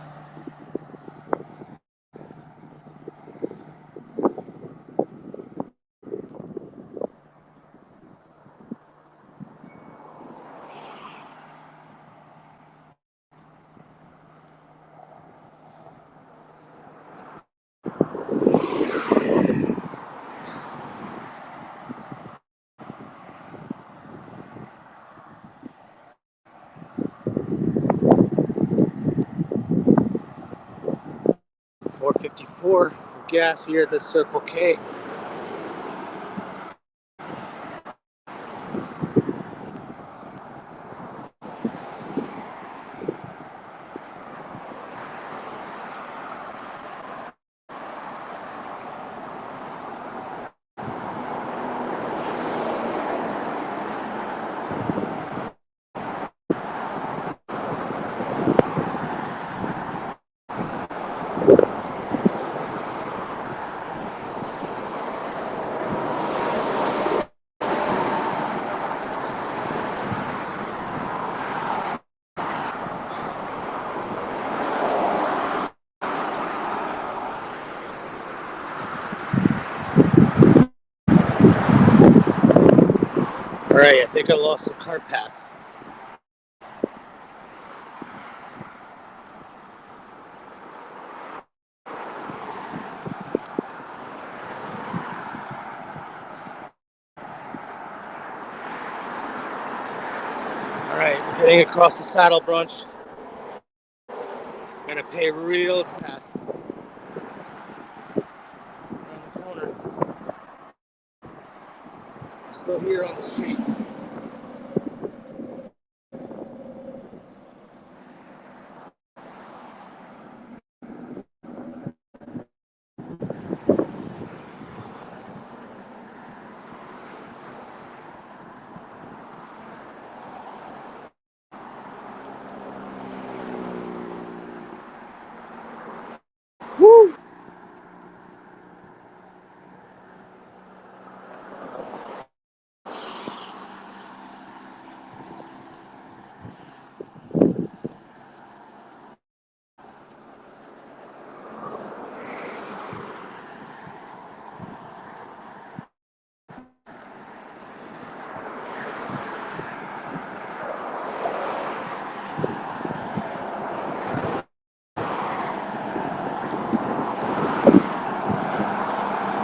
$4.54 gas here at the Circle K. Alright, I think I lost the cart path. Getting across the Saddle Brunch. Gonna pay real path around the corner. Still here on the street. Woo!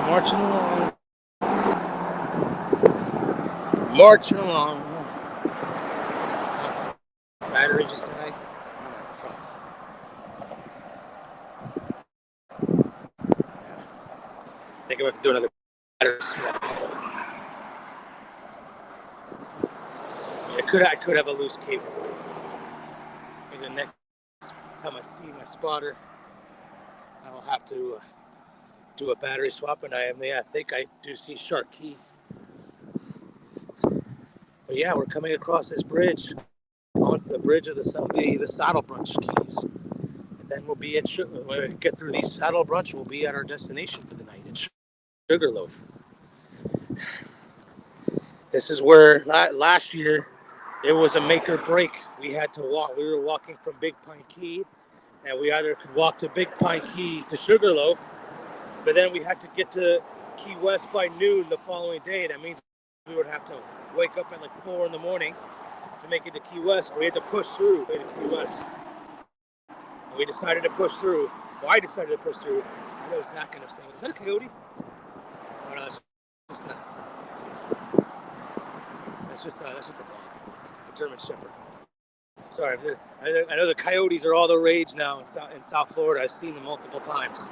Marching along. Marching along. Battery just died. I think I'm gonna have to do another battery swap. I could have a loose cable. Maybe the next time I see my spotter, I'll have to do a battery swap, and I think I do see Shark Key. But yeah, we're coming across this bridge, on the bridge of the Saddle Brunch Keys, and then we'll be at when we get through these Saddle Brunch, we'll be at our destination for the night in Sugarloaf. This is where last year it was a make or break. We had to walk. We were walking from Big Pine Key, and we either could walk to Big Pine Key to Sugarloaf, but then we had to get to Key West by noon the following day. That means we would have to wake up at like 4 in the morning to make it to Key West. We had to push through to Key West. And we decided to push through. Well, I decided to push through. I know Zach ended up saying, "Is that a coyote?" Oh, no, it's just a. That's just a dog, a German Shepherd. Sorry, I know the coyotes are all the rage now in South Florida. I've seen them multiple times.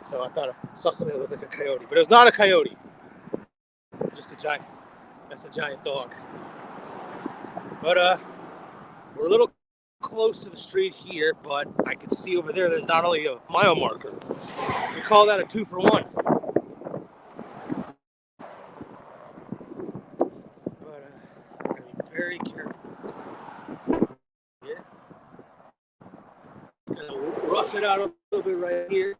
So I thought I saw something that looked like a coyote, but it was not a coyote. Just a giant. That's a giant dog. But we're a little close to the street here, but I can see over there. There's not only a mile marker. We call that a 2-for-1. But gotta be very careful. Yeah. Gonna rough it out a little bit right here.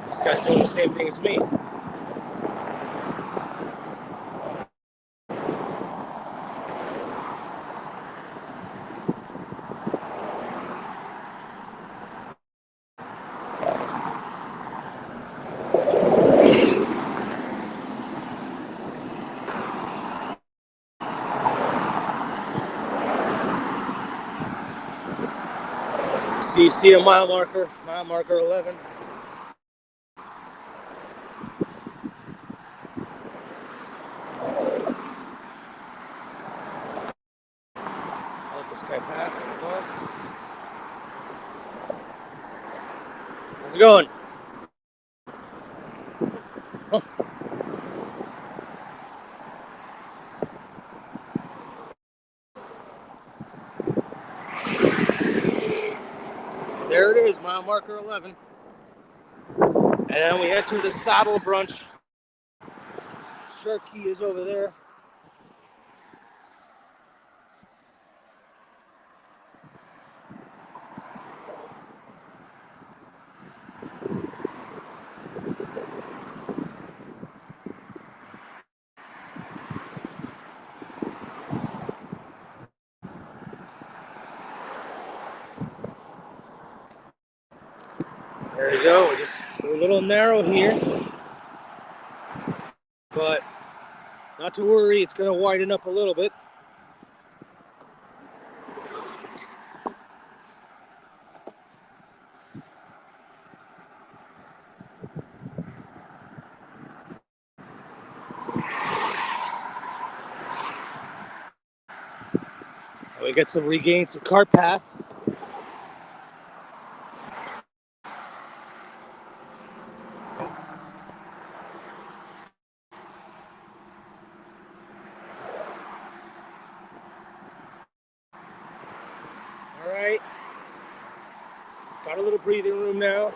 This guy's doing the same thing as me. See a mile marker 11. I'll let this guy pass. How's it going? Huh. There it is, mile marker 11. And then we head to the Saddle Brunch. Shark Key is over there. we go. We're a little narrow here, but not to worry. It's going to widen up a little bit. We get some regain some cart path. All right, got a little breathing room now.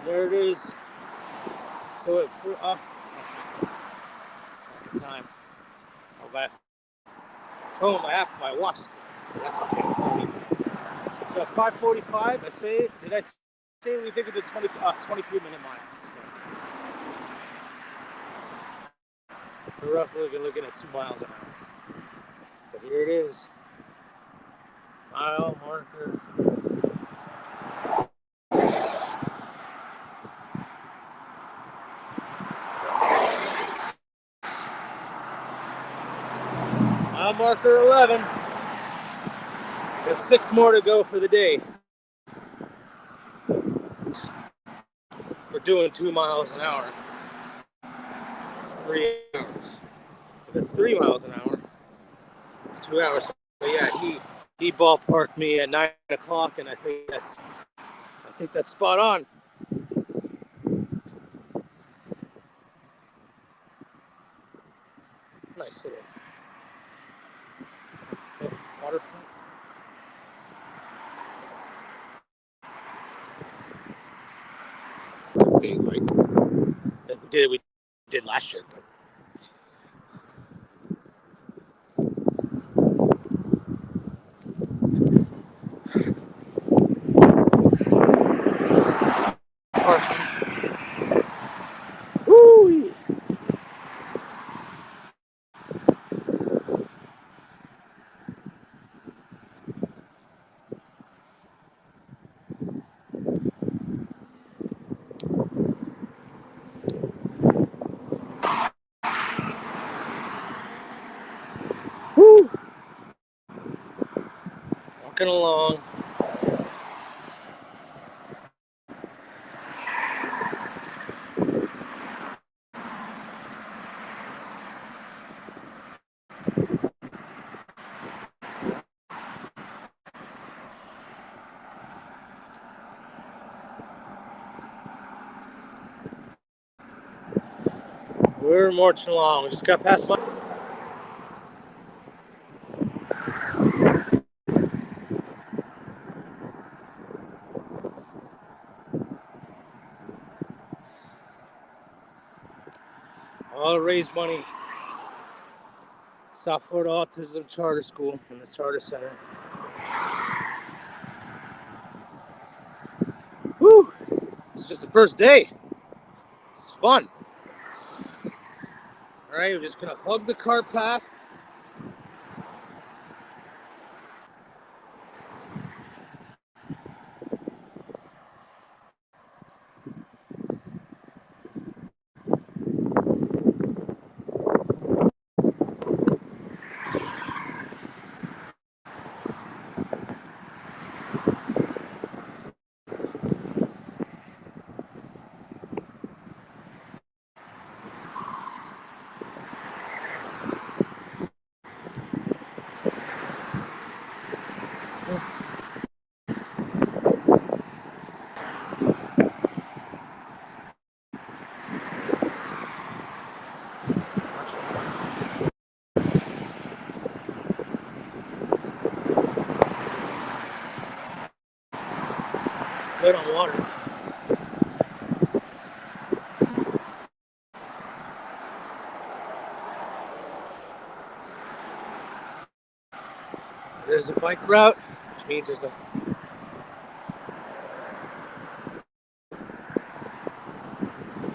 There it is. So we're up. Time. Oh, that phone, my app, my watch is dead. That's okay. So 5:45. I say. Did I say we think of the 23-minute mile? So we're roughly looking at 2 miles an hour. But here it is. Mile marker. Mile marker 11. Got 6 more to go for the day. We're doing 2 miles an hour. It's 3 hours. If it's 3 miles an hour, it's 2 hours. But yeah, he ballparked me at 9 o'clock, and I think that's spot on. Nice little waterfront. Big, right? We did last year, but woo! Woo! Walking along. We're marching along. We just got past my. All to raise money. South Florida Autism Charter School in the Charter Center. Woo! It's just the first day. It's fun. All right, we're just gonna hug the cart path. Good on water. There's a bike route, which means there's a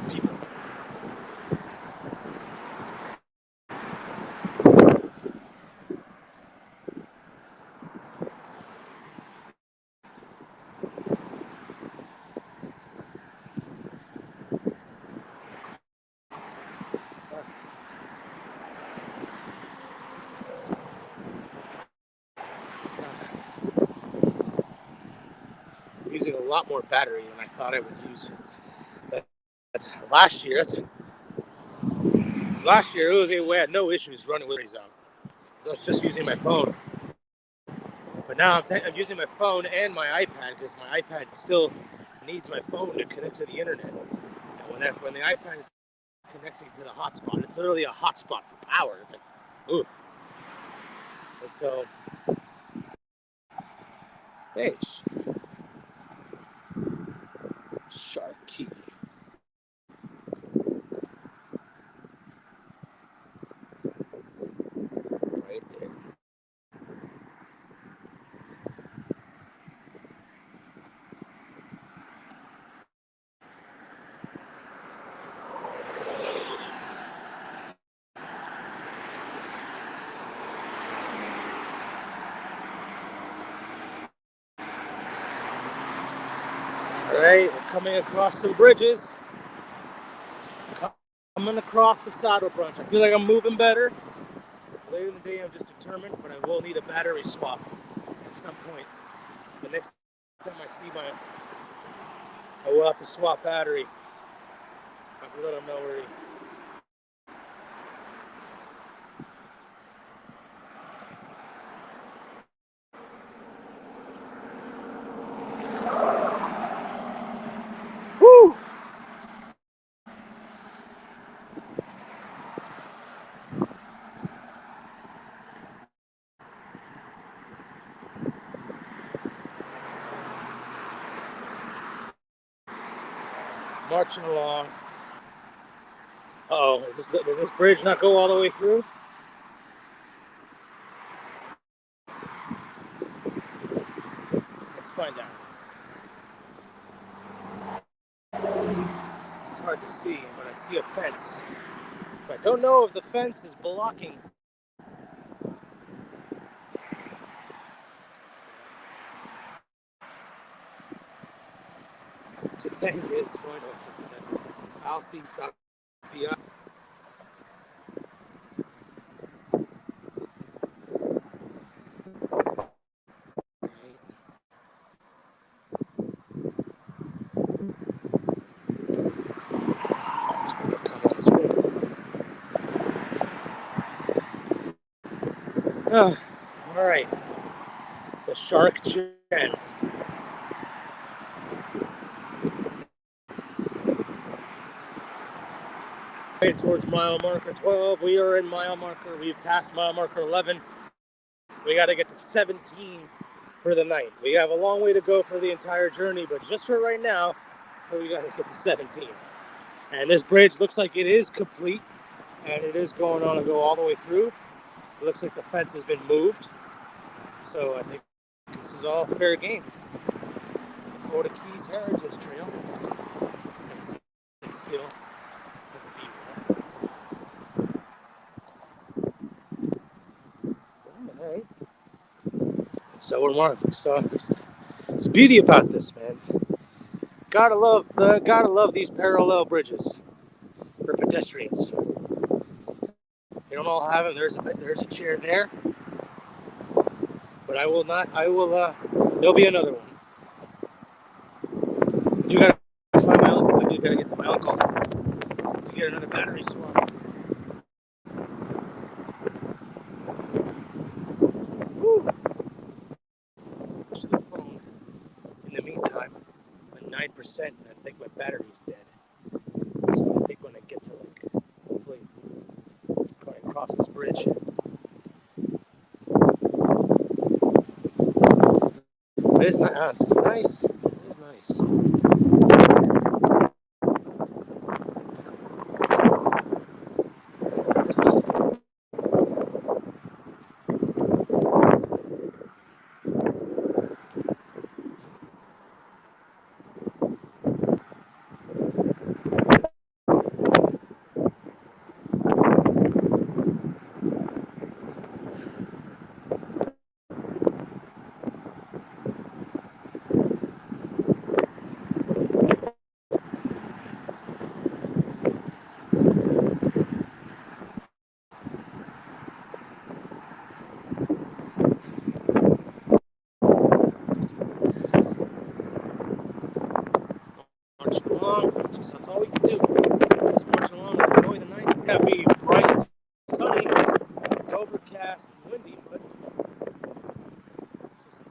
people. using a lot more battery than I thought I would use. That's last year. Last year we had no issues running with batteries out. So I was just using my phone. But now I'm using my phone and my iPad because my iPad still needs my phone to connect to the internet. And when the iPad is connecting to the hotspot, it's literally a hotspot for power. It's like, oof. And so, hey, Sharky. Right there. All right, we're coming across some bridges. Coming across the Saddle Branch. I feel like I'm moving better. Later in the day, I'm just determined, but I will need a battery swap at some point. The next time I will have to swap battery. I can let them know already. Woo! Marching along. Uh-oh, does this bridge not go all the way through? Let's find out. It's hard to see, but I see a fence. But I don't know if the fence is blocking. Today is going to I'll see. All right, the Shark Gen. Towards mile marker 12. We are in mile marker. We've passed mile marker 11. We got to get to 17 for the night. We have a long way to go for the entire journey, but just for right now, we got to get to 17. And this bridge looks like it is complete, and it is going on to go all the way through. It looks like the fence has been moved, so I think this is all fair game. Florida Keys Heritage Trail. It's still. Alright. So we're marking. So it's the beauty about this, man. Gotta love these parallel bridges for pedestrians. You don't all have them. There's a chair there, but I will not. There'll be another one. You gotta find my uncle. You gotta get to my uncle to get another battery swap. Woo. To the phone. In the meantime, I'm at 9%, and I think my battery's dead. So I think when I get to hopefully going across this bridge. It is nice. Nice. It is nice. along. That's all we can do. Just marching along, enjoy the nice. It's gonna be bright, sunny, overcast, and windy, but just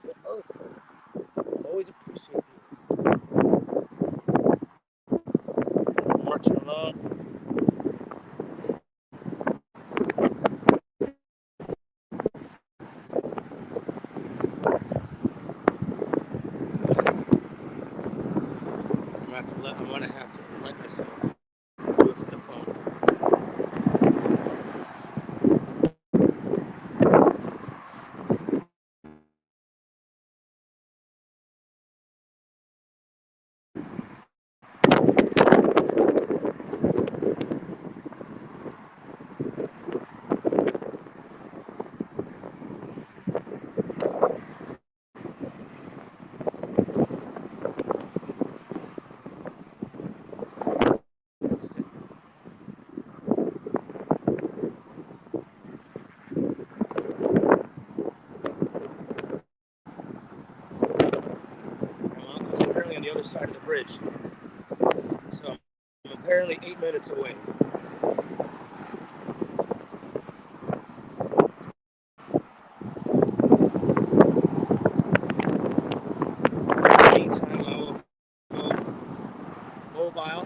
the earth always appreciate you. Marching along. I'm gonna have to let myself do it from the phone. Let's see. My uncle's apparently on the other side of the bridge, so I'm apparently 8 minutes away. Meantime, I will go mobile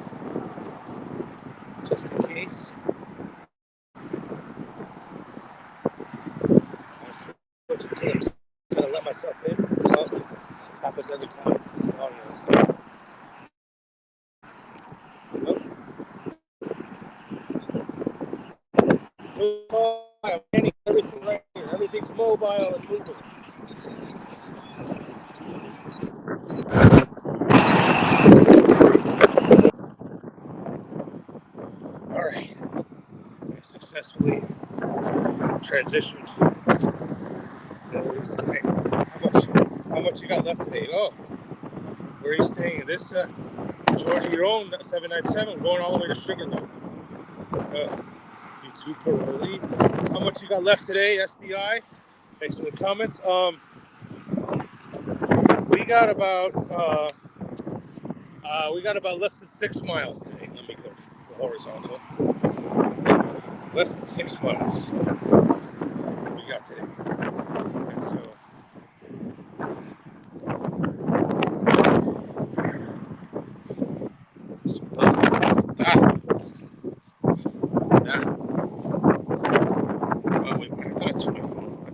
just in case. I'll switch it to this. I'm gonna let myself in. This happens every time. Oh, yeah. Everything right here. Everything's mobile and moving. All right. I successfully transitioned. How much you got left today? Oh, where are you staying? This Georgia, your own 797, going all the way to Sugarloaf. You too, Paroli. How much you got left today, SDI? Thanks for the comments. We got about less than 6 miles today. Let me go for horizontal. Less than 6 miles we got today. And so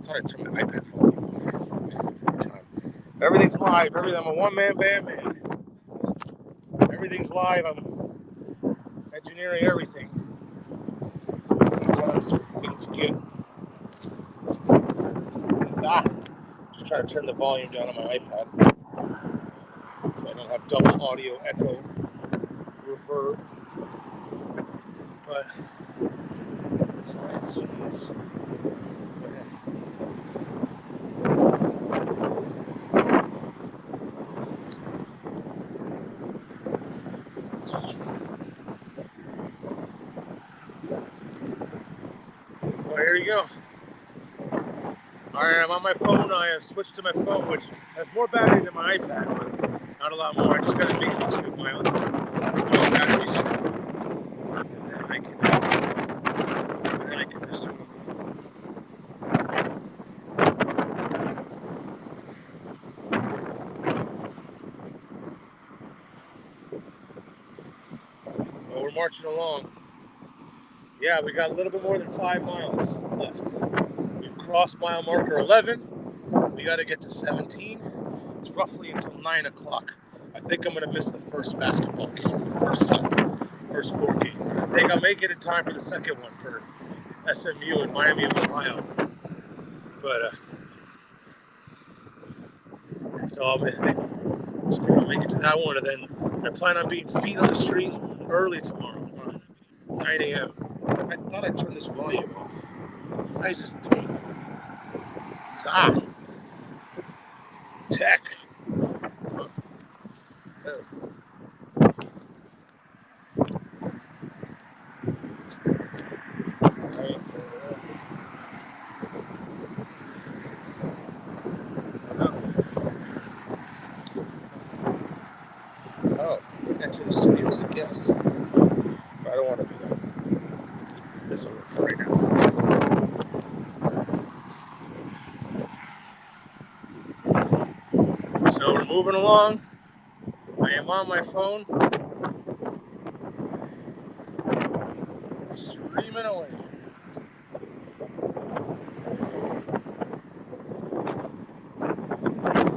I turned my iPad volume off. Everything's live. I'm a one-man band, man. Everything's live. I'm engineering everything. Sometimes things get... Just trying to turn the volume down on my iPad so I don't have double audio echo reverb. But science is... Go ahead. Well, here you go. Alright, I'm on my phone. I have switched to my phone, which has more battery than my iPad, but not a lot more. I just got to make it to my own batteries. And then I can resume. Well, we're marching along. Yeah, we got a little bit more than 5 miles left. We've crossed mile marker 11. We got to get to 17. It's roughly until 9 o'clock. I think I'm going to miss the first basketball game, first 4 games. I think I'll make it in time for the second one for SMU in Miami, Ohio. But so I'll make it to that one, and then I plan on being feet on the street early tomorrow, 9 a.m. I thought I turned this volume off. I was just doing tech. Oh. enter the studio as a guest. But I don't want to do that. This will work for right now. So we're moving along. I am on my phone. Streaming away.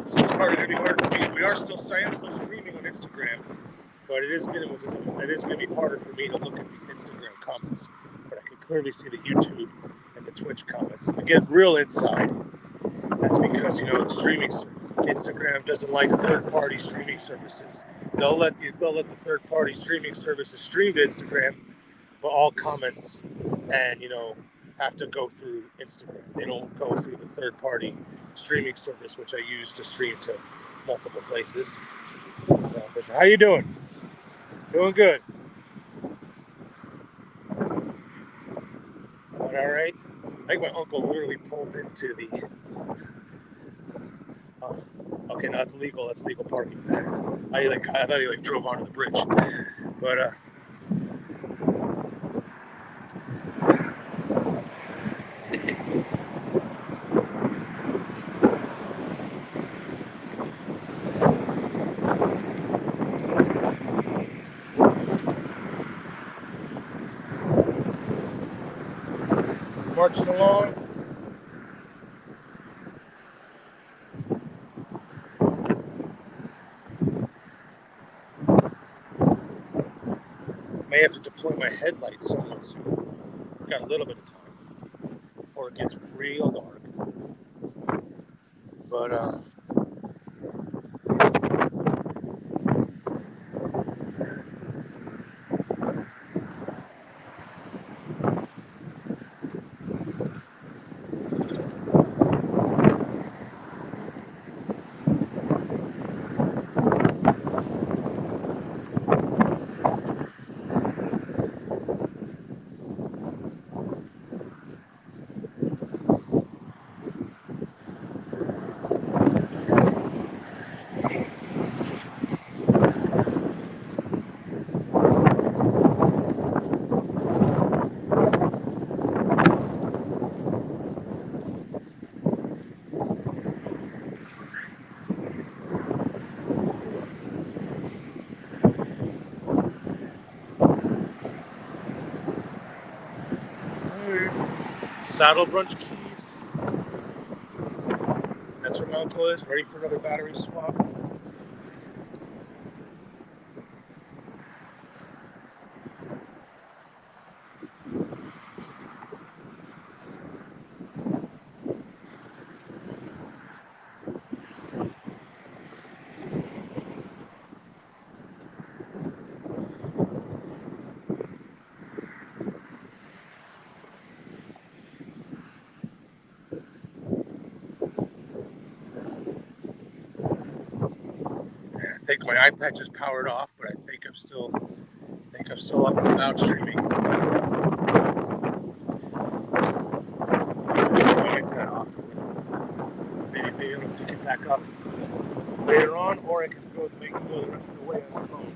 So it's probably going to be hard for me. I am still streaming on Instagram, but it is going to be harder for me to look at the Instagram comments. But I can clearly see the YouTube and the Twitch comments. To get real inside, that's because Instagram doesn't like third-party streaming services. They'll let the third-party streaming services stream to Instagram, but all comments and have to go through Instagram. They don't go through the third-party streaming service, which I use to stream to multiple places. How you doing? Doing good. All right. I think my uncle literally pulled into the. Okay, no, it's legal. That's legal parking. I thought he drove onto the bridge, but marching along. May have to deploy my headlights somewhat soon. Got a little bit of time before it gets real dark. But Saddle Brunch Keys. That's where my uncle is, ready for another battery swap. I think my iPad just powered off, but I think I'm still up and about streaming. Turn my iPad off. Maybe I'll pick it back up later on, or I can go the rest of the way on my phone.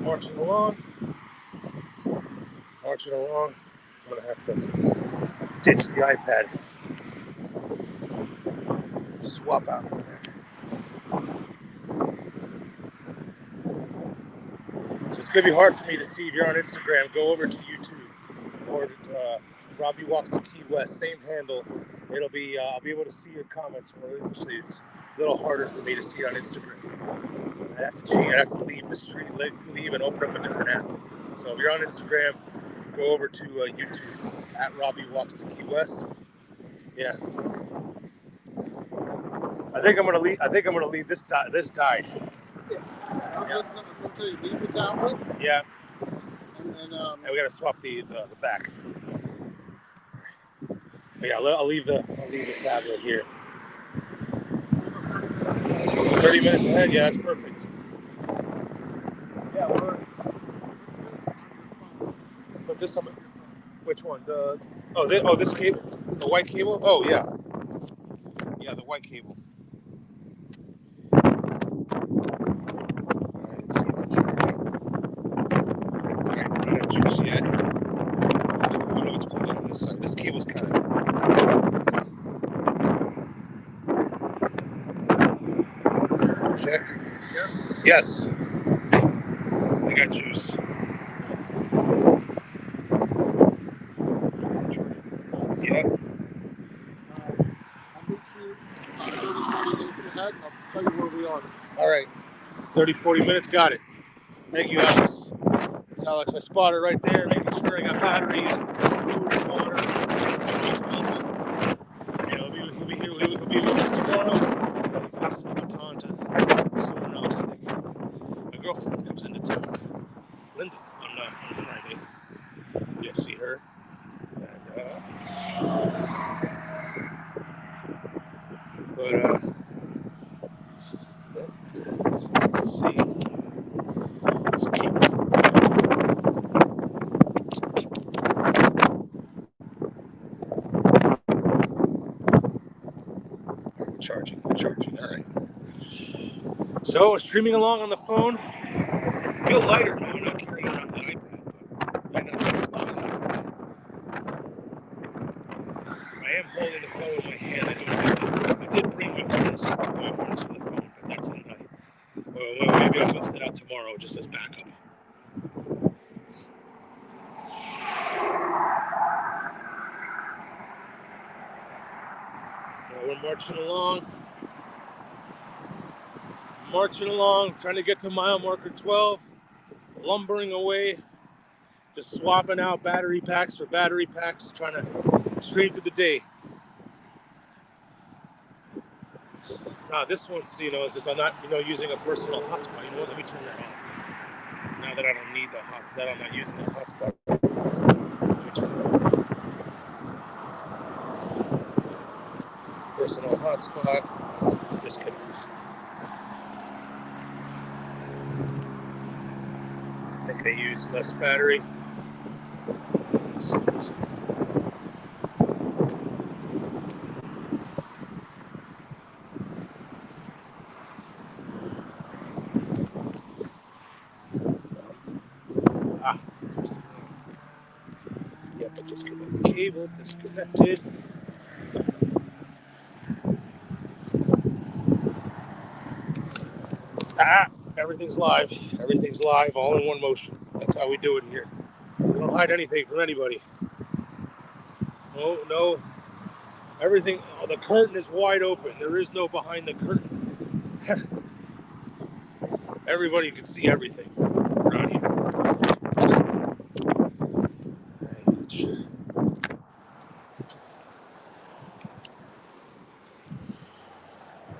Marching along. I'm gonna have to ditch the iPad, swap out. So it's gonna be hard for me to see. If you're on Instagram, go over to YouTube or Robbie Walks to Key West, same handle. It'll be I'll be able to see your comments more. Obviously, it's a little harder for me to see on Instagram. I have to change. I have to leave the street, leave and open up a different app. So if you're on Instagram, go over to YouTube at Robbie Walks to Key West. Yeah. I think I'm gonna leave. This died.
Yeah. I was going to tell you, leave the tablet.
Yeah.
And then
and we gotta swap the back. But yeah, I'll leave the tablet here. 30 minutes ahead. Yeah, that's perfect. Yeah, we're this one. Which one? This cable, the white cable. Oh yeah, the white cable. All right, let's see. All right, we're not at juice yet. I know it's plugged in on this side. This cable's kind of. Check.
Yeah.
Yes. I got juice. Yeah.
I'll meet you 30, 40 minutes ahead. I'll tell you where we are.
All right. 30, 40 minutes. Got it. Thank you, Alex. It's Alex. I spotted right there, making sure I got batteries, food, and water. He'll be here. He'll be with us tomorrow. He passes the baton to someone else. My girlfriend comes into town, Linda, on Friday. You'll see her. Let's see. This cable's We're charging. All right. So we're streaming along on the phone. I feel lighter now. I'm not carrying around that iPad, but I know it's not an iPad. I am holding the phone in my hand. I did bring my harness for the phone, but that's in my. Well, maybe I'll bust it out tomorrow just as backup. We're marching along, trying to get to mile marker 12, lumbering away, just swapping out battery packs for battery packs, trying to stream through the day. Now this one's, since I'm not, using a personal hotspot, you know what? Let me turn that off. Now that I don't need the hotspot, that I'm not using the hotspot, let me turn it off. Personal hotspot, disconnect. I think I use less battery. Yep, disconnect the cable, disconnected. Everything's live. Everything's live, all in one motion. That's how we do it here. We don't hide anything from anybody. No. Everything, the curtain is wide open. There is no behind the curtain. Everybody can see everything around here.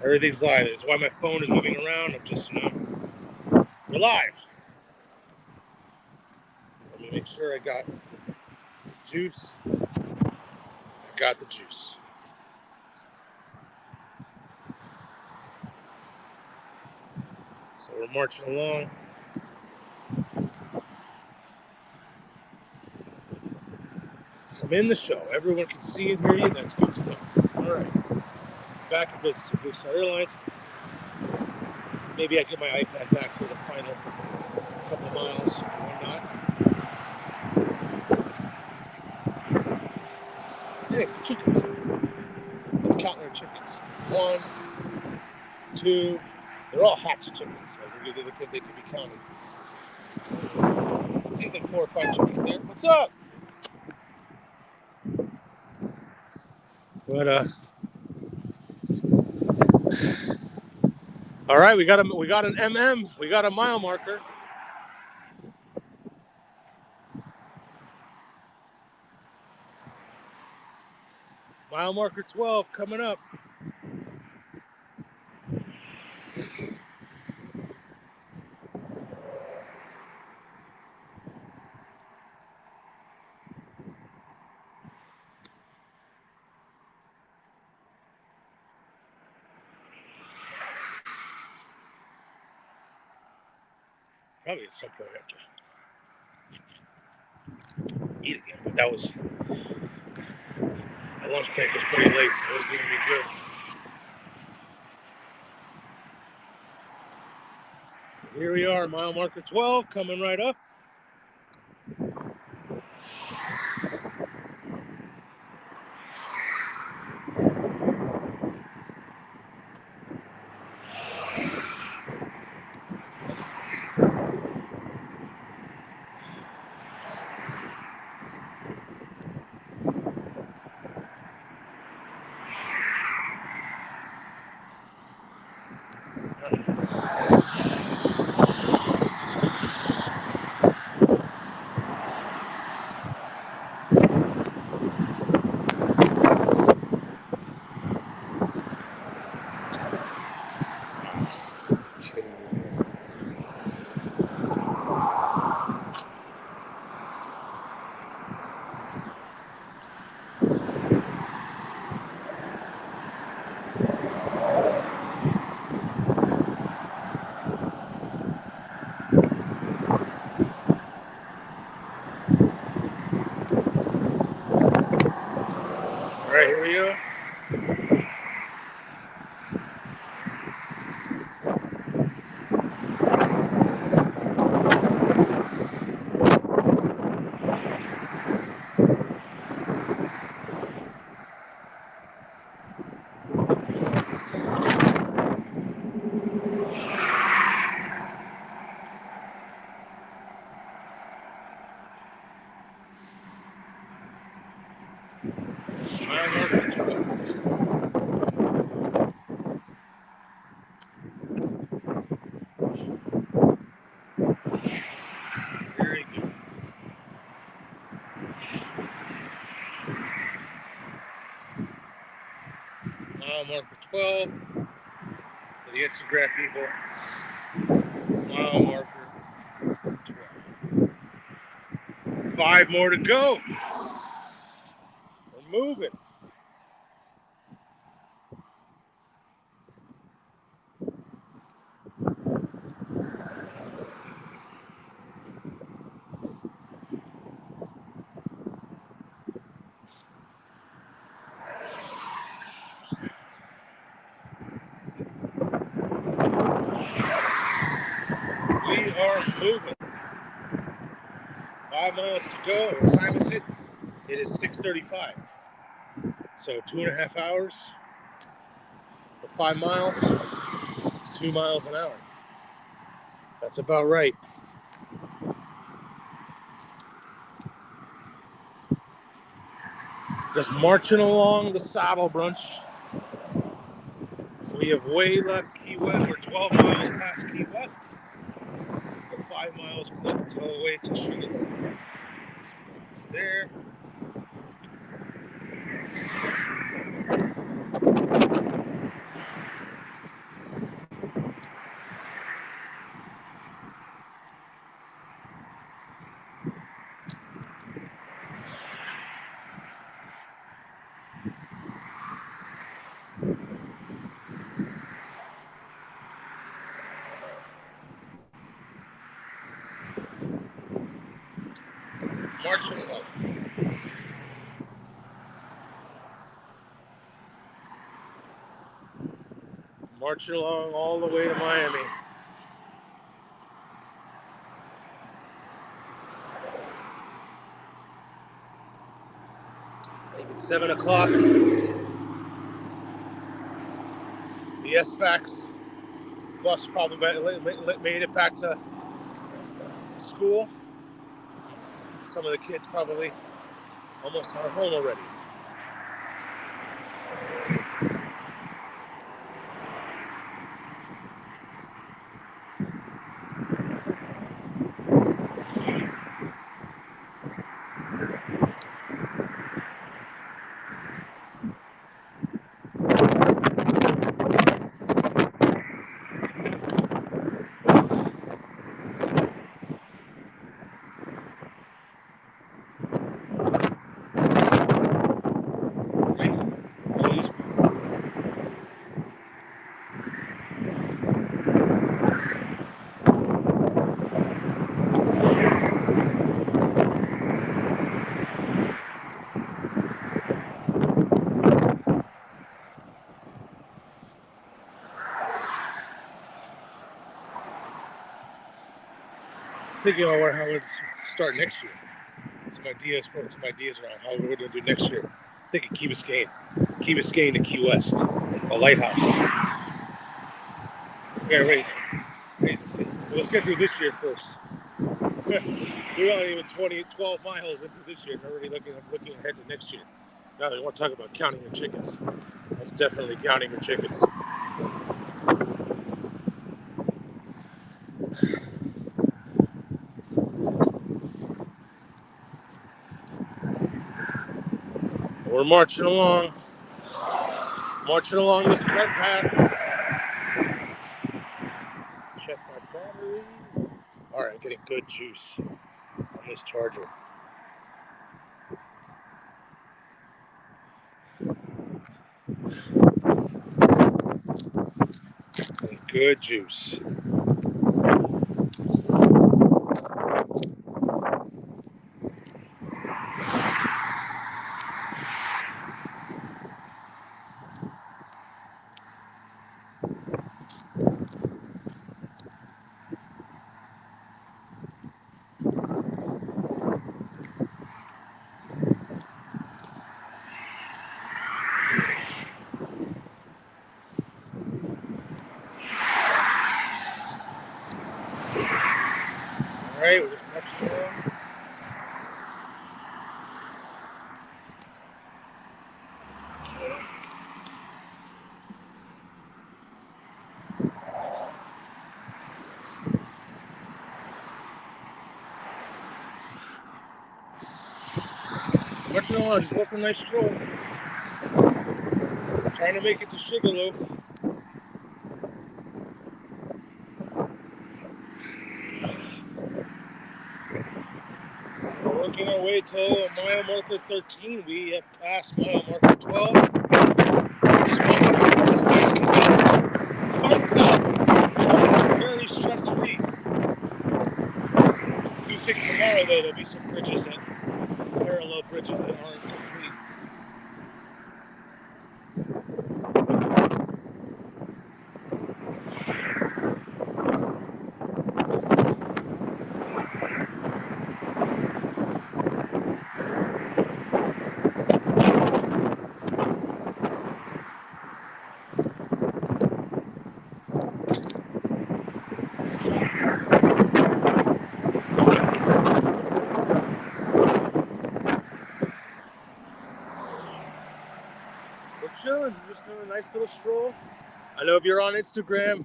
Everything's live. That's why my phone is moving around. I'm just, we're live. Let me make sure I got juice. I got the juice. So we're marching along. I'm in the show. Everyone can see and hear you. That's good to know. All right. Back in business with Blue Star Airlines. Maybe I get my iPad back for the final couple of miles. Why not? Hey, some chickens. Let's count their chickens. 1, 2. They're all hatched chickens. So they can be counted. It seems like 4 or 5 chickens there. What's up? But all right, we got an we got a mile marker. Mile marker 12 coming up. Probably at some point after. eat again. But that was my lunch break was pretty late, so it was doing me good. Here we are, mile marker 12, coming right up. All right, here we are. Mile marker 12. Very good. Mile marker 12 for the Instagram people. Mile marker 12. 5 more to go. We're moving. We are moving. 5 miles to go. What time is it? It is 6:35. So 2.5 hours for 5 miles. It's 2 miles an hour. That's about right. Just marching along the Saddle Brunch. We have way left Key West. We're 12 miles past Key West. We're 5 miles close to the way to Sugarloaf. It's there. Marching along. Marching along all the way to Miami. It's 7 o'clock. The SFAX bus probably made it back to school. Some of the kids probably almost are home already. thinking about how to start next year. Some ideas around how we're going to do next year. I think Key Biscayne to Key West, a lighthouse. We gotta raise this thing. Well, let's get through this year first. We're not even 12 miles into this year, and already looking ahead to next year. Now they want to talk about counting your chickens. That's definitely counting your chickens. We're marching along this cart path. Check my battery. All right, I'm getting good juice on this charger. Good juice. All right, we're just marching along. Marching along, just walking a nice stroll. Trying to make it to Sugarloaf. We're working our way to mile marker 13. We have passed mile marker 12. Just walking over this nice canal. Fairly stress-free. I do think tomorrow, though, there'll be some parallel bridges that aren't complete. We're chilling, just doing a nice little stroll. I know if you're on Instagram,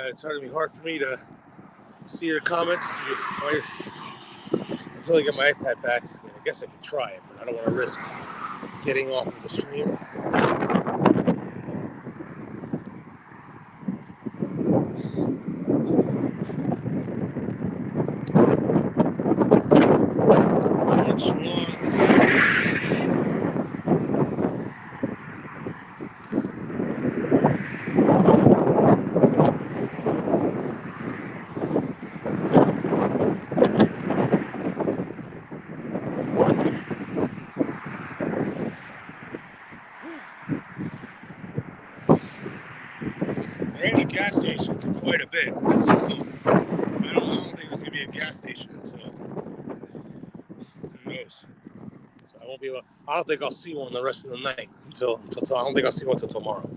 it's hard for me to see your comments until I get my iPad back. I mean, I guess I could try it, but I don't want to risk getting off of the stream. Much long. We're in a gas station for quite a bit. I don't think there's gonna be a gas station until who knows. So I won't be able. I don't think I'll see one the rest of the night until I don't think I'll see one until tomorrow.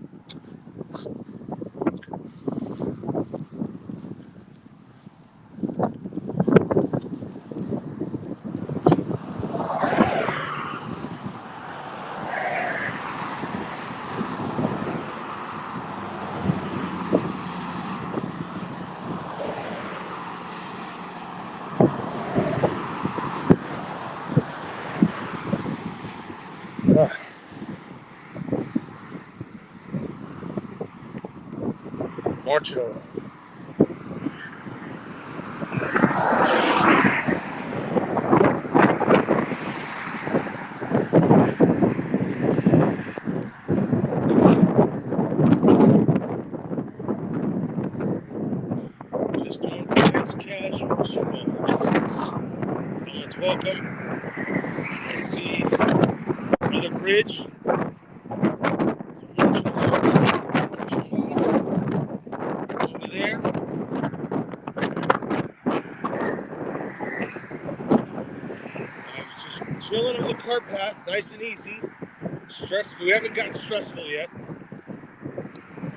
Marching along. Just doing this casual stroll. It's welcome. I see another bridge. Marching along. chilling on the cart path, nice and easy. Stressful. We haven't gotten stressful yet.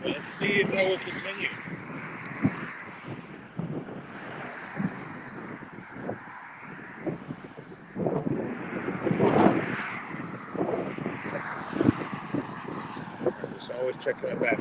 But let's see if that will continue. Just always checking my back.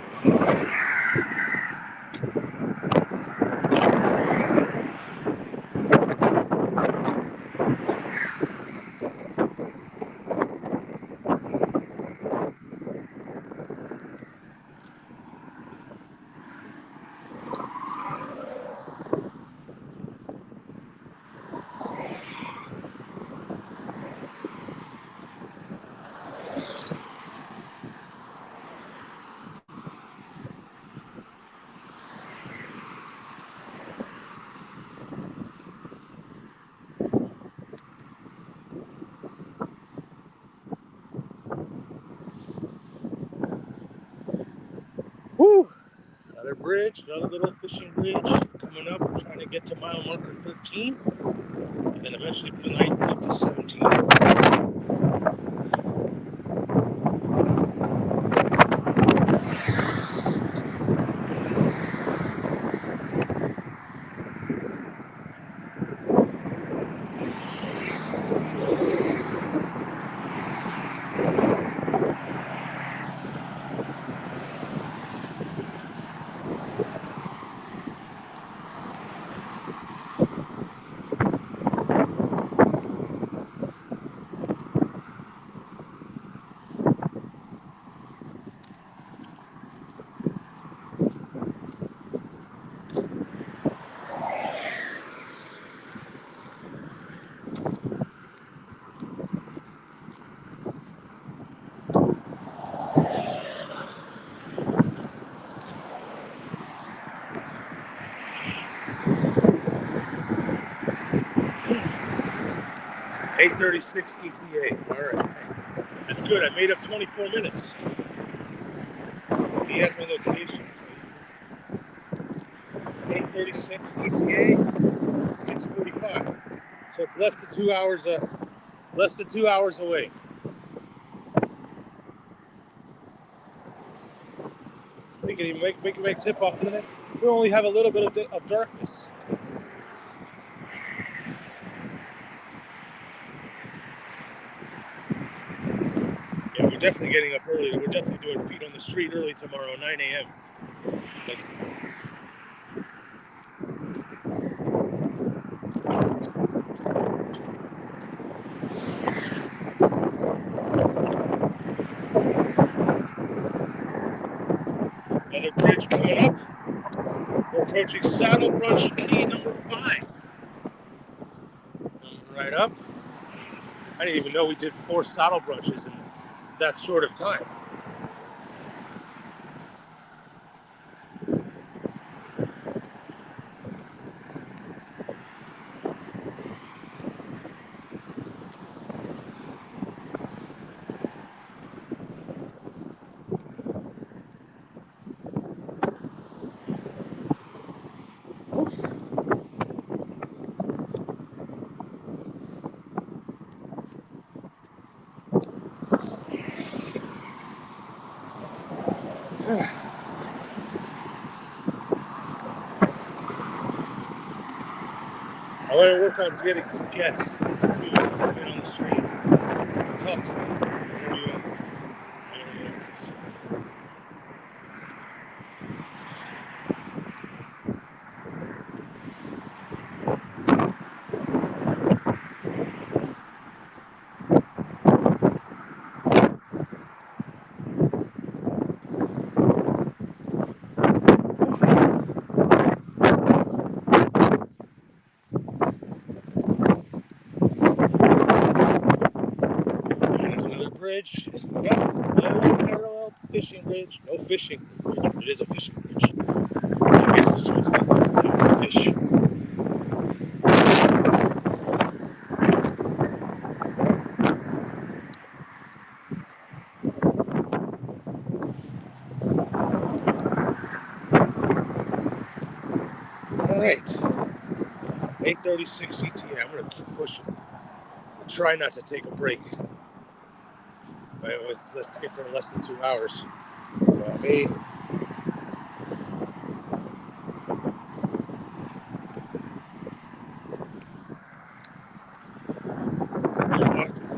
Woo! Another bridge, another little fishing bridge coming up. We're trying to get to mile marker 13, and then eventually for the night get to 17. 8:36 ETA. All right. That's good. I made up 24 minutes. He has my location. 8:36 ETA, 6:45. So it's less than 2 hours. Less than 2 hours away. We can even make tip off in a minute. We only have a little bit of darkness. Yeah, we're definitely getting up early. We're definitely doing feet on the street early tomorrow, 9 a.m. Another bridge coming up. We're approaching Saddle Brush Key number 5. Coming right up. I didn't even know we did 4 saddle brunches in that short of time. I want to work on getting some guests to get on the street and talk to them. Bridge. Yep, no parallel fishing bridge. No fishing bridge. It is a fishing bridge. I guess this one's not fish. All right. 8:36 ETA. I'm gonna keep pushing. try not to take a break. Right, let's get to less than 2 hours. Me.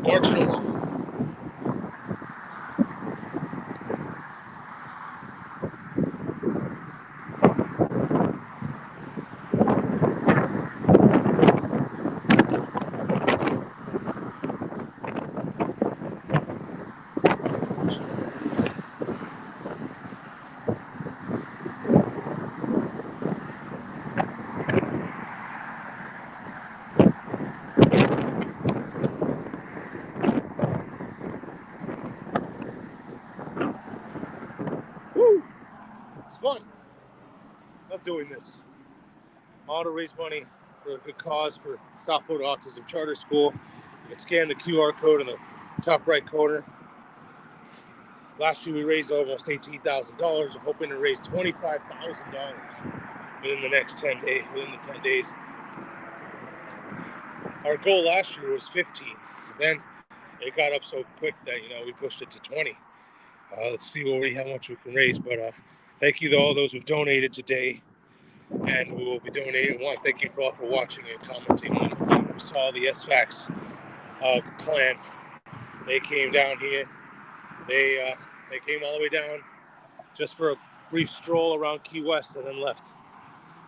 Marching along. Woo! It's fun. Love doing this. All to raise money for a good cause for South Florida Autism Charter School. You can scan the QR code in the top right corner. Last year we raised almost $18,000. We're hoping to raise $25,000 within the next 10 days. Within the 10 days, our goal last year was 15. Then it got up so quick that we pushed it to 20. Let's see how much we can raise. But thank you to all those who've donated today and who will be donating. I want to thank you all for watching and commenting. We saw the SFAX clan. They came down here. They came all the way down just for a brief stroll around Key West and then left.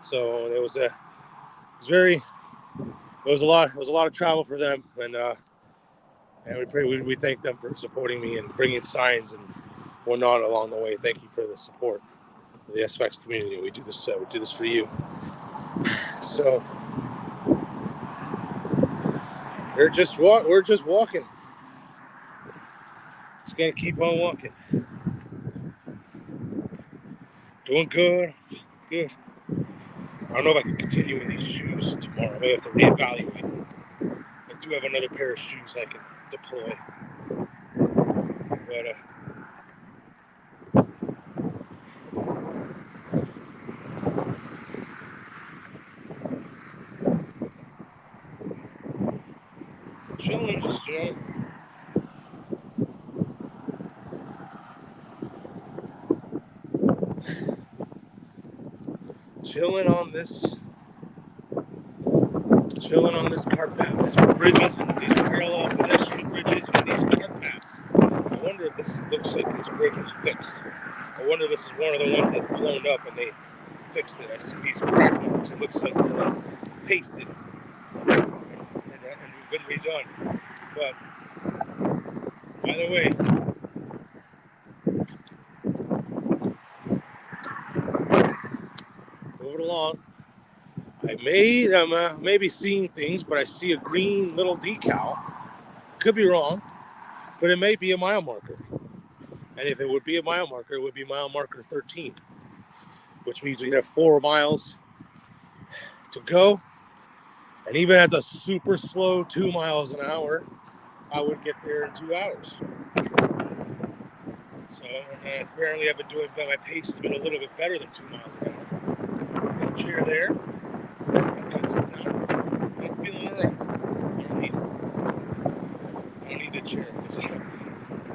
So it was a lot of travel for them, and we thank them for supporting me and bringing signs and whatnot along the way. Thank you for the support of the SFAX community. We do this for you. So we're just walking. Just gonna keep on walking. Doing good. I don't know if I can continue in these shoes tomorrow. I may have to reevaluate. I do have another pair of shoes I can deploy. But chilling, just chilling on this cart path. These bridges, these parallel pedestrian bridges, and these cart paths. I wonder if this looks like this bridge was fixed. I wonder if this is one of the ones that's blown up and they fixed it. I see these crack marks. It looks like they're pasted and been redone. But either way, moving along. I may be seeing things, but I see a green little decal. Could be wrong, but it may be a mile marker. And if it would be a mile marker, it would be mile marker 13, which means we have 4 miles to go. And even at the super slow 2 miles an hour, I would get there in 2 hours. So apparently I've been doing, my pace has been a little bit better than 2 miles an hour. Got a chair there. I can sit down. I'm feeling alright. I don't need the chair because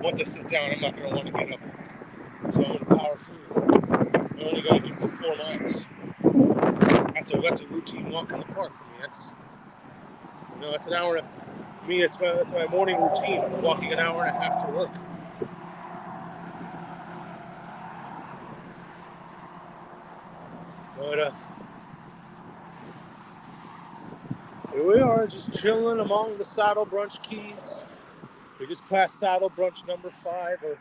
once I sit down, I'm not going to want to get up. So I'm going to power through. I'm only going to get to 4 miles. That's a routine walk in the park for me. That's an hour. For me, that's my morning routine. I'm walking an hour and a half to work. But here we are, just chilling among the Saddle Brunch Keys. We just passed Saddle Brunch number 5. We're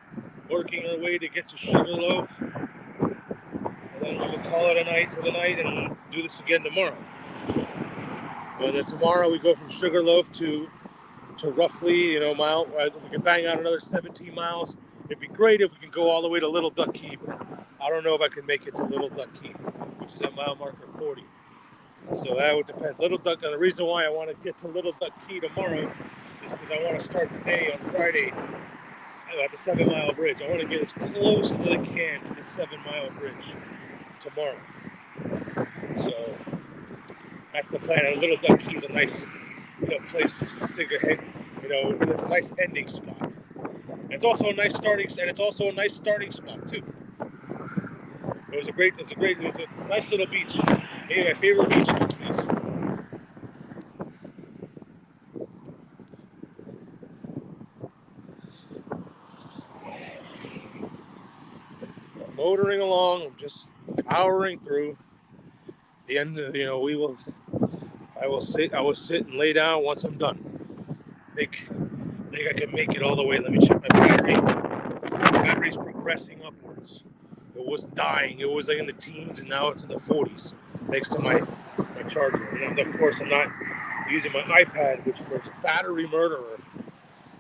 working our way to get to Sugarloaf. And then we'll call it a night for the night and we'll do this again tomorrow. But then tomorrow we go from Sugarloaf to roughly, mile. We can bang out another 17 miles. It'd be great if we can go all the way to Little Duck Key, but I don't know if I can make it to Little Duck Key, which is at mile marker 40. So that would depend. Little Duck, and the reason why I want to get to Little Duck Key tomorrow is because I want to start the day on Friday at the 7 Mile Bridge. I want to get as close as I can to the 7 Mile Bridge tomorrow. So that's the plan. And Little Duck Key is a nice place to You know, and it's a nice ending spot. And it's also a nice starting spot too. It was a nice little beach. Maybe my favorite beach in the Keys. Motoring along, just powering through. The end, I will sit and lay down once I'm done. I think I can make it all the way. Let me check my battery. The battery's progressing upwards. It was dying. It was like in the teens, and now it's in the 40s, thanks to my charger. And of course, I'm not using my iPad, which was a battery murderer.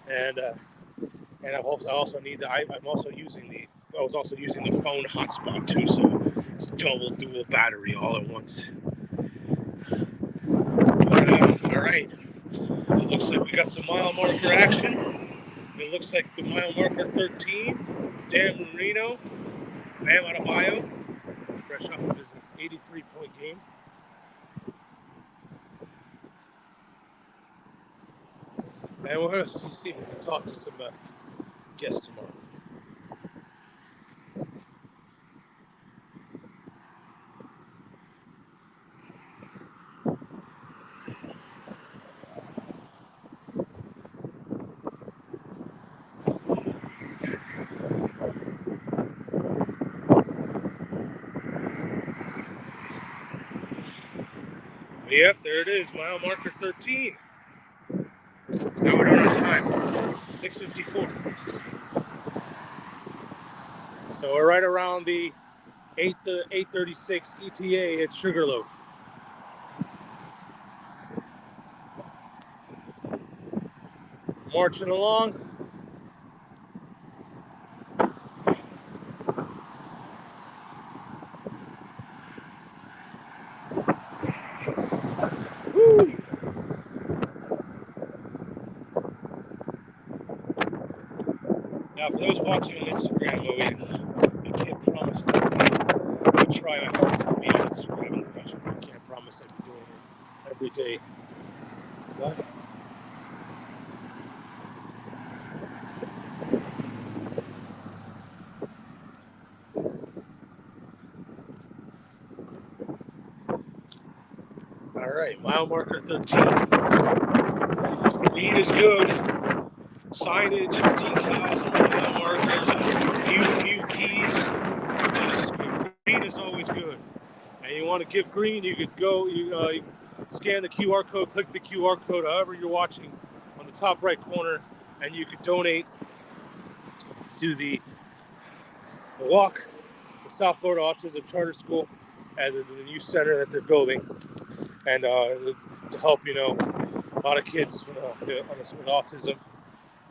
And I was also using the phone hotspot too, so it's dual battery all at once. All right. It looks like we got some mile marker action. It looks like the mile marker 13, Dan Marino, Bam Adebayo, fresh off of his 83-point game. And we're going to see if we can talk to some guests tomorrow. Yep, there it is, mile marker 13. Now we're done on time, 6:54. So we're right around the 8:36 ETA at Sugarloaf. Marching along. Woo! Now, for those watching on Instagram, we can't promise that we try our hardest to be on Instagram in the future. We can't promise I'll be doing it every day. But all right, mile marker 13. Green is good. Signage, decals, mile markers, new keys. Green is always good. And you want to give green, you could go, you scan the QR code, click the QR code, however you're watching, on the top right corner, and you could donate to the walk, the South Florida Autism Charter School, as the new center that they're building, and to help, a lot of kids with autism,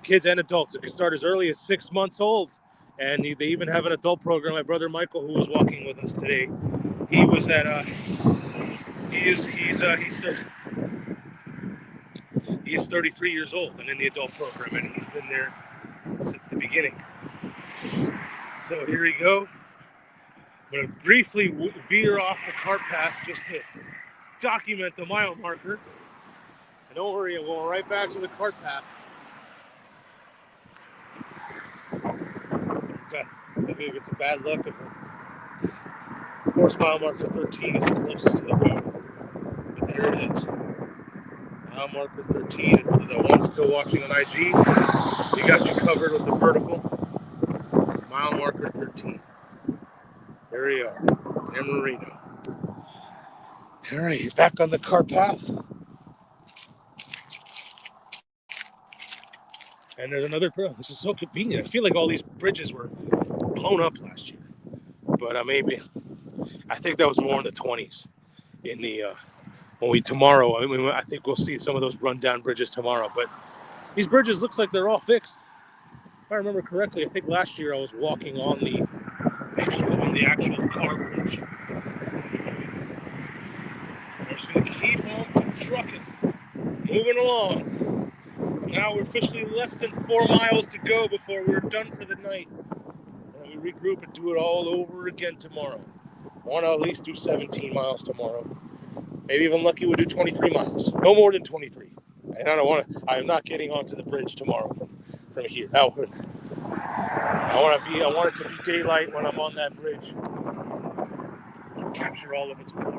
kids and adults. It can start as early as 6 months old, and they even have an adult program. My brother Michael, who was walking with us today, he was at he's 33 years old and in the adult program, and he's been there since the beginning. So here we go. I'm going to briefly veer off the cart path just to document the mile marker. And don't worry, I'm going right back to the cart path. Maybe it's a bad luck. Of course, mile marker 13 is the closest to the road. But there it is. Mile marker 13 is for the ones still watching on IG. We got you covered with the vertical. Mile marker 13. There we are, Dan Marino. All right, back on the cart path. And there's another bridge. This is so convenient. I feel like all these bridges were blown up last year. But I think that was more in the 20s. In the tomorrow, I think we'll see some of those rundown bridges tomorrow. But these bridges looks like they're all fixed. If I remember correctly, I think last year I was walking on the actual car bridge. We're just gonna keep on trucking, moving along. Now we're officially less than 4 miles to go before we're done for the night. And we regroup and do it all over again tomorrow. I want to at least do 17 miles tomorrow. Maybe even lucky we'll do 23 miles. No more than 23. And I'm not getting onto the bridge tomorrow from here. I want it to be daylight when I'm on that bridge. Capture all of its glory.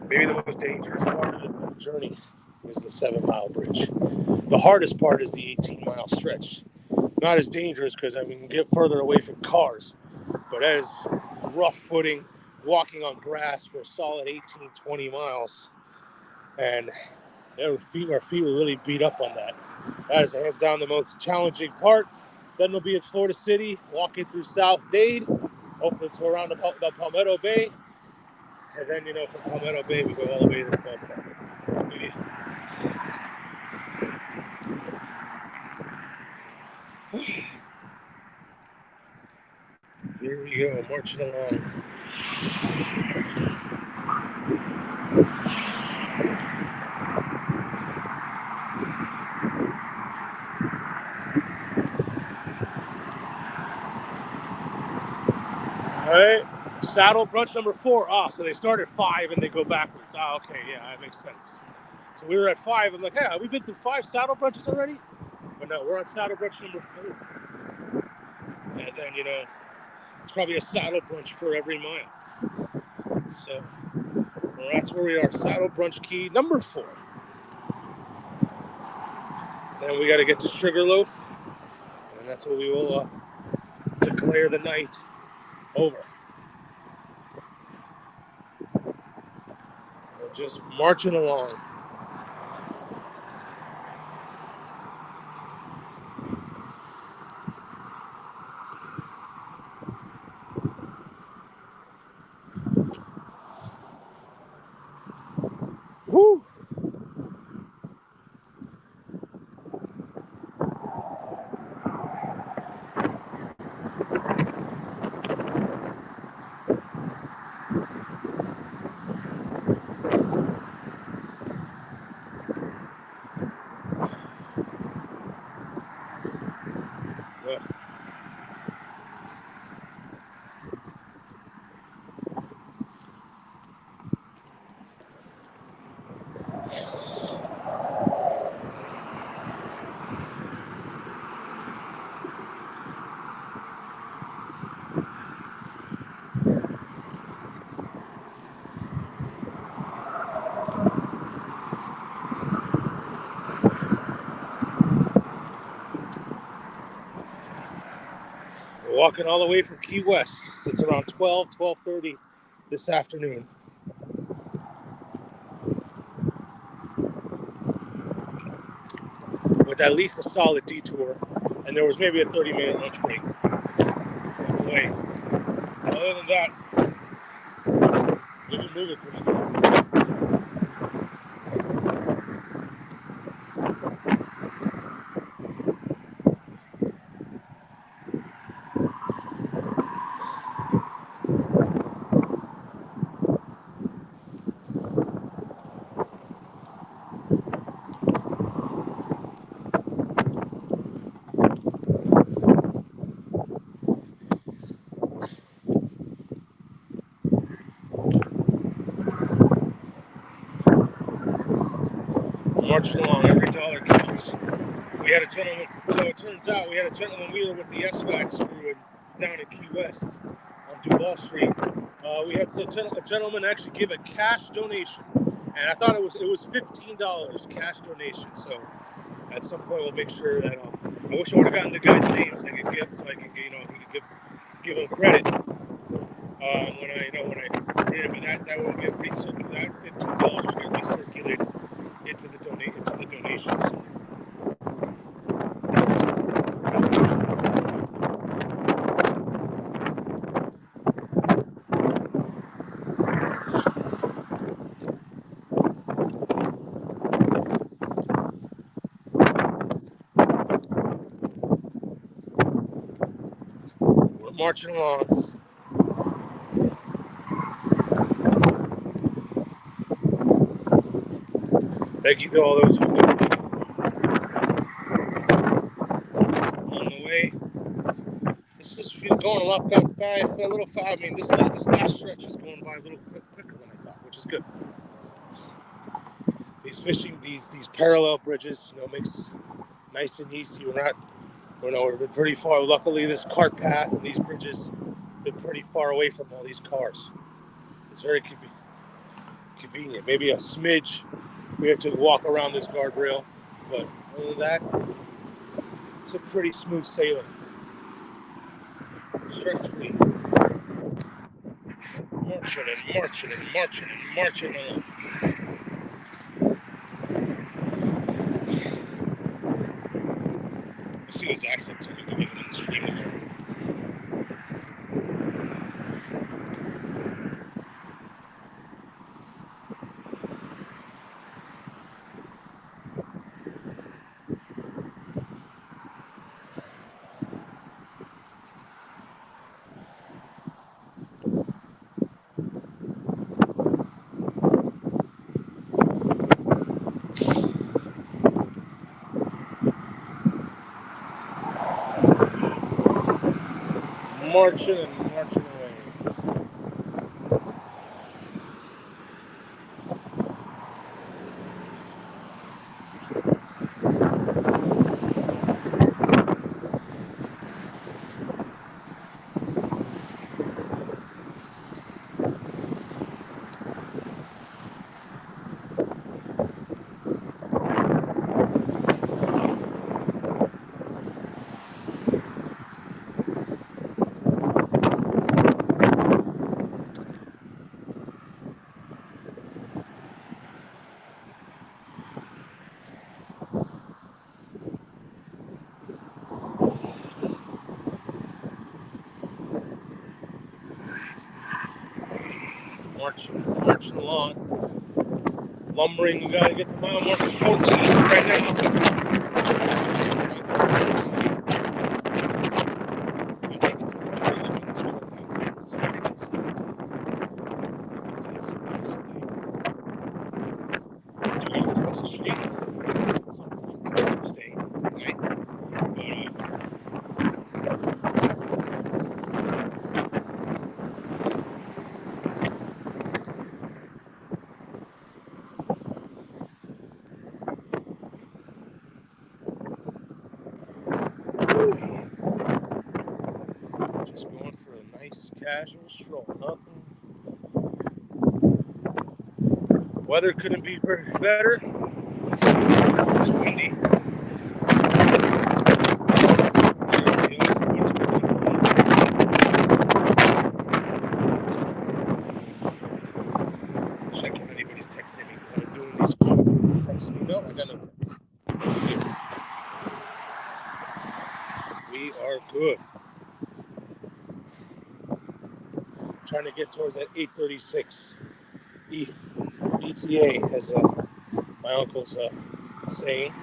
Maybe the most dangerous part of the journey is the 7-mile bridge. The hardest part is the 18-mile stretch. Not as dangerous because I can get further away from cars, but as rough footing, walking on grass for a solid 18, 20 miles, and our feet were really beat up on that. That is hands down the most challenging part. Then we'll be in Florida City, walking through South Dade, hopefully to around the Palmetto Bay. And then, from Palmetto Bay, we go all the way to the Palmetto. Here we go, marching along. All right, saddle brunch number 4. So they start at 5 and they go backwards. Okay, yeah, that makes sense. So we were at 5. I'm like, hey, have we been through 5 saddle brunches already? But no, we're on saddle brunch number 4. And then, it's probably a saddle brunch for every mile. So that's where we are, saddle brunch key number 4. Then we got to get to Sugarloaf, and that's where we will declare the night over. We're just marching along. Woo! We're walking all the way from Key West. It's around 12:30 this afternoon. With at least a solid detour, and there was maybe a 30-minute lunch break. Wait. Other than that, we've been moving pretty good. Marching along, every dollar counts. We had a gentleman, so it turns out we had a gentleman wheeler with the SVAX crew down in Key West on Duval Street. We had a gentleman actually give a cash donation, and I thought it was $15 cash donation. So at some point we'll make sure that I wish I would have gotten the guy's name so I could give he could give him credit when I did it. But that will get recirculated. That $15 will get recirculated into the donations. We're marching along. Thank you to all those who donated on the way. This is going a lot fast, a little fast. I mean, this last stretch is going by a little quicker than I thought, which is good. fishing, these parallel bridges, makes nice and easy. We're pretty far. Luckily, this cart path and these bridges been pretty far away from all these cars. It's very convenient. Maybe a smidge we have to walk around this guardrail, but other than that, it's a pretty smooth sailing. Stress-free. Marching along. Let's see his accent so we can get him on the stream again. Marching away. Marching along. Lumbering, we gotta get to mile marker 14 right now. I think it's probably in this corner. So I think it's 17. Do we go across the street? Stay, right? Just going for a nice casual stroll. Nothing. Weather couldn't be better. It's windy. Check if anybody's texting me because I'm doing this. Texting me. No, I got no text. We are good. Trying to get towards that 836 ETA, as my uncle's saying.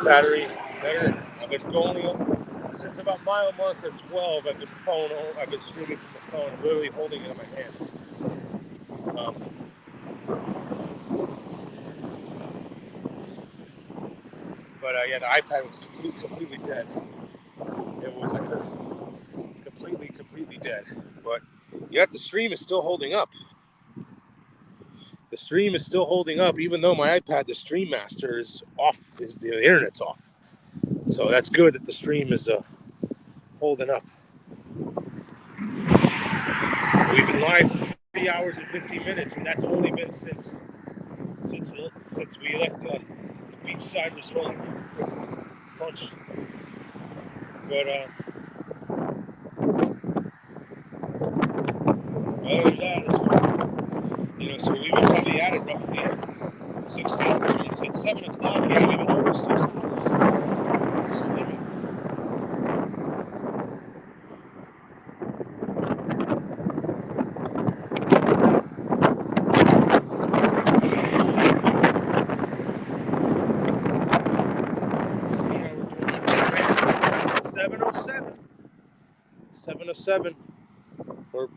Battery better. I've been going since about mile marker 12. I've been streaming from the phone. I'm literally holding it in my hand. But yeah, the iPad was completely dead. It was like completely dead. But yet the stream is still holding up. The stream is still holding up, even though my iPad, the Stream Master, is off. The internet's off. So that's good that the stream is holding up. We've been live for 3 hours and 50 minutes, and that's only been since we left the beachside resort lunch. But other than that, so we've been probably at it roughly 6 hours. It's 7 o'clock. Yeah, we've been over 6 hours streaming.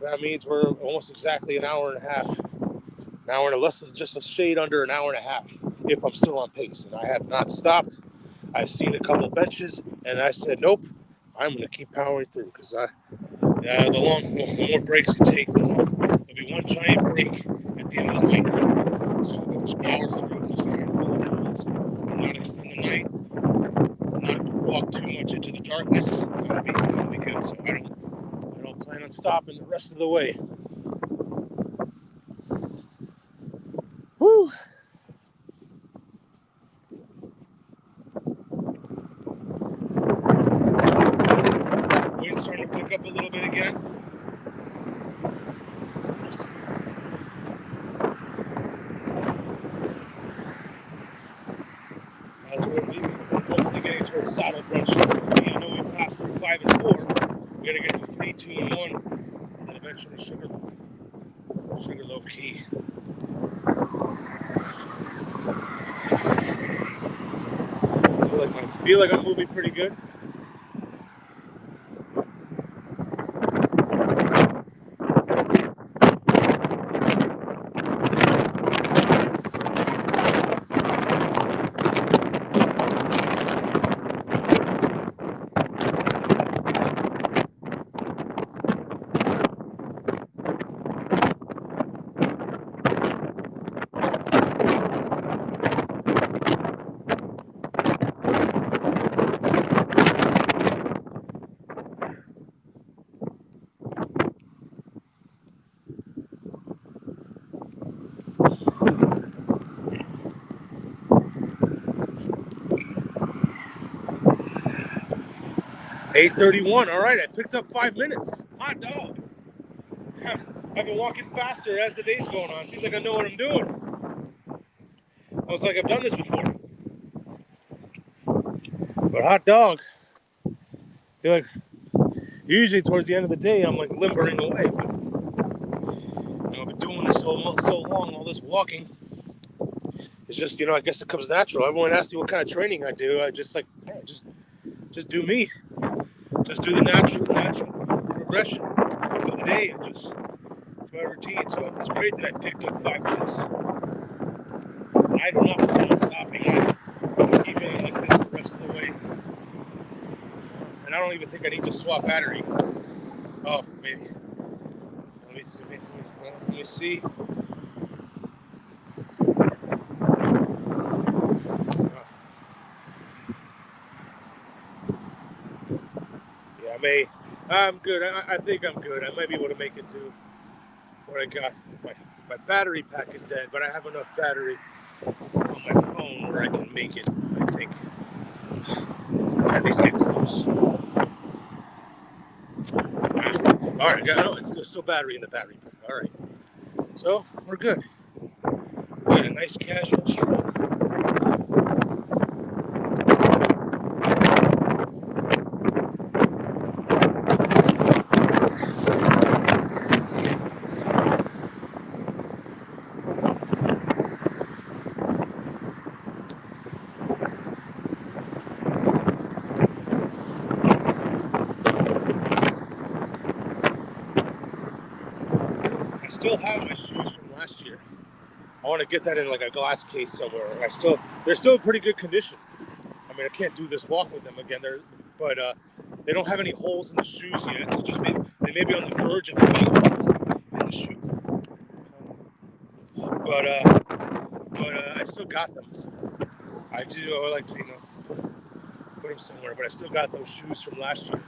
That means we're almost exactly an hour and a half. An hour and less than just a shade under an hour and a half, if I'm still on pace. And I have not stopped. I've seen a couple benches, and I said, nope, I'm going to keep powering through because the more breaks you take, there'll be one giant break at the end of the night. So I'm Just power through, just a handful of miles, and not extend the night, and not walk too much into the darkness. That'll be good. So I don't plan on stopping the rest of the way. Woo! Wind's starting to pick up a little bit again. As we're hopefully getting towards Saddle Brush. I know we passed through 5 and 4. We gotta get to 3, 2, and 1, and then eventually Sugarloaf Key. I feel like I'm moving pretty good. $8:31. All right, I picked up 5 minutes. Hot dog. I've been walking faster as the day's going on. Seems like I know what I'm doing. It's like I've done this before. But hot dog. I feel like usually towards the end of the day, I'm like limbering away. But I've been doing this so long, all this walking. It's just, I guess it comes natural. Everyone asks me what kind of training I do. I just just do me. Just do the natural progression of the day. It's my routine. So it's great that I picked up 5 minutes. I do not plan on stopping. I'm keeping it like this the rest of the way. And I don't even think I need to swap battery. Oh, maybe. Let me see. Yeah, I may. I'm good. I think I'm good. I might be able to make it to what I got. My battery pack is dead, but I have enough battery on my phone where I can make it, I think. At least get close. All right, it's still battery in the battery pack. All right. So, we're good. We got a nice casual stroll. I still have my shoes from last year. I want to get that in like a glass case somewhere. They're still in pretty good condition. I mean, I can't do this walk with them again. But they don't have any holes in the shoes yet. They may be on the verge of having holes in the shoe. But I still got them. I like to put them somewhere. But I still got those shoes from last year.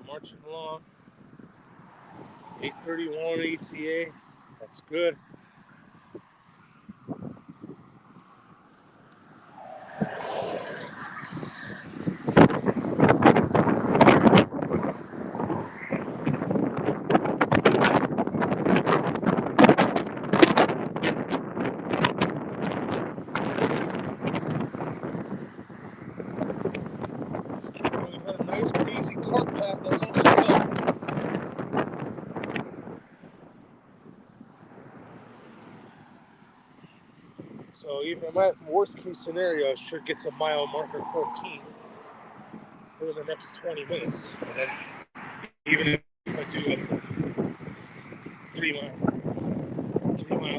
Marching along. 8:31 ETA. That's good. We've had a nice, easy cart path that's also helped. So even my worst case scenario, I should get to mile marker 14 within the next 20 minutes. And then even if I do a 3 mile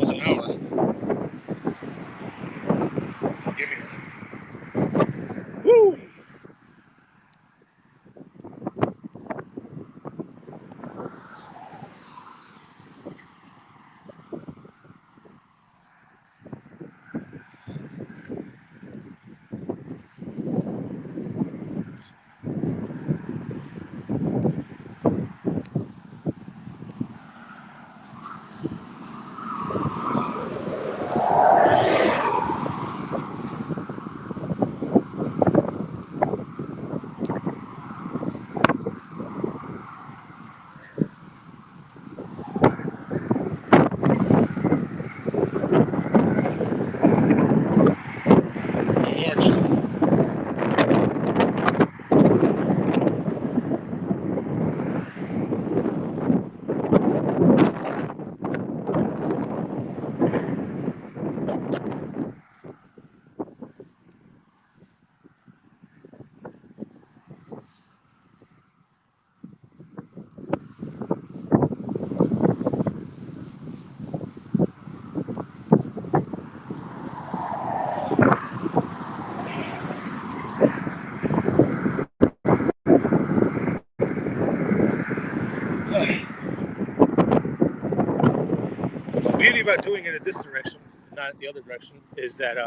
The beauty about doing it in this direction, not the other direction, is that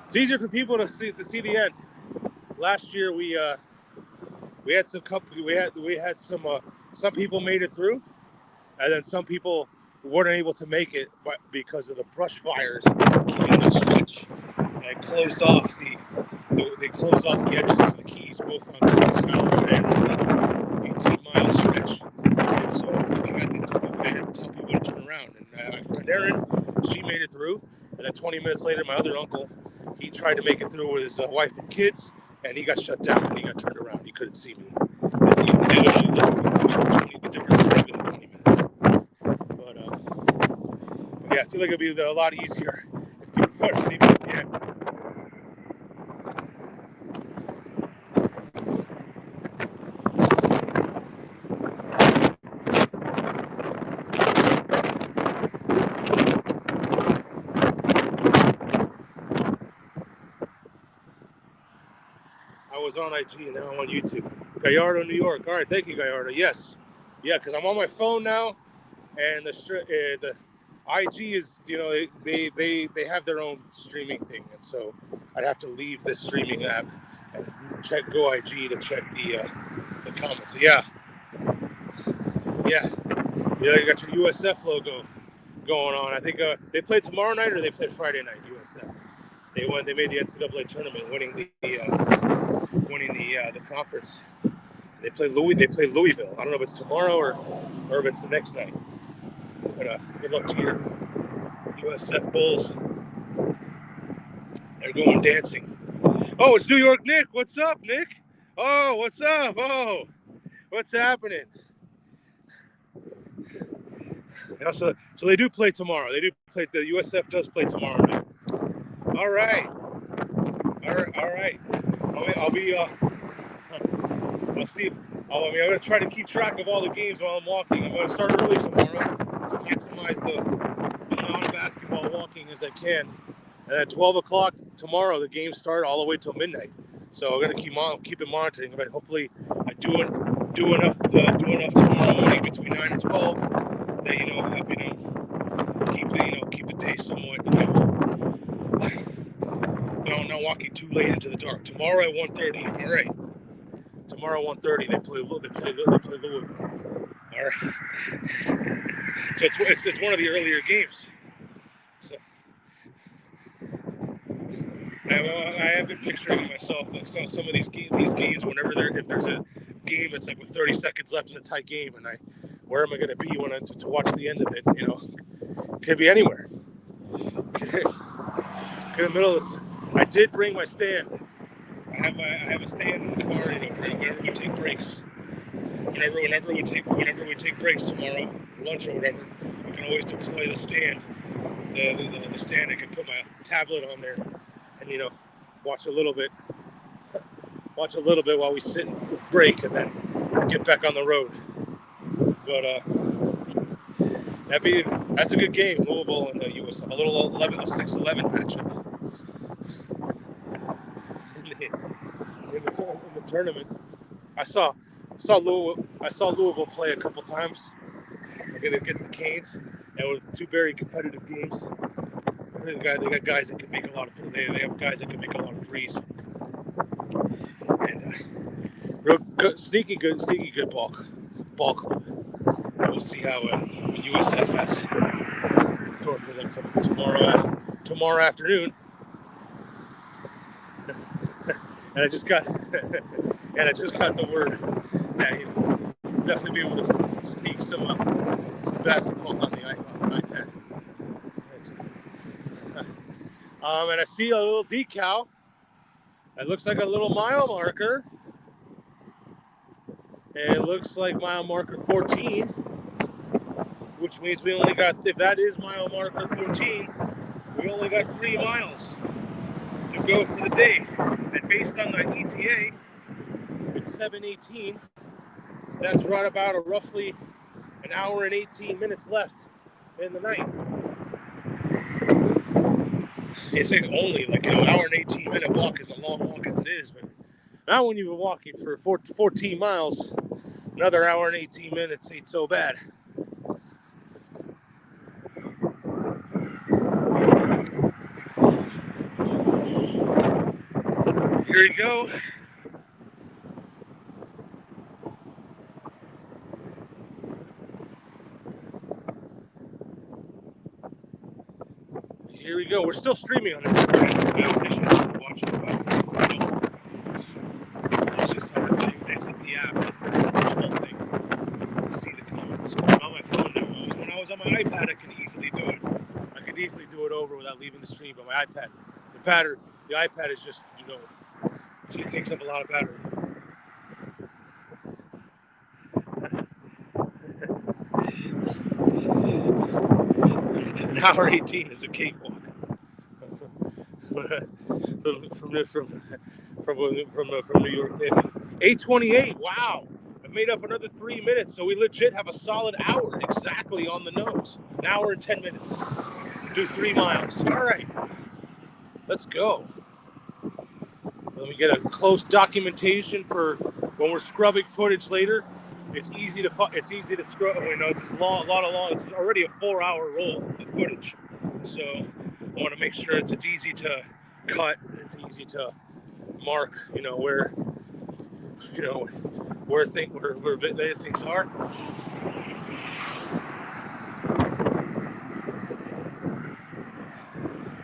it's easier for people to see the end. Last year we had some people made it through, and then some people weren't able to make it because of the brush fires in the stretch. And closed off the edges of the Keys, both on the south and the 18-mile stretch. And so I had to tell people to turn around. And my friend Erin, she made it through. And then 20 minutes later, my other uncle, he tried to make it through with his wife and kids, and he got shut down and he got turned around. He couldn't see me. The difference was maybe 20 minutes. But yeah, I feel like it'd be a lot easier if people want to see me. Yeah. I was on IG and now I'm on YouTube. Gallardo, New York. All right, thank you, Gallardo. Yes, yeah, because I'm on my phone now, and the IG is, they have their own streaming thing, and so I'd have to leave this streaming app and go IG to check the comments. So yeah, you got your USF logo going on. I think they play tomorrow night or they play Friday night. USF. They made the NCAA tournament, winning the conference. They play Louisville. I don't know if it's tomorrow or if it's the next night. But good luck to your USF Bulls. They're going dancing. Oh, it's New York Nick. What's up, Nick? Oh, what's up? Oh, what's happening? So they do play tomorrow. The USF does play tomorrow night. All right. I'll see. I'm going to try to keep track of all the games while I'm walking. I'm going to start early tomorrow to maximize the non-basketball walking as I can. And at 12 o'clock tomorrow, the games start all the way till midnight. So I'm going to keep it monitoring. But hopefully, I do enough tomorrow morning between 9 and 12 that keep the day somewhat. Not walking too late into the dark. Tomorrow at 1:30. All right. Tomorrow at 1:30 they play Louisville. All right. So it's one of the earlier games. So I have been picturing myself like some of these games whenever if there's a game that's like with 30 seconds left in a tight game, and where am I going to be to watch the end of it? Could be anywhere. In the middle of this. I did bring my stand. I have a stand in the car, whenever we take breaks. Whenever we take breaks tomorrow, lunch or whatever, I can always deploy the stand. The stand, I can put my tablet on there, and watch a little bit while we sit and break, and then get back on the road. But that's a good game, Louisville and the USF. A little 6-11 matchup. In the tournament, I saw Louisville play a couple times against the Canes, and it was two very competitive games. They got guys that can make a lot of. They have guys that can make a lot of threes, and real good, sneaky good ball club. And we'll see how USF has in store for them tomorrow afternoon. And I just got the word that definitely be able to sneak some basketball on the iPad. And I see a little decal. It looks like a little mile marker. And it looks like mile marker 14, which means we only got, if that is mile marker 14, we only got 3 miles to go for the day. And based on the ETA, it's 7:18. That's right about roughly an hour and 18 minutes left in the night. It's only like an hour and 18 minute walk is a long walk as it is, but not when you've been walking for 14 miles Another hour and 18 minutes ain't so bad. Here you go. Here we go. We're still streaming on this. I appreciate you watching, but it's just hard to exit the app. The whole thing. See the comments. I'm on my phone now. When I was on my iPad, I could easily do it. I could easily do it over without leaving the stream. But my iPad, the iPad is just, it takes up a lot of battery. An hour 18 is a cakewalk. from New York. 8:28. Wow, I made up another 3 minutes, so we legit have a solid hour exactly on the nose. An hour and 10 minutes. Do 3 miles. All right, let's go. Let me get a close documentation for when we're scrubbing footage later. It's easy to scrub. It's a lot of long. This is already a 4-hour roll of footage, so I want to make sure it's easy to cut. It's easy to mark. Where things are.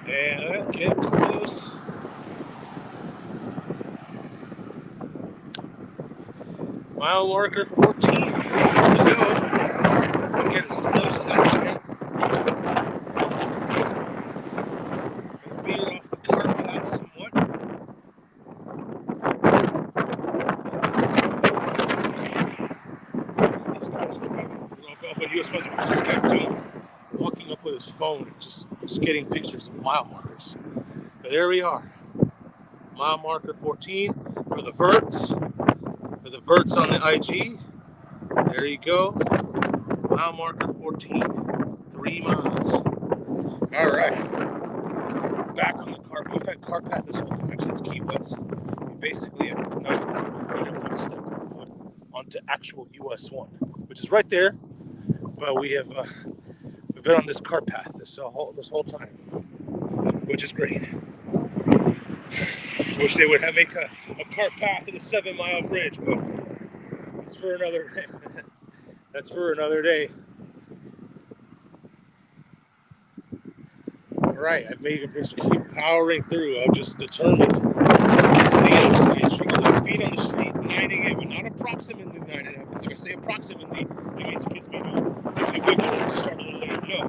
And get close. Mile marker 14. Here we go. I'll get as close as I can. Veer off the cart path somewhat. But US President, what's this guy doing? Walking up with his phone and just getting pictures of mile markers. But there we are. Mile marker 14 for the verts. For the verts on the IG. There you go. Mile marker 14. 3 miles. All right. Back on the cart. We've had cart path this whole time since Key West. We basically have not one step onto actual US 1, which is right there. But we've been on this cart path this whole time, which is great. Wish they would make a cart path to the 7-mile bridge, but that's for another day. All right, I may just keep powering through. I'm just determined. Feet on the street, 9 a.m. and not approximately 9 a.m. Because if I say approximately, that means it gets me wiggle to start a little later. No,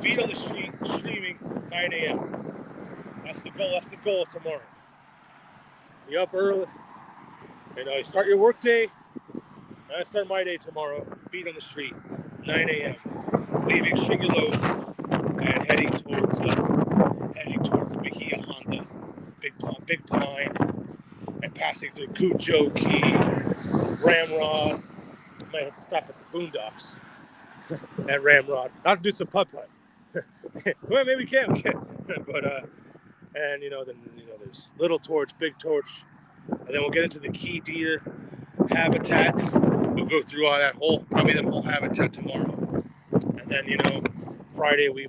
feet on the street, streaming, 9 a.m. That's the goal. That's the goal tomorrow. You up early, you start your work day. I start my day tomorrow. Feet on the street, 9 a.m. Leaving Sugarloaf and heading towards Bahia Honda, Big Pine, and passing through Cujo Key, Ramrod. Might have to stop at the Boondocks at Ramrod. I'll do some putt-putt. Well, maybe we can. But and then there's Little Torch, Big Torch, and then we'll get into the Key Deer habitat. We'll go through all that whole habitat tomorrow, and then Friday we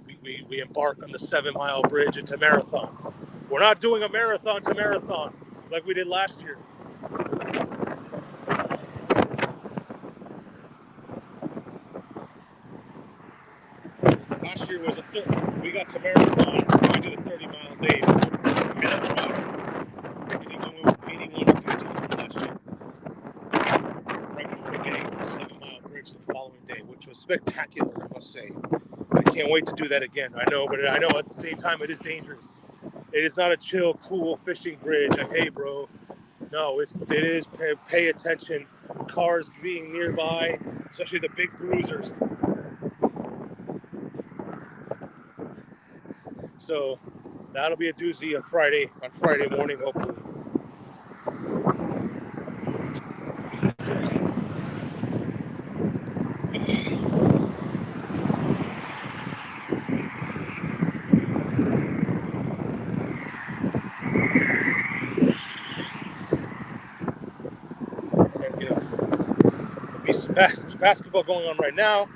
embark on the 7-mile bridge into Marathon. We're not doing a marathon to Marathon like we did last year. Last year was we got to Marathon, we did a 30-mile day. Hitting 81 last year. Right before getting the 7-mile bridge the following day, which was spectacular, I must say. I can't wait to do that again. I know at the same time it is dangerous. It is not a chill, cool fishing bridge. Like, hey, bro. No, it is. Pay attention. Cars being nearby, especially the big bruisers. So that'll be a doozy on Friday morning, hopefully. There's basketball going on right now.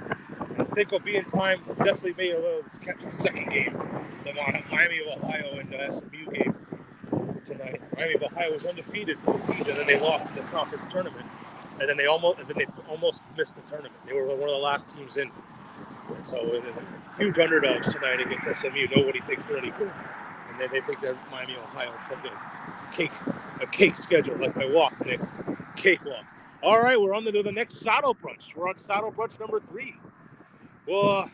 I think we'll be in time. Definitely may catch the second game, the Miami of Ohio and SMU game tonight. Miami of Ohio was undefeated for the season, and they lost in the conference tournament, and then they almost missed the tournament. They were one of the last teams in, and so huge underdogs tonight against SMU. Nobody thinks they're any good, and then they think that Miami of Ohio played a cake schedule like my walk, Nick, cakewalk. All right, we're on to the next saddle brunch. We're on saddle brunch number 3. Well,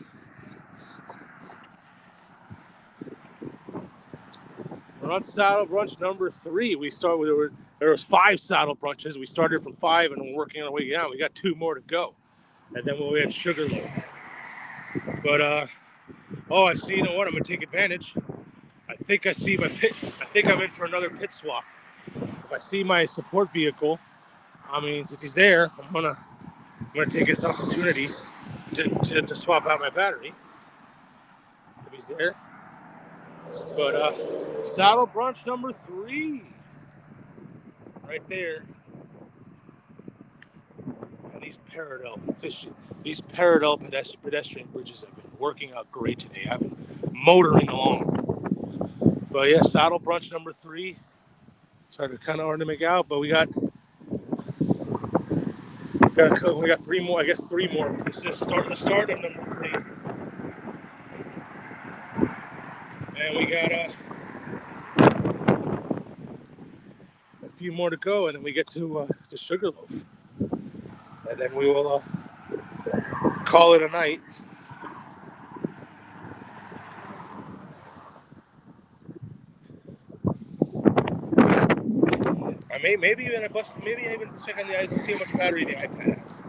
we're on saddle brunch number 3. There was 5 saddle brunches. We started from 5 and we're working our way down. We got 2 more to go, and then we had Sugarloaf. But I see. You know what? I'm gonna take advantage. I think I see my pit. I think I'm in for another pit swap. If I see my support vehicle, I mean, since he's there, I'm gonna take this opportunity to swap out my battery. If he's there. But saddle brunch number 3, right there. And these parallel pedestrian bridges have been working out great today. I've been motoring along. But yeah, saddle brunch number 3. It's kind of hard to make out, but we got 3 more. I guess 3 more. This is the start of number 3, and we got a few more to go, and then we get to Sugarloaf, and then we will call it a night. Maybe even check on the iPad to see how much battery the iPad has.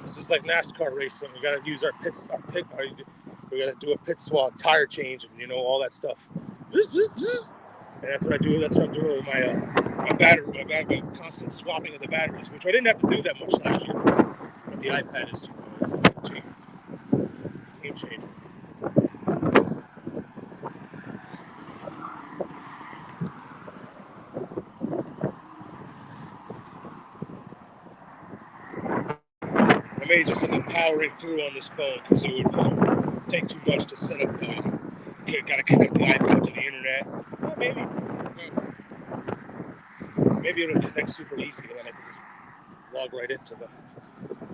This is like NASCAR racing. We got to use we got to do a pit swap, tire change, and all that stuff. And that's what I do. That's what I'm doing with my battery. My constant swapping of the batteries, which I didn't have to do that much last year. But the iPad is game changer. I may just end up powering through on this phone because it would take too much to set up. Got to connect the iPad to the internet. Well, maybe it'll connect super easy, and then I can just log right into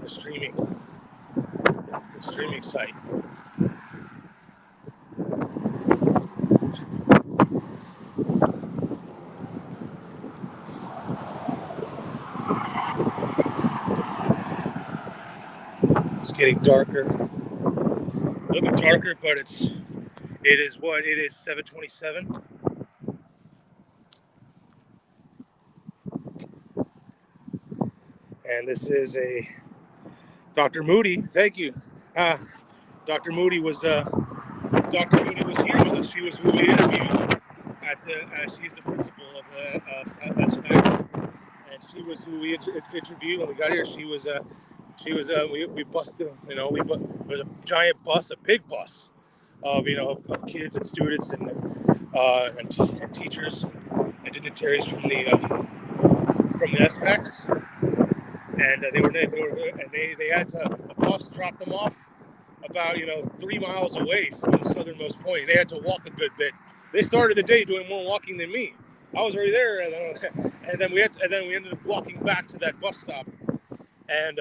the streaming site. It's getting darker, a little bit darker, but it is 7:27. And this is a Dr. Moody. Thank you. Dr. Moody was here with us. She was who we interviewed she's the principal of SFAX, and she was who we interviewed when we got here. We busted. There was a giant bus, a big bus of kids and students and teachers and dignitaries from the SFAX. And they had a bus drop them off about 3 miles away from the southernmost point. They had to walk a good bit. They started the day doing more walking than me. I was already there, and then we ended up walking back to that bus stop, and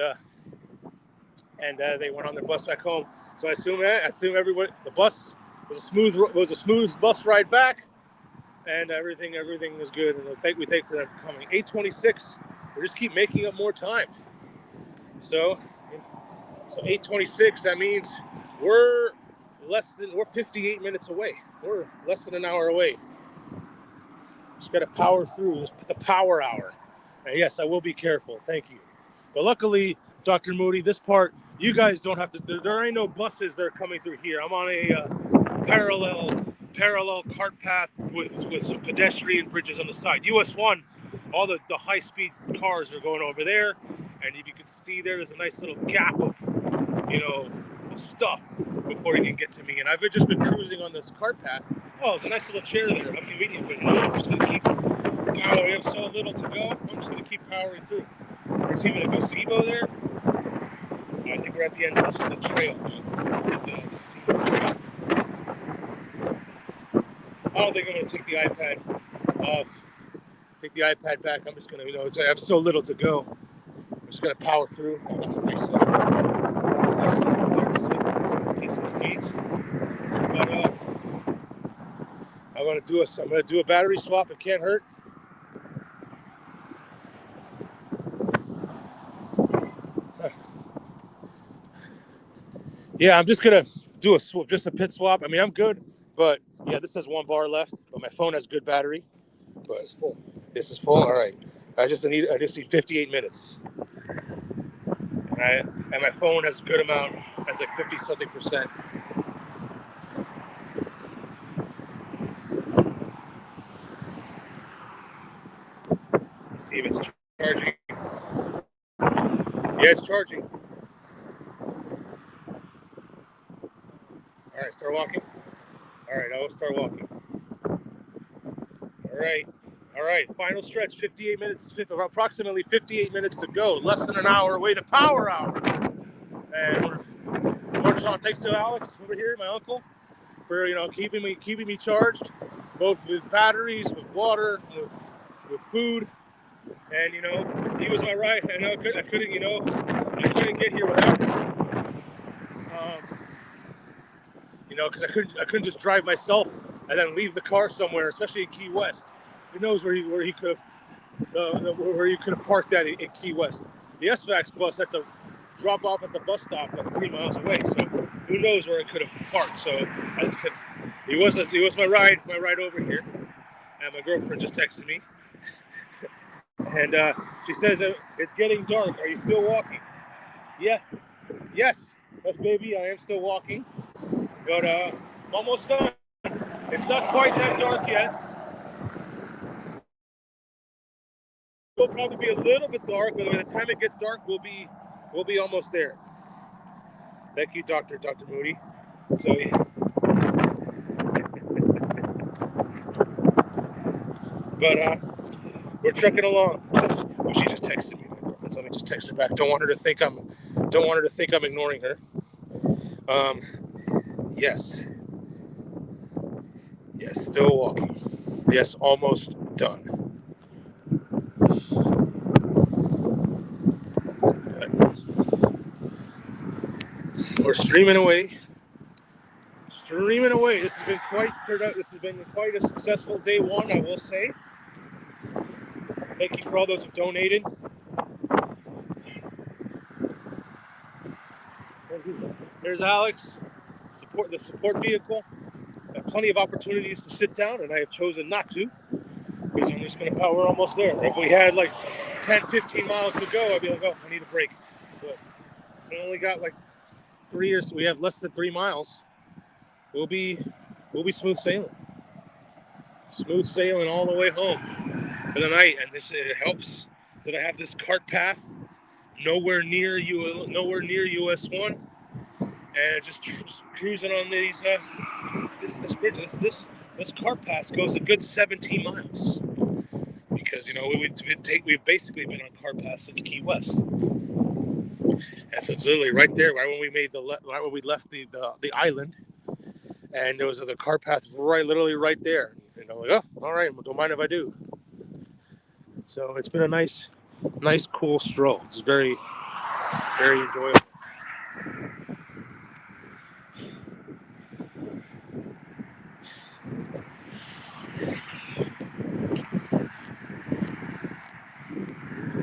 they went on their bus back home. So I assume everyone, the bus was a smooth bus ride back, and everything was good. And we thank for them for coming. 8:26. We just keep making up more time. So 8:26. That means we're 58 minutes away. We're less than an hour away. Just got to power through the power hour. And yes, I will be careful. Thank you. But luckily, Dr. Moody, this part you guys don't have to. There ain't no buses that are coming through here. I'm on a parallel cart path with some pedestrian bridges on the side. US 1. All the high-speed cars are going over there, and if you can see there's a nice little gap of stuff before you can get to me. And I've just been cruising on this cart path, Oh, it's a nice little chair there. How convenient. But I'm just going to keep powering. We have so little to go. I'm just going to keep powering through. There's even a gazebo there. I think we're at the end of the trail. I don't think I'm going to take the iPad off. Take the iPad back. I'm just going to, I have so little to go. I'm just going to power through. Oh, that's a nice setup. That's a nice setup there to sit in case it needs. But I'm going to do a battery swap. It can't hurt. Yeah, I'm just going to do just a pit swap. I mean, I'm good, but yeah, this has 1 bar left, but my phone has good battery. But
This is full.
This is full. All right. I just need 58 minutes. And my phone has a good amount. Has like 50 something percent. Let's see if it's charging. Yeah, it's charging. All right, start walking. All right, I'll start walking. All right. All right, final stretch, 58 minutes, approximately 58 minutes to go. Less than an hour away to power hour. And thanks to Alex over here, my uncle, for keeping me charged, both with batteries, with water, with food. And he was my ride. I couldn't get here without him. Because I couldn't just drive myself and then leave the car somewhere, especially in Key West. Who knows where he could have parked that in Key West? The SVAX bus had to drop off at the bus stop like 3 miles away, so who knows where it could have parked? So he was my ride over here, and my girlfriend just texted me, and she says it's getting dark. Are you still walking? Yeah, yes, baby, I am still walking, but almost done. It's not quite that dark yet. It'll probably be a little bit dark, but by the time it gets dark, we'll be almost there. Thank you, Dr. Moody. So yeah. But we're trekking along. She just texted me. Let me just text her back. Don't want her to think I'm ignoring her. Yes. Yes, still walking. Yes, almost done. We're streaming away. This has been quite a successful day one, I will say. Thank you for all those who donated. There's Alex, the support vehicle. I have plenty of opportunities to sit down, and I have chosen not to, because I'm just going to power almost there. If we had like 10, 15 miles to go, I'd be like, oh, I need a break. But if we only got like we have less than 3 miles, we'll be smooth sailing. Smooth sailing all the way home for the night, and it helps that I have this cart path nowhere near US 1, and just cruising on these this bridge. This cart path goes a good 17 miles, because we've basically been on cart path since Key West, and so it's literally right there, right when we left the island, and there was the cart path literally right there. And I'm like, oh, all right, don't mind if I do. So it's been a nice, cool stroll. It's very, very enjoyable.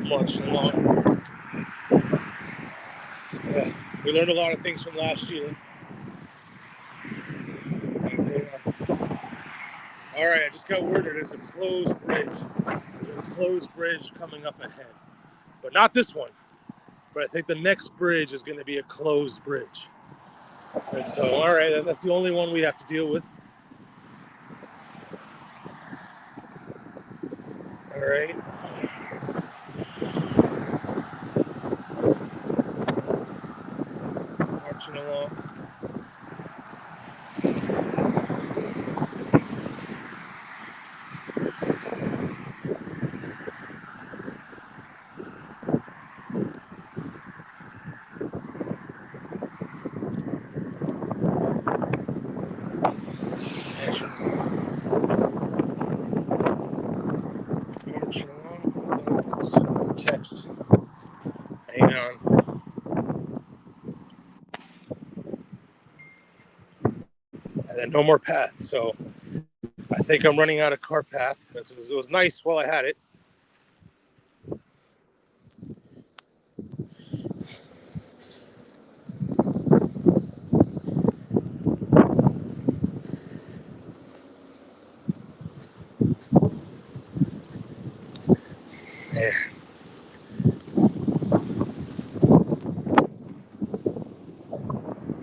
Marching along. Yeah, we learned a lot of things from last year. All right, I just got word that there's a closed bridge. There's a closed bridge coming up ahead, but not this one. But I think the next bridge is going to be a closed bridge. And so, all right, that's the only one we have to deal with. All right. Marching along. no more path. So I think I'm running out of cart path. It was nice while I had it. Yeah.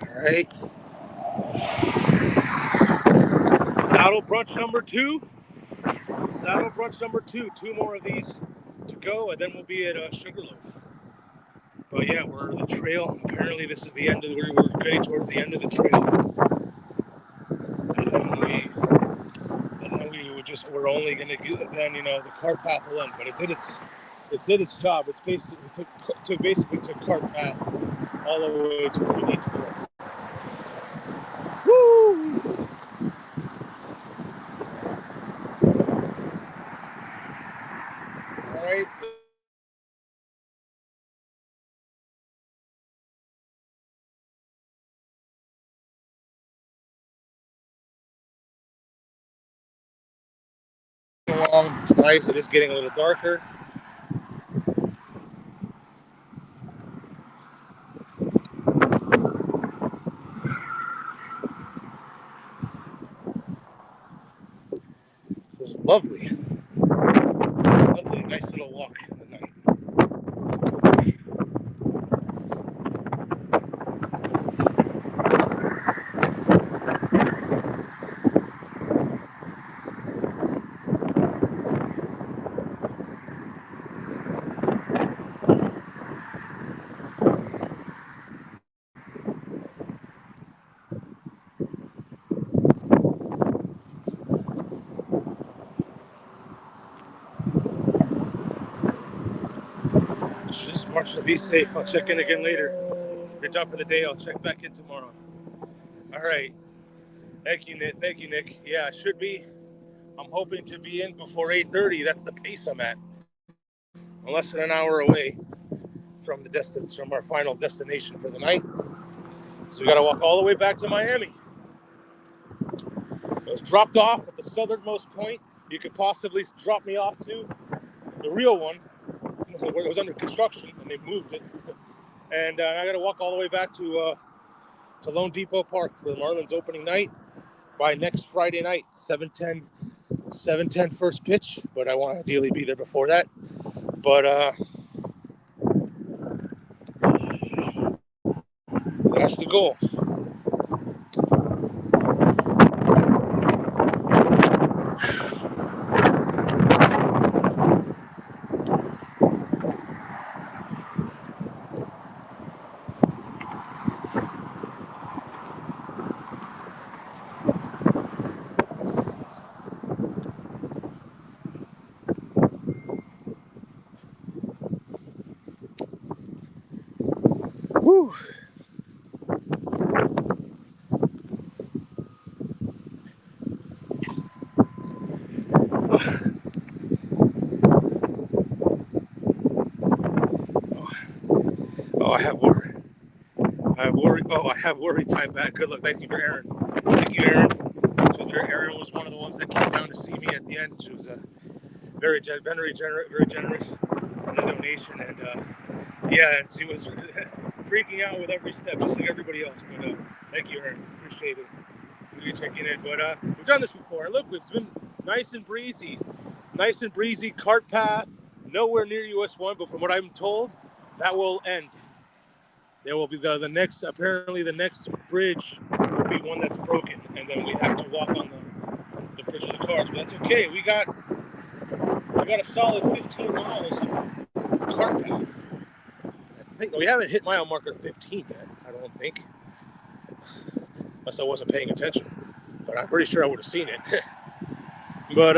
All right. Saddle brunch number 2. Saddle brunch number 2. 2 more of these to go, and then we'll be at Sugarloaf. But yeah, we're the trail. Apparently, this is the end of we're getting towards the end of the trail. And then we're only gonna get, then the cart path will end. But it did its job. It's basically took cart path all the way to where we need to go. Woo! All right. Along. It's nice. It is getting a little darker. It's lovely. Lovely, nice little walk in the night. Just march to be safe. I'll check in again later. If you're done for the day, I'll check back in tomorrow. All right. Thank you, Nick. Yeah, I should be. I'm hoping to be in before 8:30. That's the pace I'm at. I'm less than an hour away from from our final destination for the night. So we got to walk all the way back to Miami. I was dropped off at the southernmost point you could possibly drop me off to. The real one, where it was under construction, and they moved it. And I got to walk all the way back to Lone Depot Park for the Marlins opening night by next Friday night, 7:10 first pitch. But I want to ideally be there before that. But that's the goal. Woo. Oh, I have worry. I have worry time back. Good luck. Thank you, Aaron. Aaron was one of the ones that came down to see me at the end. She was very generous in the donation, and and she was freaking out with every step, just like everybody else. But thank you, Aaron. Appreciate it. You checking in. But we've done this before. Look, it's been nice and breezy. Cart path, nowhere near US 1, but from what I'm told, that will end. There will be the next, apparently the next bridge will be one that's broken, and then we have to walk on the bridge of the cars. But that's okay. We got a solid 15 miles of cart path. I think we haven't hit mile marker 15 yet. I don't think, unless I wasn't paying attention. But I'm pretty sure I would have seen it. But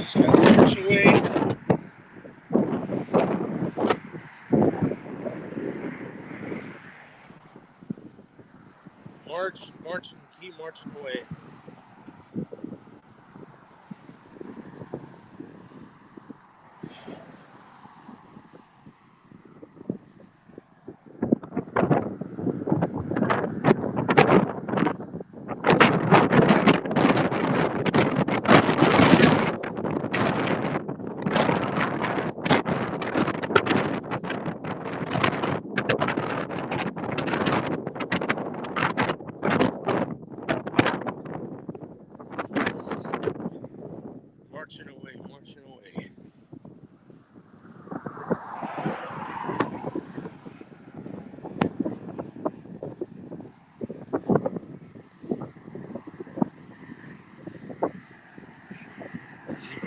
so march away. March, and keep marching away.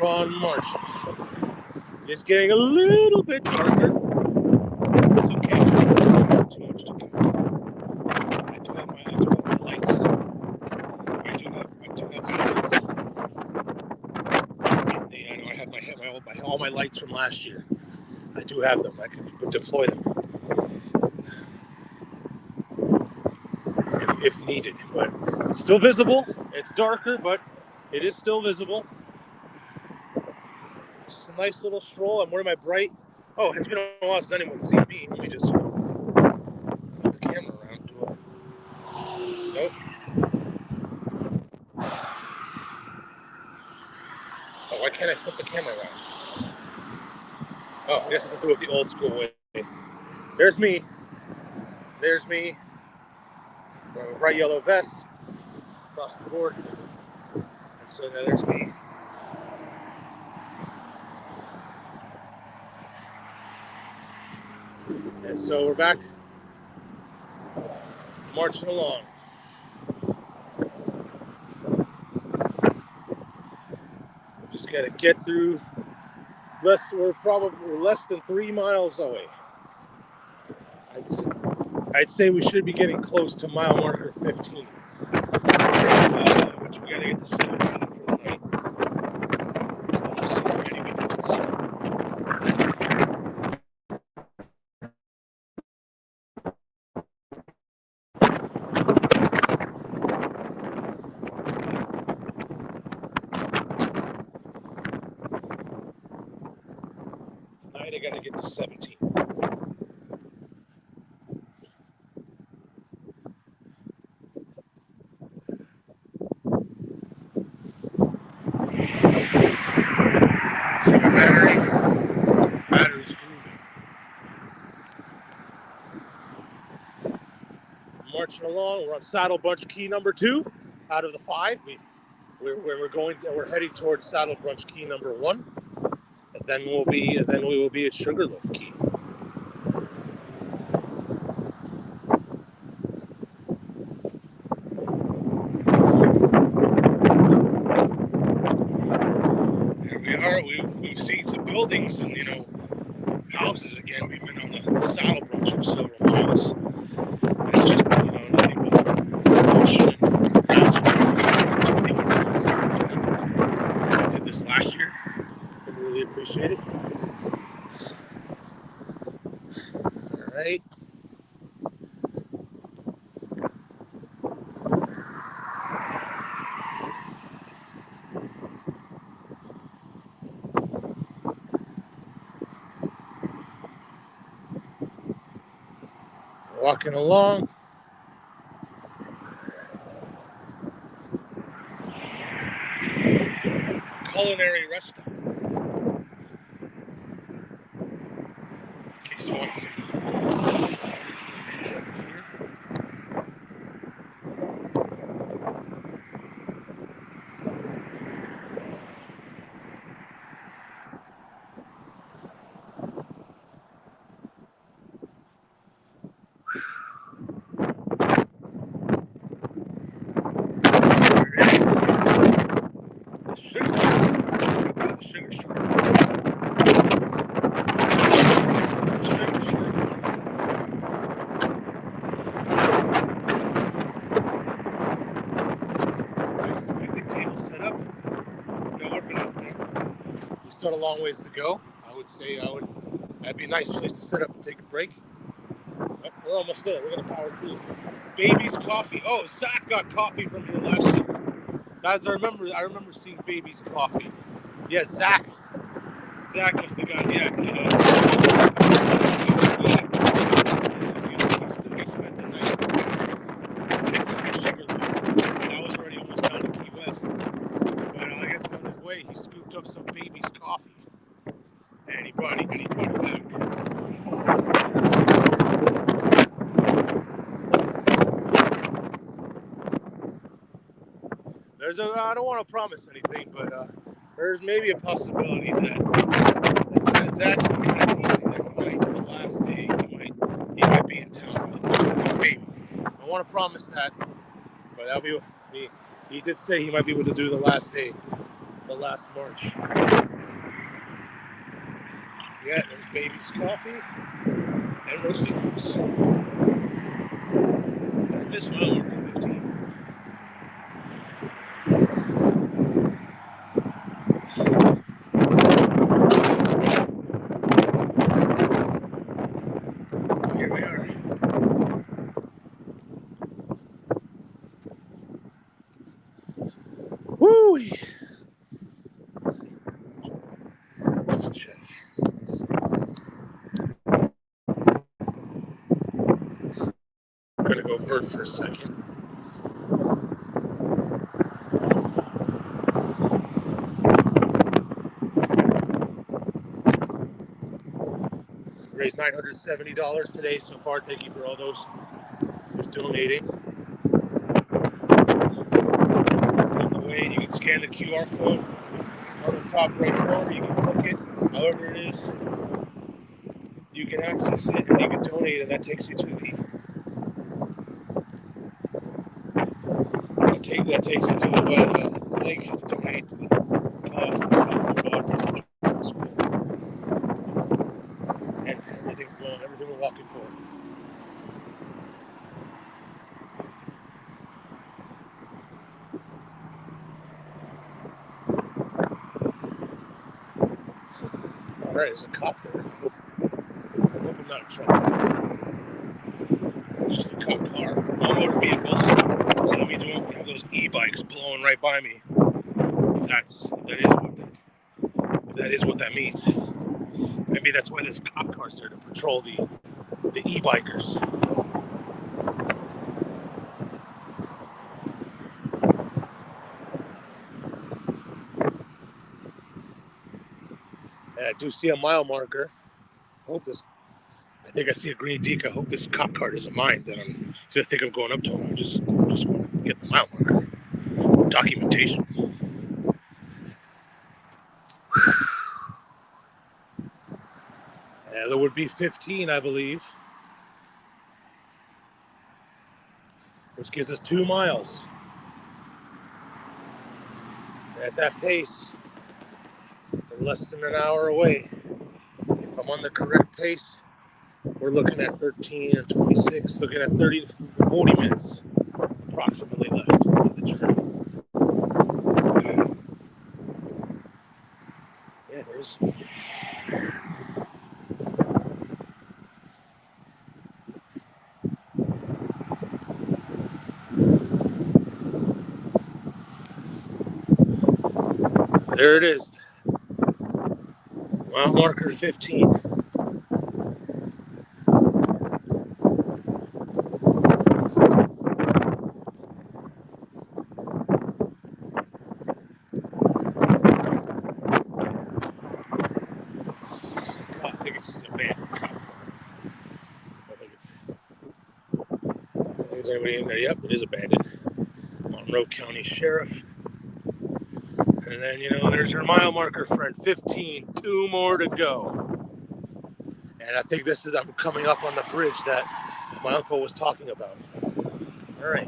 on March. It's getting a little bit darker. It's okay. I don't have too much to do. I do have my lights. I do have my lights. I know I have all my lights from last year. I do have them. I can deploy them if needed. But it's still visible. It's darker, but it is still visible. It's just a nice little stroll. I'm wearing my bright. Oh, it's been a while since anyone's seen me. Let me just flip the camera around. Nope. Oh, why can't I flip the camera around? Oh, I guess I have to do it the old school way. There's me. There's me. Wearing a bright yellow vest across the board. And so now there's me. And so we're back marching along. Just gotta get through. We're probably less than 3 miles away. I'd say we should be getting close to mile marker 15. Which we gotta get to 17 for the night. We'll see how many we get tomorrow. Tonight I gotta get to 17. So my battery's grooving. Marching along, we're on Saddle Brunch Key number 2 out of the 5. We're heading towards Saddle Brunch Key number 1, and then we will be at Sugarloaf Key. Here we are. We've seen some buildings and houses again. We've been on the Saddle Brunch for several miles. And it's just nothing but ocean and grass. I did this last year. I really appreciate it. All right. Walking along. Culinary restaurant. In case you want some. Still a long ways to go. I would say that'd be a nice place to set up and take a break. Oh, we're almost there. We're gonna power through. Baby's coffee. Oh, Zach got coffee from here last year. Guys, I remember seeing Baby's coffee. Yes, Zach must have got spent the night. I was already almost down to Key West. But I guess on his way, he scooped up some Baby's coffee, and he brought it back. I don't want to promise anything, but there's maybe a possibility that Zach's kind of teasing that the last day he might be in town. Maybe. I don't want to promise that, but that'll be. He did say he might be able to do the last day But last March. Yeah, there's baby's coffee and roasted oats. This mile marker 15. Here we are. Woo! Let's see. Just check. Let's see. I'm gonna go vert for a second. Raised $970 today so far. Thank you for all those who's donating. On the way, you can scan the QR code on the top right corner. You can click it, however it is. You can access it and you can donate, and that takes you to the link to donate to the cause of the Autism School and everything we're walking for. All right, there's a cop there. I hope I'm not in trouble. It's just a cop car, no motor vehicles. So that means we won't have those e-bikes blowing right by me. That is what that means. Maybe that's why this cop car's there, to patrol the e-bikers. And I do see a mile marker. I think I see a green deke. I hope this cop car doesn't mind that I'm just think I'm going up to him. I just want to get the mile marker. Documentation. There would be 15, I believe, which gives us 2 miles. At that pace, we're less than an hour away. If I'm on the correct pace, we're looking at 13 or 26, looking at 30 to 40 minutes approximately left of the journey. Yeah, there's... There it is. Mile marker 15. I think it's just an abandoned cop car. I think there's anybody in there. Yep, it is abandoned. Monroe County Sheriff. And then, there's your mile marker friend, 15, 2 more to go. And I think I'm coming up on the bridge that my uncle was talking about. All right.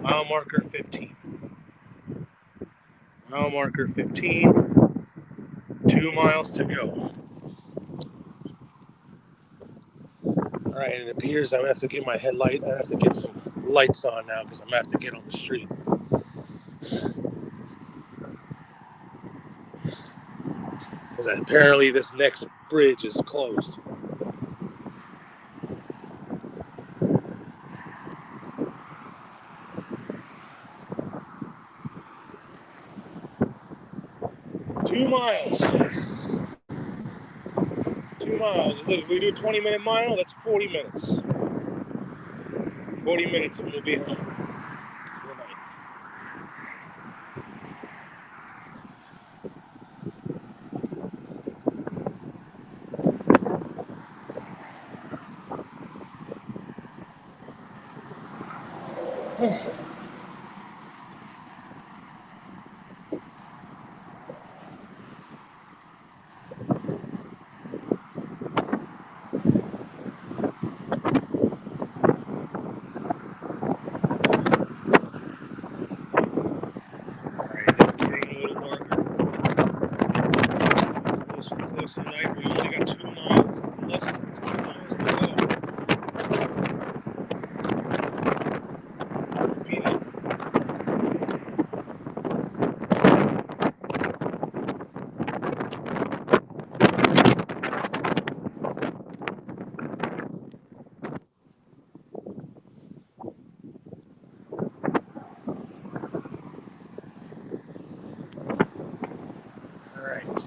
Mile marker 15. Mile marker 15. 2 miles to go. All right, and it appears I'm going to have to get my headlight. I have to get some lights on now because I'm going to have to get on the street. Because apparently this next bridge is closed. Two miles. 2 miles. Look, if we do a 20-minute mile, that's 40 minutes. 40 minutes and we'll be home. Tonight we only got 2 miles, less than 2 miles to go. Beat it. All right.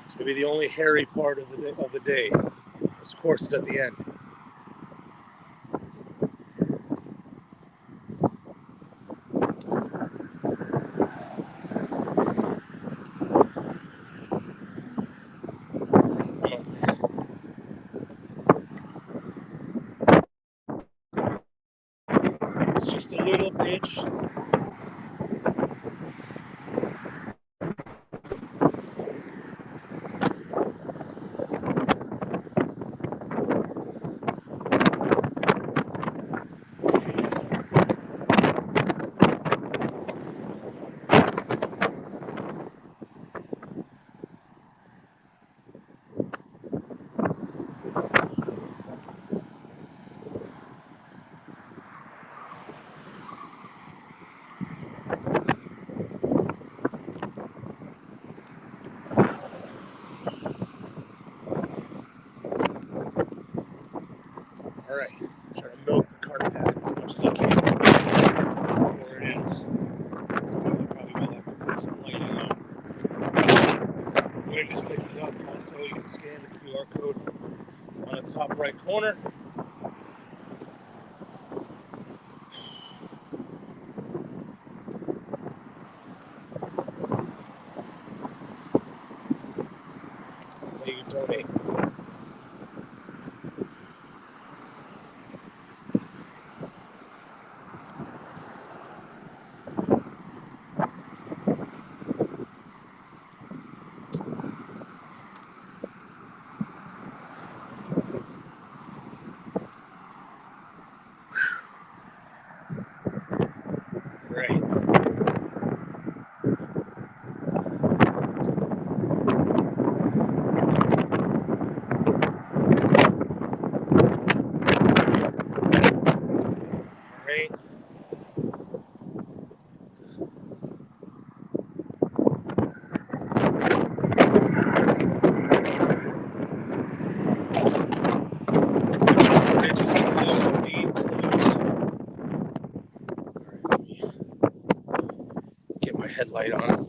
It's gonna be the only hairy part of the day. This course is at the end. It's just a little bridge. All right, try to milk the cart path as much as I can before it ends. Probably will have to put some lighting on. Wind is picking up. Also, you can scan the QR code on the top right corner. So you can donate. Right. Right. Bridge is closed, indeed closed. All right, let me get my headlight on.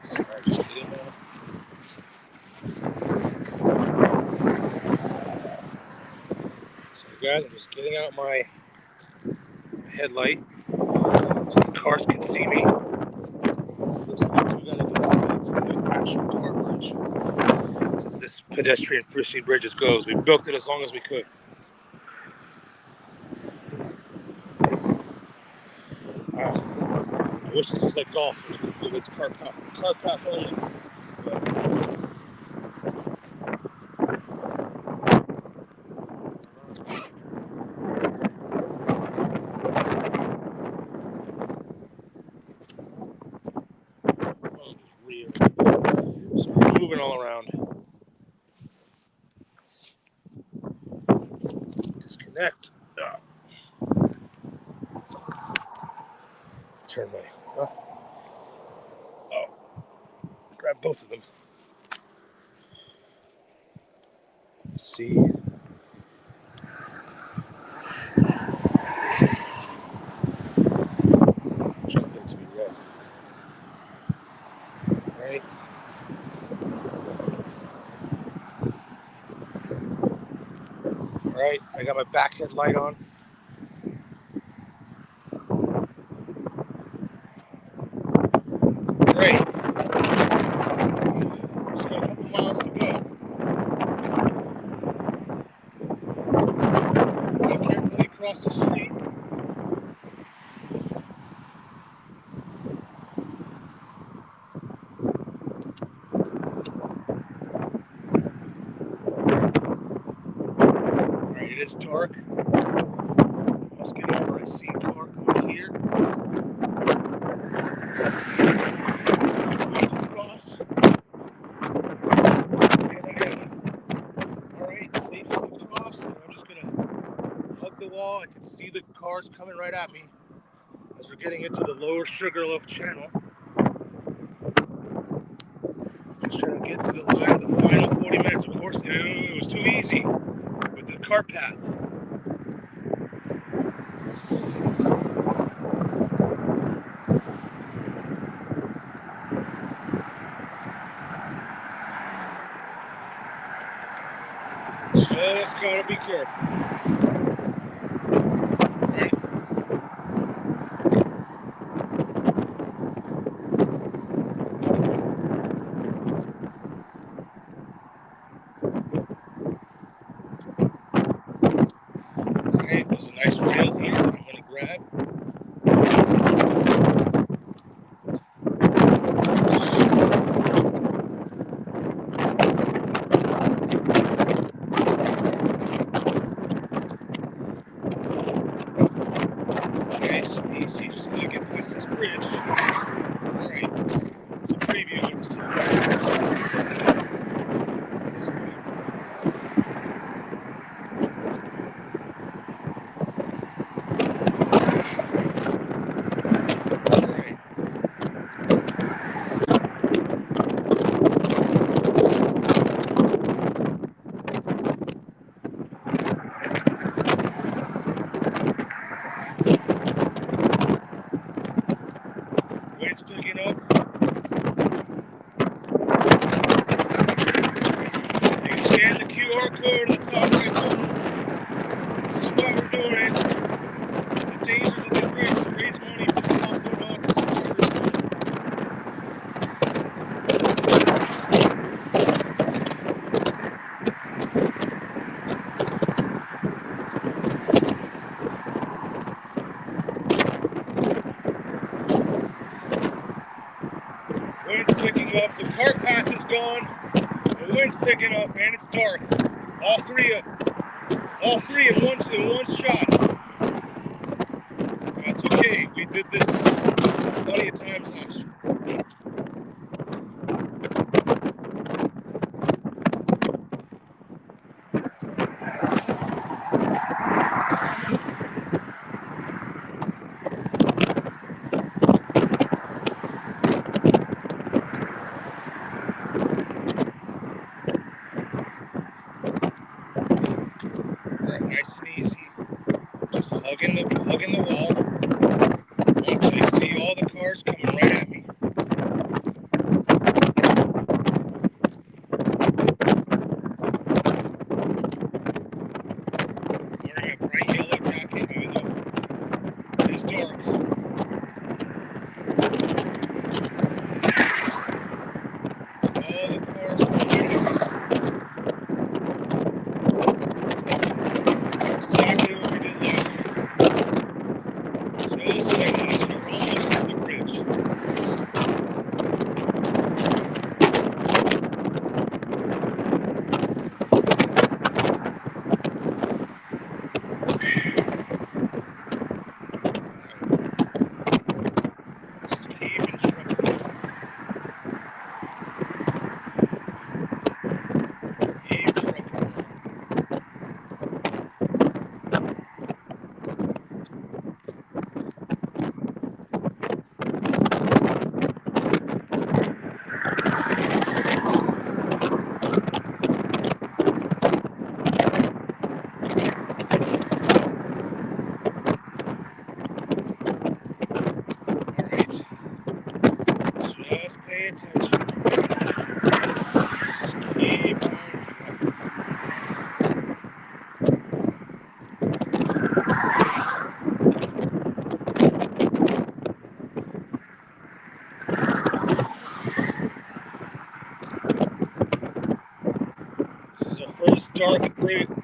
Sorry, just getting So guys, I'm just getting out my headlight so the cars can see me. Looks like we gotta get out into the actual car bridge. Since this pedestrian free bridge goes, we built it as long as we could. Wow. I wish this was like golf. It's car path only. But just real. So we're moving all around. Disconnect. Turn my. Oh, grab both of them. Let's see. I'm trying to get it to be red. All right. All right. I got my back headlight on. Great. So a couple miles to across the street. Alright, it is dark. Let's get over. I see a car coming here. I'm going to cross. And I am, alright, safely cross. And I'm just gonna hug the wall. I can see the cars coming right at me as we're getting into the lower Sugarloaf channel. Just trying to get to the line of the final 40 minutes. Of course, it was too easy with the cart path. Just gotta be careful. Right. Okay, there's a nice rail here that I'm gonna grab. Nice and easy, just gonna get past this bridge. Alright, it's a preview of this time. Wind's picking up. You can scan the QR code at the top right corner. This is why we're doing it. The dangers of the bridge to raise money for the South Florida Autism Charter School. Wind's picking up. The cart path is gone. The wind's picking up, and it's dark. All three in one shot. That's okay. We did this plenty of times last year. Alright, nice and easy. Just hugging the wall. Watch, I see all the cars coming right at me. Wearing a bright yellow jacket, even though it is dark. All the cars coming right at me. Exactly what we did last year. Just like this, we're almost at the bridge. Just keep trucking. Keep trucking. Alright. Just pay attention. Just keep on trucking. This is our first dark bridge of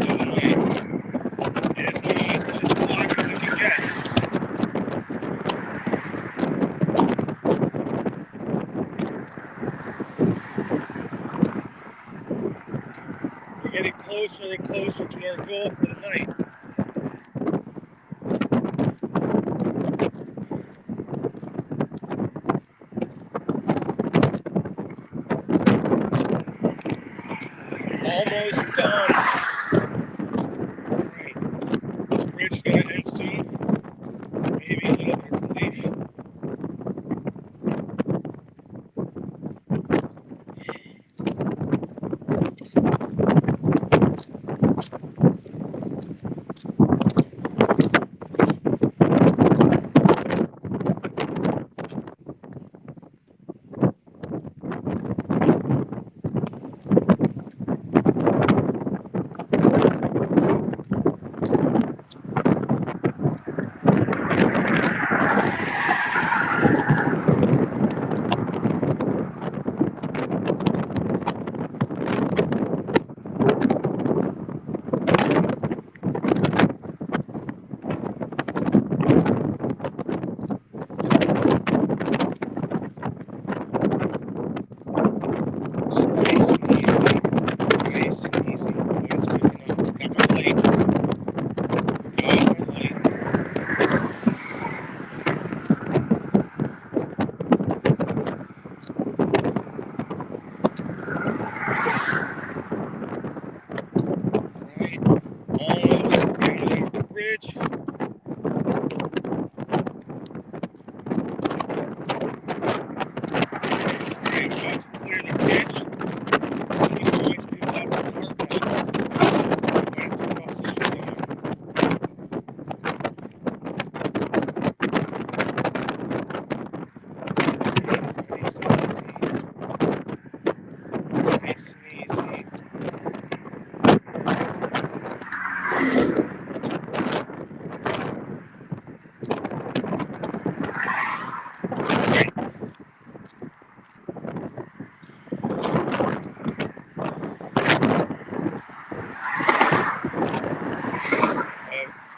the night. closer and closer to our goal for the night. Almost done. Alright. This bridge is going to end soon. Maybe a little bit of relief.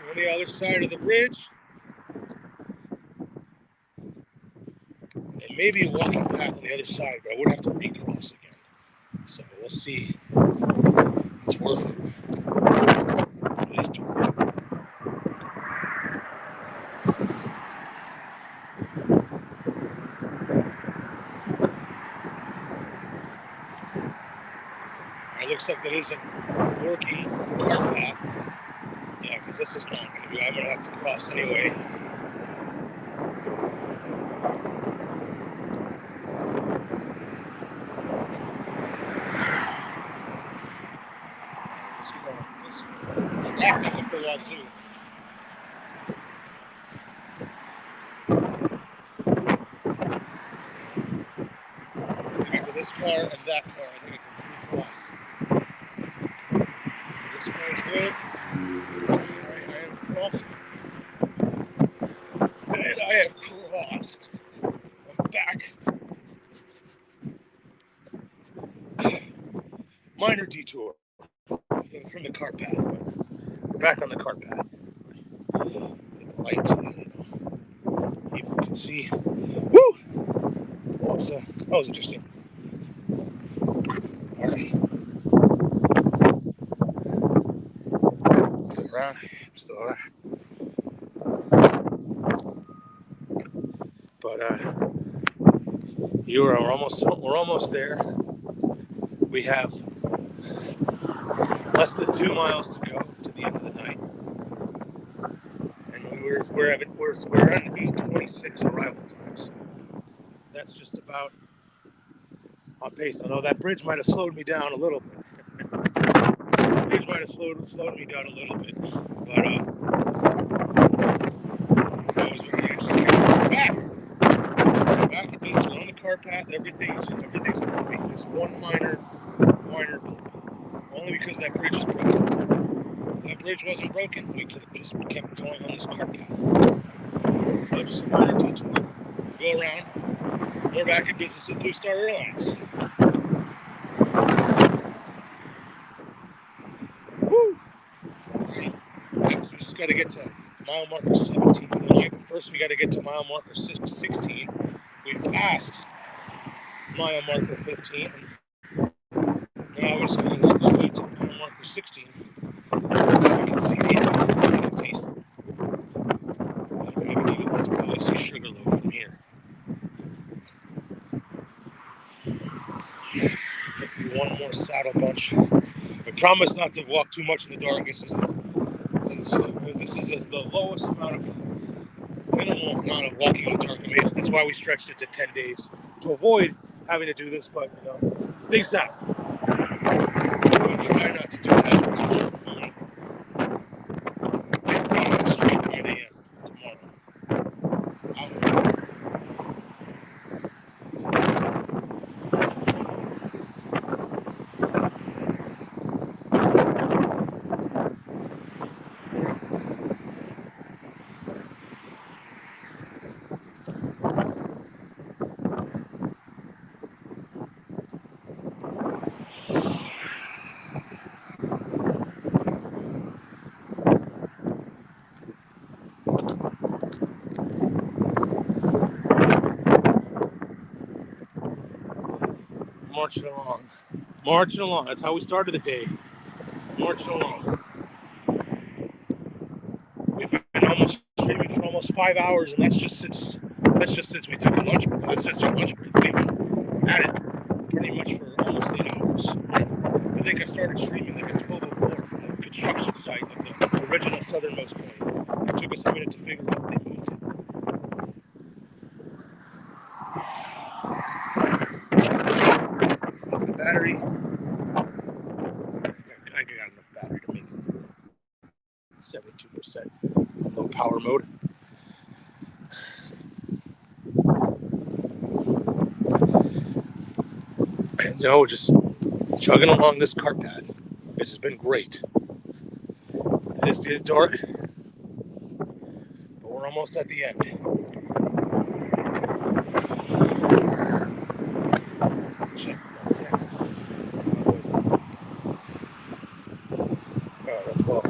On the other side of the bridge, and maybe a walking path on the other side, but I would have to recross again. So we'll see. It's worth it. It is worth it. It looks like there is a working cart path. Yeah, because this is not going to be. I'm going to have to cross anyway. Back up the wazoo. After this car and that car, I think I can cross. This car is good. Alright, I am crossing. And I have crossed. I'm back. Minor detour from the cart path, but we're back on the cart path. With the lights, people can see. Woo! That was interesting. All right. Still around. Still around. But we're almost there. We have less than 2 miles to go to the end of the night, and we're at an 8:26 arrival time. So that's just about on pace. Although that bridge might have slowed me down a little bit. The bridge might have slowed me down a little bit, but that was very interesting. Back at this, we're on the cart path. Everything's perfect. This one minor blip. Only because that bridge is broken. If that bridge wasn't broken, we could have just kept going on this cart path. So just a minor detour. Go around. We're back in business with Blue Star Airlines. Woo! Alright. Next, we just got to get to mile marker 17 for the night. But first, we got to get to mile marker 16. We passed mile marker 15. Now we're just going to go to mile marker 16. do one more saddle bunch. I promise not to walk too much in the dark. This is the lowest minimal amount of walking in the dark I made. That's why we stretched it to 10 days to avoid having to do this. But big south. We'll try not to do that tomorrow morning. 9 a.m. tomorrow. Marching along. That's how we started the day. Marching along. We've been almost streaming for almost 5 hours, and that's just since we took a lunch break. That's just our lunch break. We've been at it pretty much for almost 8 hours. I think I started streaming like at 12:04 from the construction site of the original southernmost point. It took us a minute to figure out they moved it. The battery. I got enough battery to make it through 72% low power mode. And just chugging along this cart path. It's just been great. It's getting dark, but we're almost at the end. Check my text. Oh, that's well.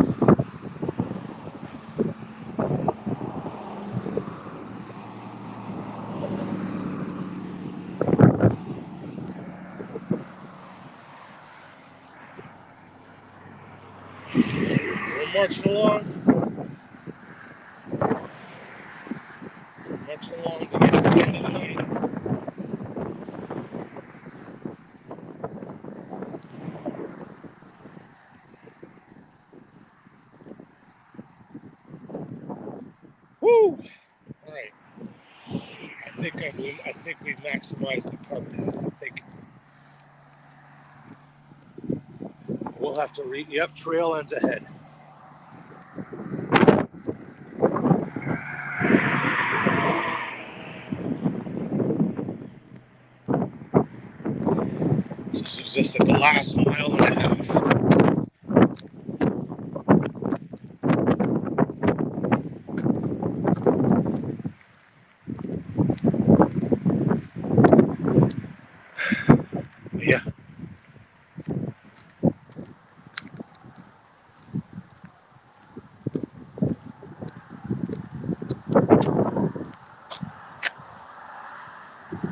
We're marching along. Marching along to get to the end of the night. Woo! All right. I think we've maximized the cart path. I think we'll have to Yep, trail ends ahead. This is just at the last mile and a half. Yeah.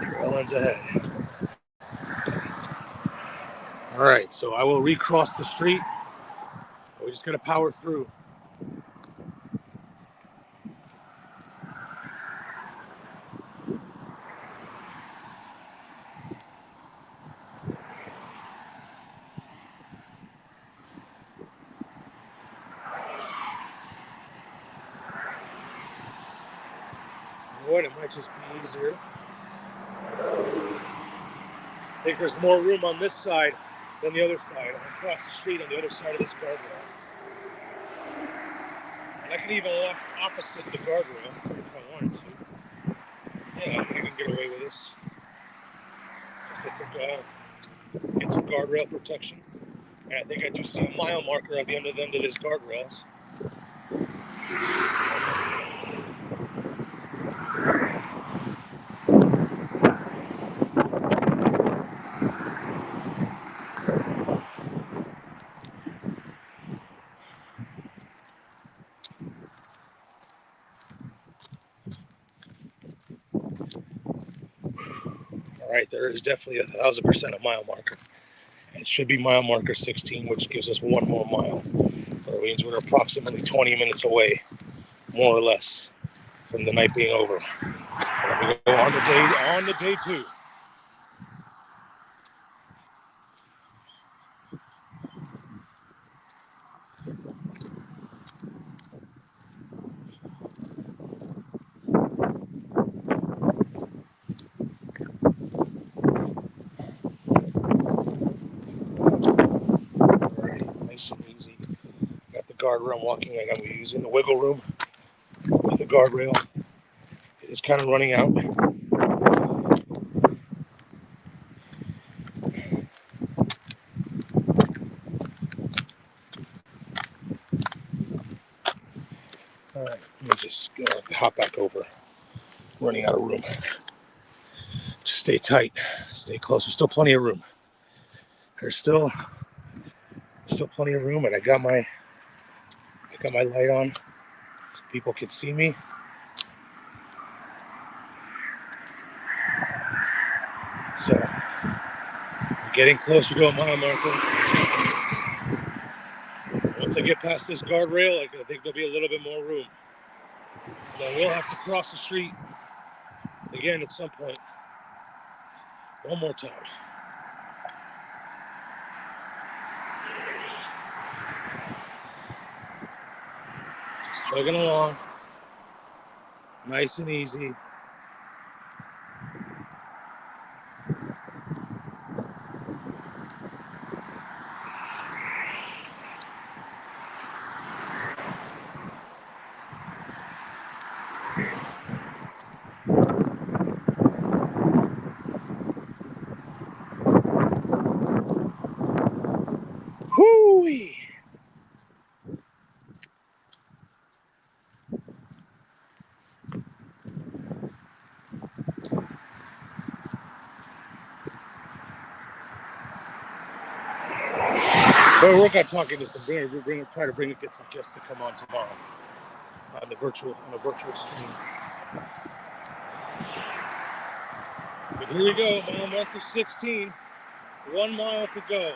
Trail ends ahead. All right, so I will recross the street. We're just going to power through. What? It might just be easier. I think there's more room on this side than the other side. I'm across the street on the other side of this guardrail. And I can even walk opposite the guardrail if I wanted to. Yeah, I think I can get away with this. Get some guardrail protection. And I think I do see a mile marker at the end of this guardrails. All right, there is definitely 1,000% a mile marker. And it should be mile marker 16, which gives us one more mile. That means we're approximately 20 minutes away, more or less, from the night being over. And we go on to day 2. guardrail. I'm walking like I'm using the wiggle room with the guardrail. It is kind of running out. All right, let me just have to hop back over. Running out of room. Just stay tight, stay close. There's still plenty of room. There's still plenty of room, and I got my light on so people can see me. So we're getting closer to a mile marker. Once I get past this guardrail, I think there'll be a little bit more room. And then we'll have to cross the street again at some point. One more time. Just chugging along. Nice and easy. Whoo-wee! We'll work on talking to some. We're going to try to get some guests to come on tomorrow on a virtual stream. But here we go, mile marker 16. 1 mile to go.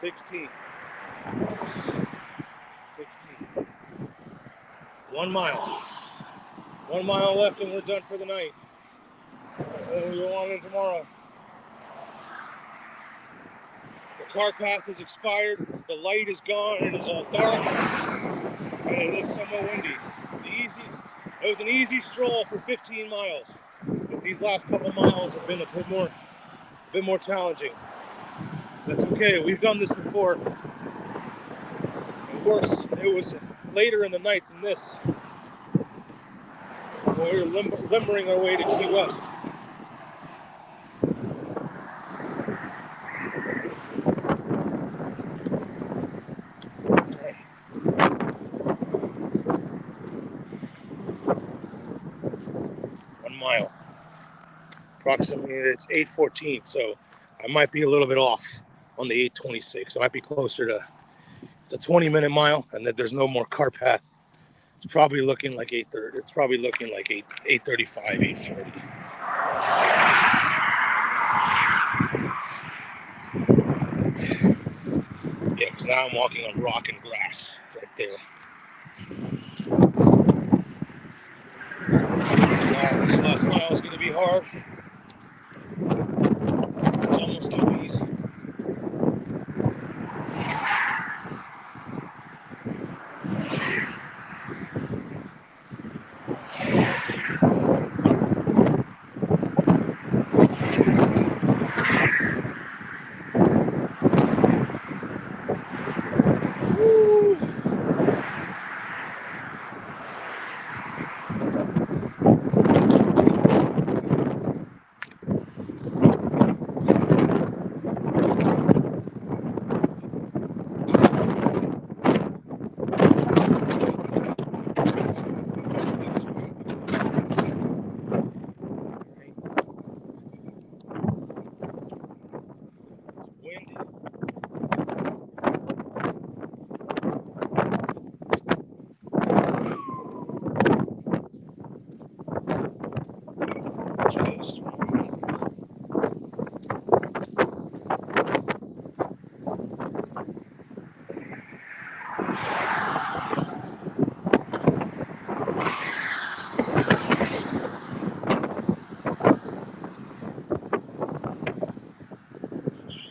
Sixteen. 1 mile. 1 mile left and we're done for the night. And we'll go on in tomorrow. The car path has expired. The light is gone. It is all dark. And it looks somewhat windy. It was an easy stroll for 15 miles. But these last couple miles have been a bit more challenging. That's okay. We've done this before. Of course, it was later in the night than this, when we were limbering our way to Key West. Okay. 1 mile. Approximately, it's 8:14, so I might be a little bit off on the 8:26. I might be closer to, it's a 20-minute mile, and that there's no more car path. It's probably looking like 8:30. It's probably looking like 8:35, 8:40. Yeah, because now I'm walking on rock and grass right there. This last mile is going to be hard. It's almost too easy. Woo.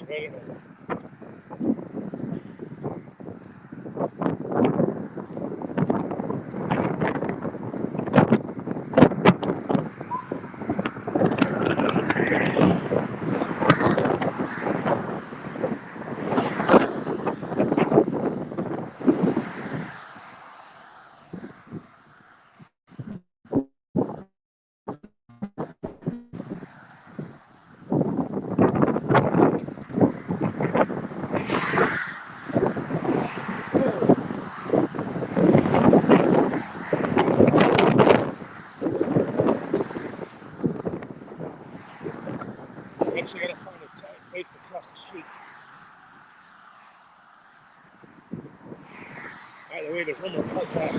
don't know. I'm actually gotta find a tight place to cross the street. By the way, there's one more car back.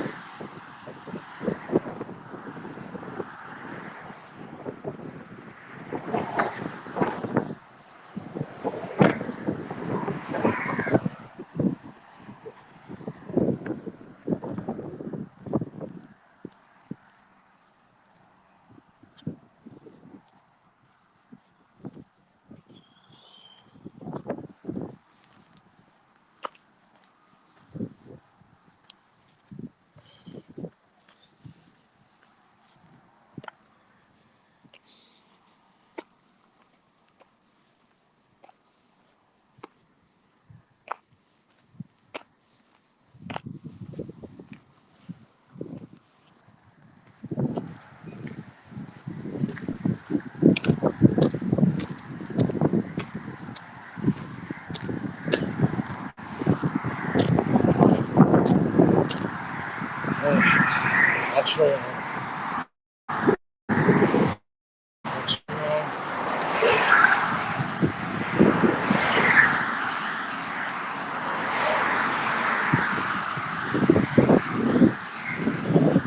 Alright, that's right.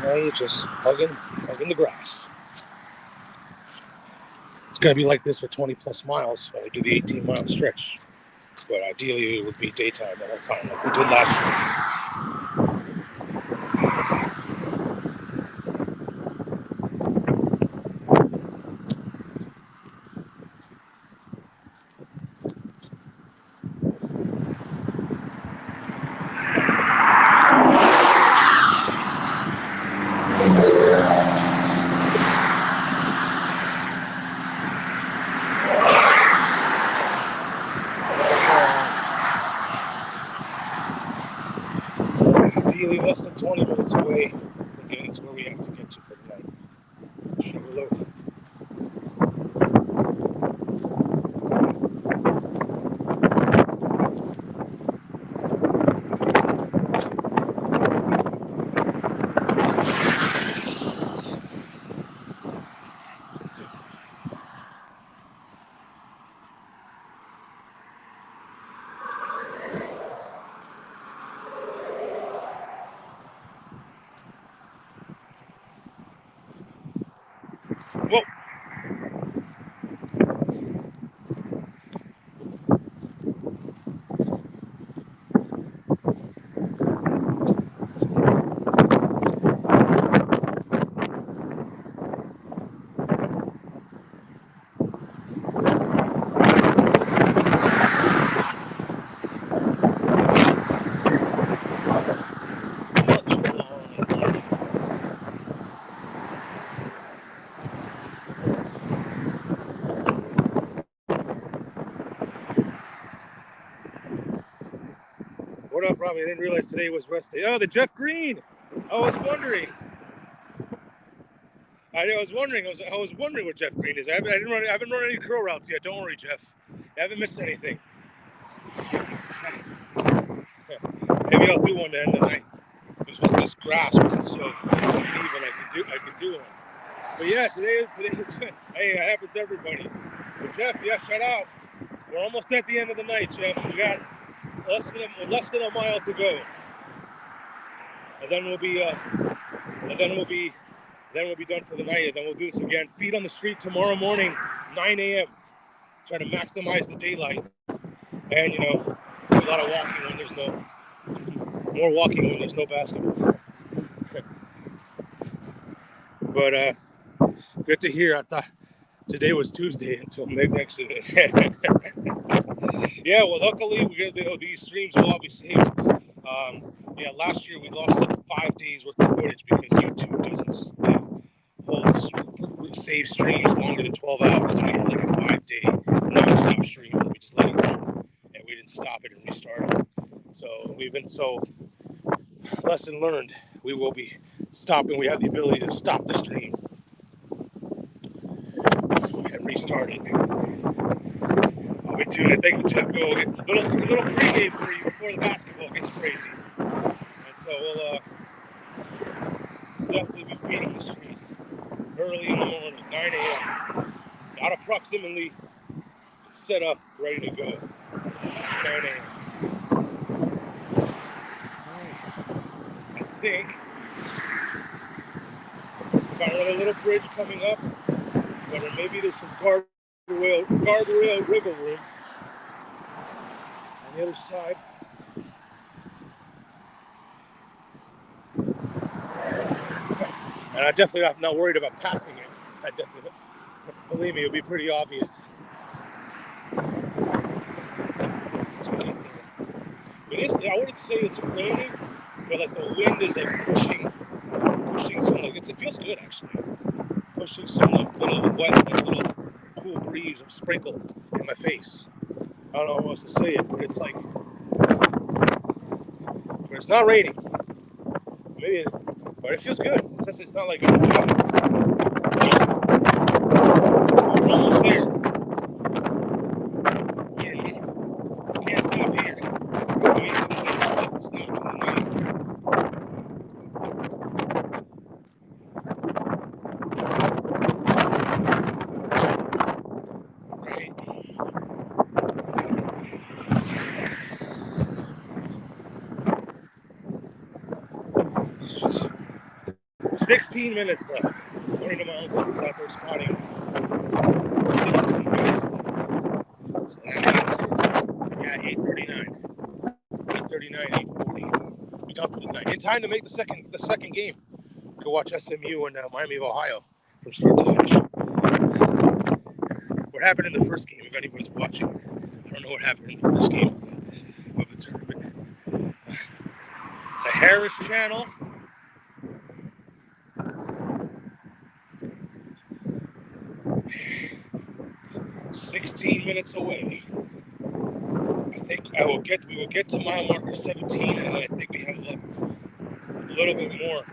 Now you're just hugging the grass. It's gonna be like this for 20 plus miles when we do the 18-mile stretch. But ideally, it would be daytime the whole time, like we did last year. Ideally, less than 20 minutes away from getting to where we have to get to for the night. Sugarloaf. Whoa. What up, Robbie? I didn't realize today was rest day. Oh, the Jeff Green. I was wondering. I was wondering what Jeff Green is. I haven't run any curl routes yet. Don't worry, Jeff. I haven't missed anything. Maybe I'll do one to end the night. Because with this grass wasn't so uneven, I could do one. But yeah, today is hey, it happens to everybody. But Jeff, yeah, shout out. We're almost at the end of the night, Jeff. We got less than a mile to go, and then we'll be done for the night. And then we'll do this again. Feet on the street tomorrow morning, 9 a.m. Try to maximize the daylight, and do a lot of walking when there's no basketball. But good to hear. I thought today was Tuesday until next. Yeah, well, luckily these streams will all be saved. Yeah, last year we lost like 5 days worth of footage because YouTube doesn't hold save streams longer than 12 hours. And we had like a 5-day non-stop stream that we just let it go, and we didn't stop it and restart it. So lesson learned. We will be stopping. We have the ability to stop the stream and restart it. I'll be tuning in. Thank you, Jeff. Go get a little pregame for you before the basketball gets crazy. And so we'll definitely be feeding the street early in the morning, 9 a.m. Got approximately set up, ready to go. 9 a.m. I think got another little bridge coming up, but maybe there's some guardrail wiggle room on the other side. And I definitely am not worried about passing it. I definitely, believe me, it'll be pretty obvious. I wouldn't say it's raining, but like the wind is like pushing some like it feels good actually. Pushing some like little wet, like little cool breeze of sprinkle in my face. I don't know how else to say it, but it's like, but it's not raining. Maybe, but it feels good. It's not like we're almost there. Can't stop here. Right. 16 minutes left. According to my uncle who's out there spotting. 16 minutes left. So that means, yeah, 8:39. 8:39, 8:40. We done for the night. In time to make the second game. Go watch SMU and Miami of Ohio from start to finish. What happened in the first game, if anyone's watching? I don't know what happened in the first game of the tournament. The Harris Channel. 16 minutes away. I think we will get to mile marker 17, and then I think we have like a little bit more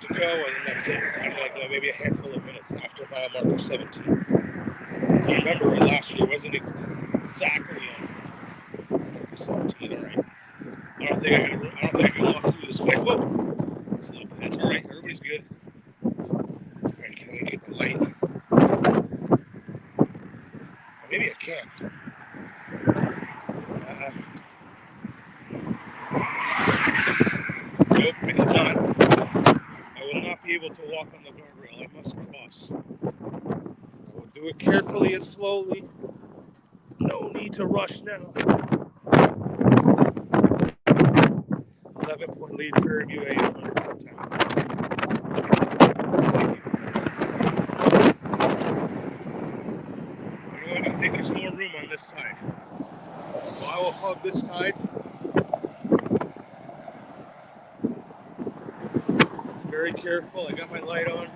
to go, and then that's it. Like maybe a handful of minutes after mile marker 17. So remember, last year wasn't exactly on marker 17. All right. I don't think I can walk through this way. Whoa. So that's all right. Everybody's good. All right, can we get the light? Maybe I can. Nope, I cannot. I will not be able to walk on the guardrail. I must cross. I will do it carefully and slowly. No need to rush now. 11-point lead for UA under full time. You know what? I think there's more room on this side. So I will hug this side. Very careful. I got my light on.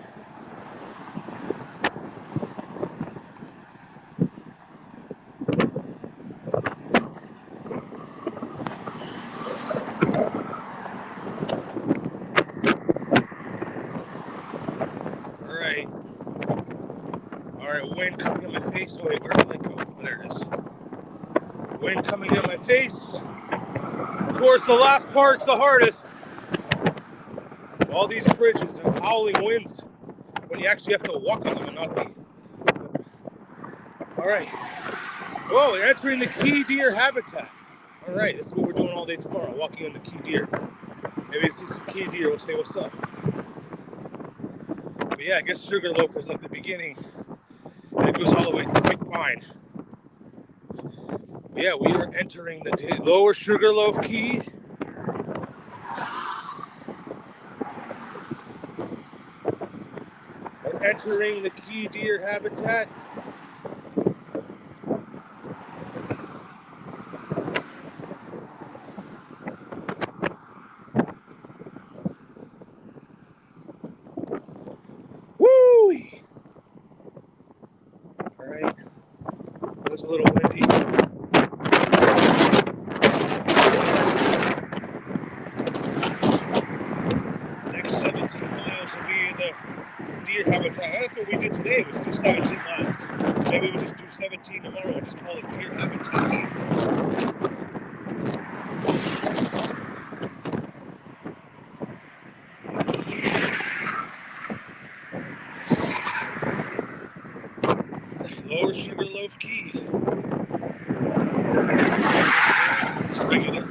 Alright, wind coming in my face. Oh, wait, where did it go? Oh, there it is. Wind coming in my face. Of course, the last part's the hardest. All these bridges and howling winds when you actually have to walk on them and not the. Alright. Whoa, we're entering the key deer habitat. Alright, this is what we're doing all day tomorrow, walking on the key deer. Maybe see some key deer, we'll say what's up. But yeah, I guess Sugarloaf was like the beginning. And it goes all the way to Big Pine. Yeah, we are entering the lower Sugarloaf Key. We're entering the key deer habitat. was a little windy. Next 17 miles will be in the deer habitat. That's what we did today. Was do 17 miles. Maybe we'll just do 17 tomorrow and just call it deer habitat day. Lower Sugarloaf Key. It's regular.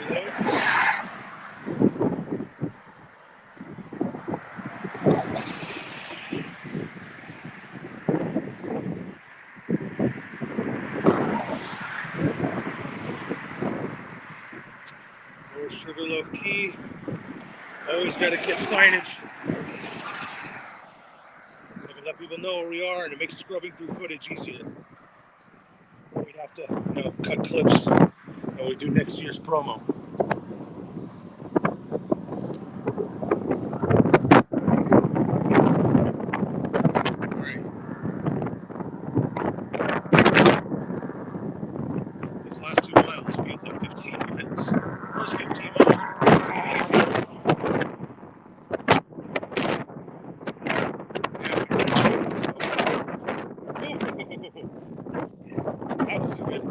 Sugarloaf. Lower Sugarloaf Key. Always got to get signage. So we let people know where we are, and it makes scrubbing through footage easier. We'd have to, cut clips when we do next year's promo. All right. This last 2 miles feels like 15 minutes. First 15 miles were pretty easy. That was a good.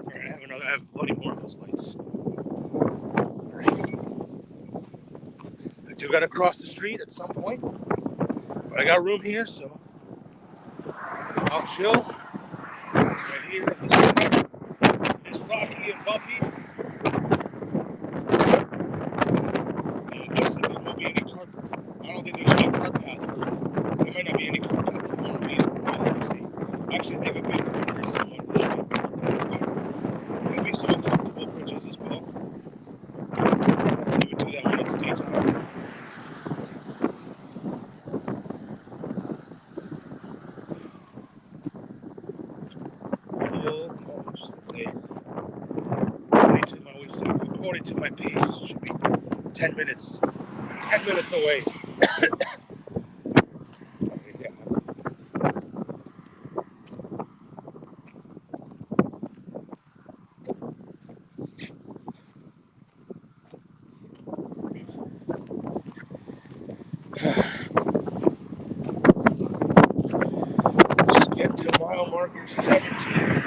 Sorry, I have plenty more of those lights. All right. I do got to cross the street at some point, but I got room here, so I'll chill right here. It's rocky and bumpy. There won't be any car. I don't think there's any car path. There might not be any car path tomorrow either. I actually think a big corner is somewhat bumpy. There'll be some uncomfortable bridges as well. Hopefully we do that when it's daytime. Almost there. According to my pace, it should be 10 minutes. 10 minutes away. Let's get to mile marker 17.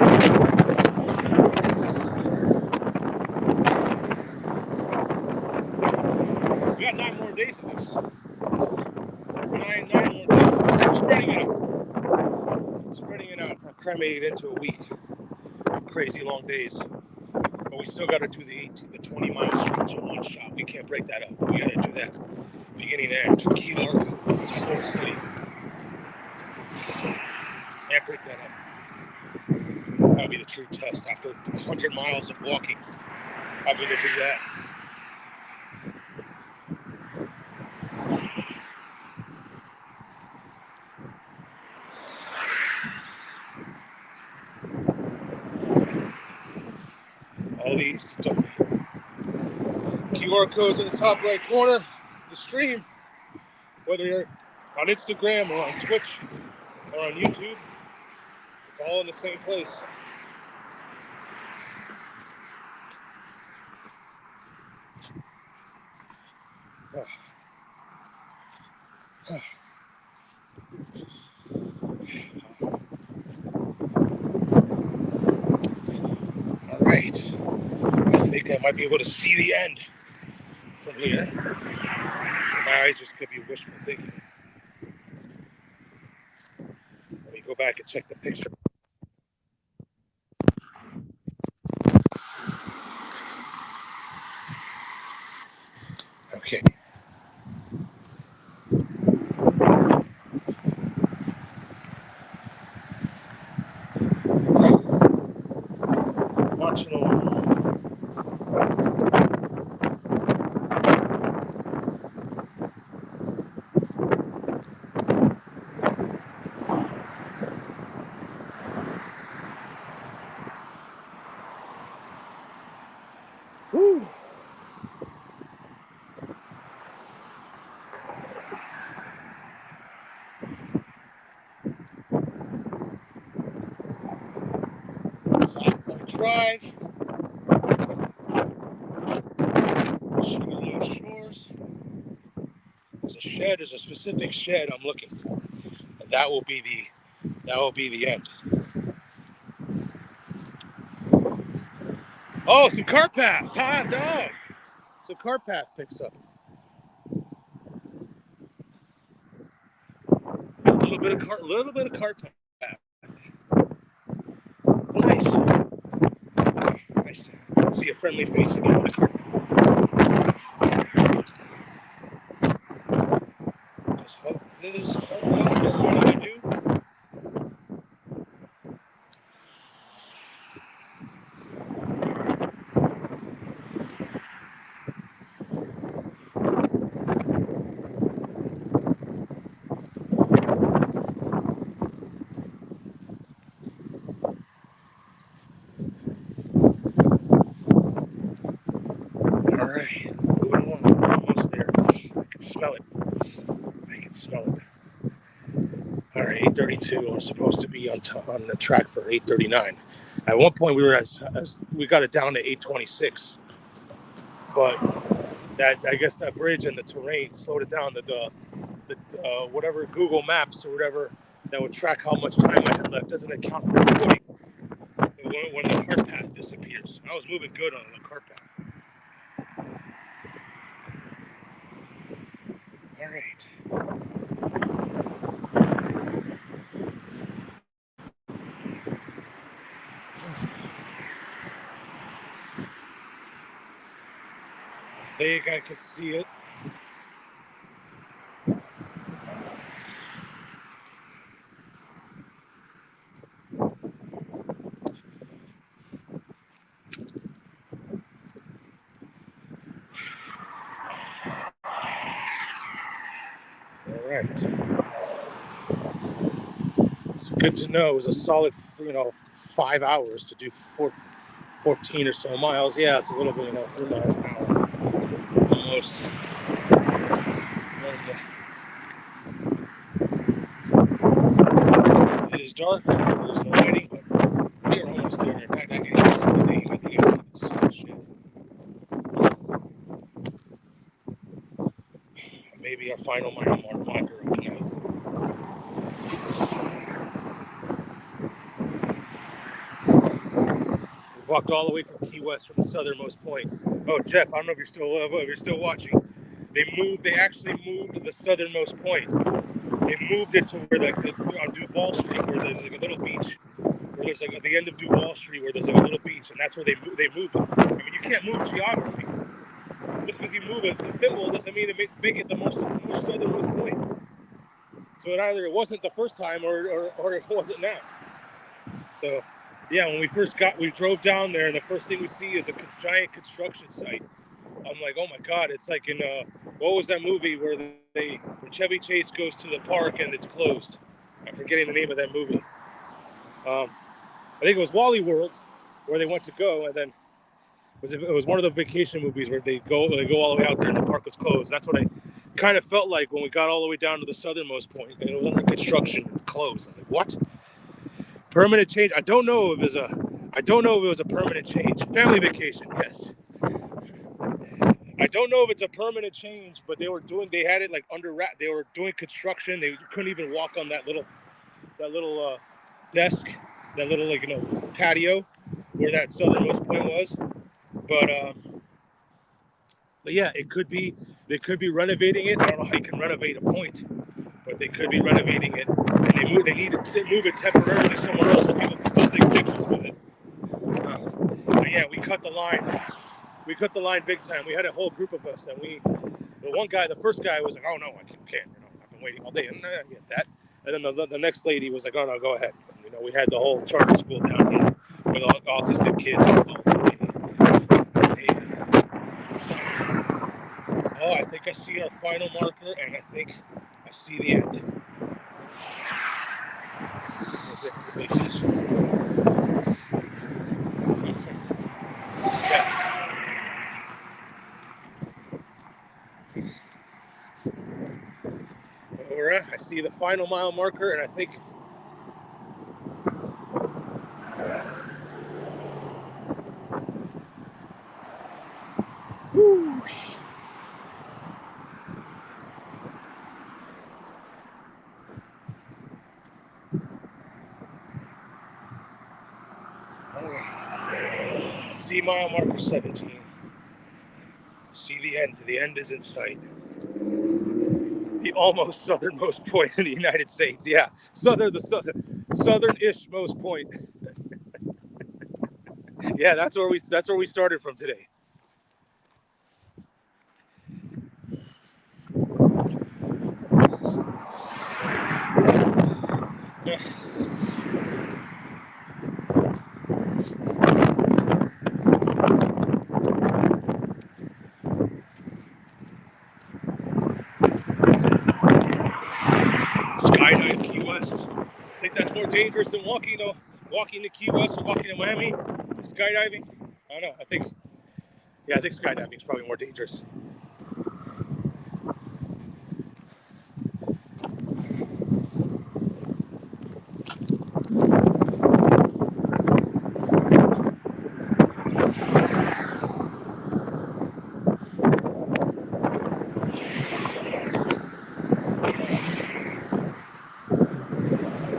We got 9 more days of this. 9 more days. I'm spreading it out. Not cramming it into a week. Crazy long days. But we still got to do the 20 mile stretch in one shot. We can't break that up. We got to do that beginning to end. Key Largo to Soul City. Can't break that up. That'll be the true test. After 100 miles of walking, I'm going to do that. All these QR codes in the top right corner, the stream, whether you're on Instagram or on Twitch or on YouTube, it's all in the same place. All right, I think I might be able to see the end from here. My eyes just could be wishful thinking. Let me go back and check the picture. Okay. Watching over. Woo. South Point Drive. Sugarloaf Shores. There's a shed. There's a specific shed I'm looking for, and that will be the end. Oh, some car path. Hot dog. Some car path picks up. A little bit of car path. Nice. Nice to see a friendly face again on the car path. Just hope this car path does what I do. All right, moving along. We're almost there. I can smell it. All right, 8:32. I'm supposed to be on the track for 8:39. At one point, we were as we got it down to 8:26, but that I guess that bridge and the terrain slowed it down. The whatever Google Maps or whatever that would track how much time I had left doesn't account for the footing when the cart path disappears. I was moving good on the cart path. All right. I think I can see it. All right. It's good to know. It was a solid, 5 hours to do 14 or so miles. Yeah, it's a little bit, 3 miles an hour. Almost. It is dark. There's no lighting, but we are almost there. In fact, I can even see the name. I think I can see the shit. Maybe our final mile marker of the night. We walked all the way from Key West, from the southernmost point. Oh, Jeff, I don't know if you're still watching. They actually moved the southernmost point. They moved it to where on Duval Street, where there's like a little beach. Where there's like at the end of Duval Street, where there's like a little beach, and that's where they moved it. I mean, you can't move geography. Just because you move a symbol doesn't mean to make it the most southernmost point. So it wasn't the first time, or it wasn't now. So, yeah, when we drove down there, and the first thing we see is a giant construction site. I'm like, oh my God, it's like in what was that movie where Chevy Chase goes to the park and it's closed? I'm forgetting the name of that movie. I think it was Wally World, where they went to go, and then it was one of the vacation movies where they go all the way out there and the park was closed. That's what I kind of felt like when we got all the way down to the southernmost point, and it was under construction, closed. I'm like, what? Permanent change? I don't know if it was a permanent change. Family vacation, yes. I don't know if it's a permanent change, but they had it like under wrap. They were doing construction. They couldn't even walk on that little desk, that little patio where that southernmost point was. But yeah, they could be renovating it. I don't know how you can renovate a point, but they could be renovating it, and they need to move it temporarily somewhere else so people can still take pictures with it. But yeah, we cut the line. We cut the line big time. We had a whole group of us, and the first guy was like, "Oh no, I can't. I've been waiting all day." And I get that. And then the next lady was like, "Oh no, go ahead." And, we had the whole charter school down here with all autistic kids. Oh, I think I see our final marker, and I think I see the end. I see the final mile marker, and I think All right. See mile marker 17. See the end. The end is in sight. The almost southernmost point in the United States. Yeah, southern-ish most point. Yeah, that's where we started from today. Yeah. Skydive Key West. I think that's more dangerous than walking to Key West or walking to Miami. Skydiving. I don't know. I think skydiving is probably more dangerous.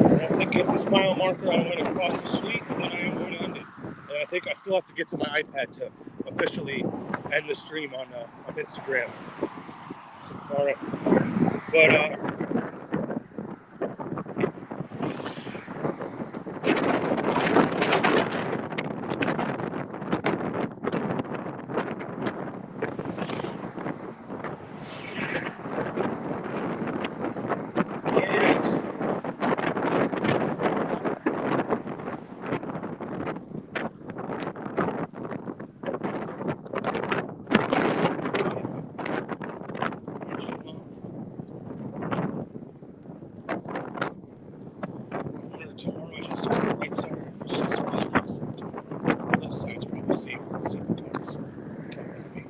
Once I get this mile marker, I'm going to cross the street, and then I am going to end it. And I think I still have to get to my iPad to officially end the stream on Instagram. All right, but yes. Tomorrow I should start on the right side. I should start on the left side. The left side's probably safer than seeing the cars coming at me.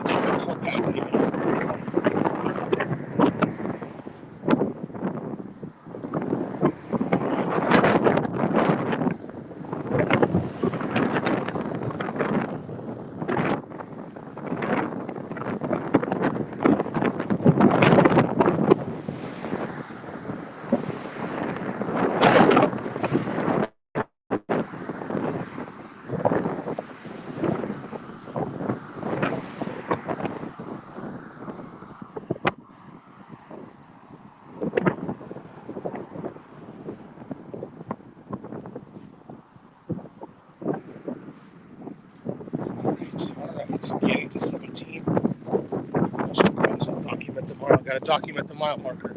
Since there's no car path anymore. Alright, getting to 17. Document the mile. Gotta document the mile marker.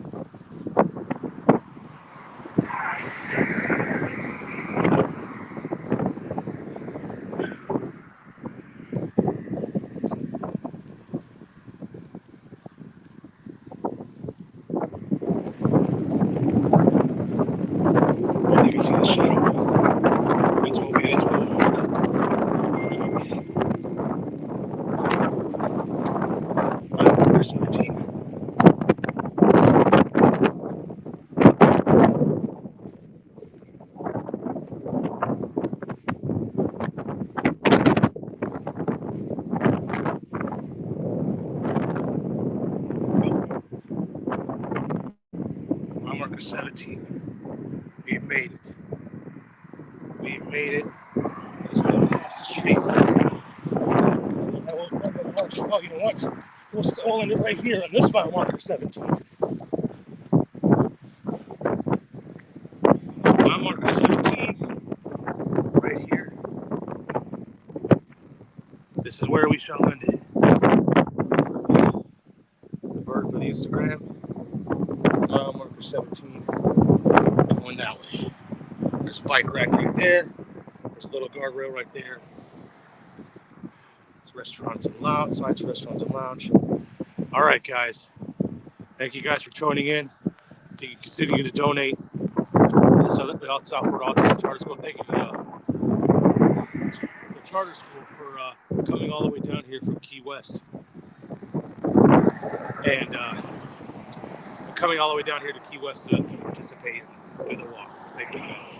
I think I see the shadow. It's okay, it's cool. Mile marker 17. Mile marker 17. We've made it. We've made it. Let's go across the street. Oh, you know what? We'll end it right here on this mile marker 17. Mile marker 17. Right here. This is where we shall end it. The bird for the Instagram. Mile marker 17. Going that way. There's a bike rack right there. There's a little guardrail right there. There's restaurants and lounge, signs for restaurants and lounge. All right, guys. Thank you guys for joining in. Thank you continue to donate to the Southward Autism Charter School. Thank you to the Charter School for coming all the way down here from Key West and coming all the way down here to Key West to participate in the walk. Thank you guys.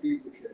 feed the kids.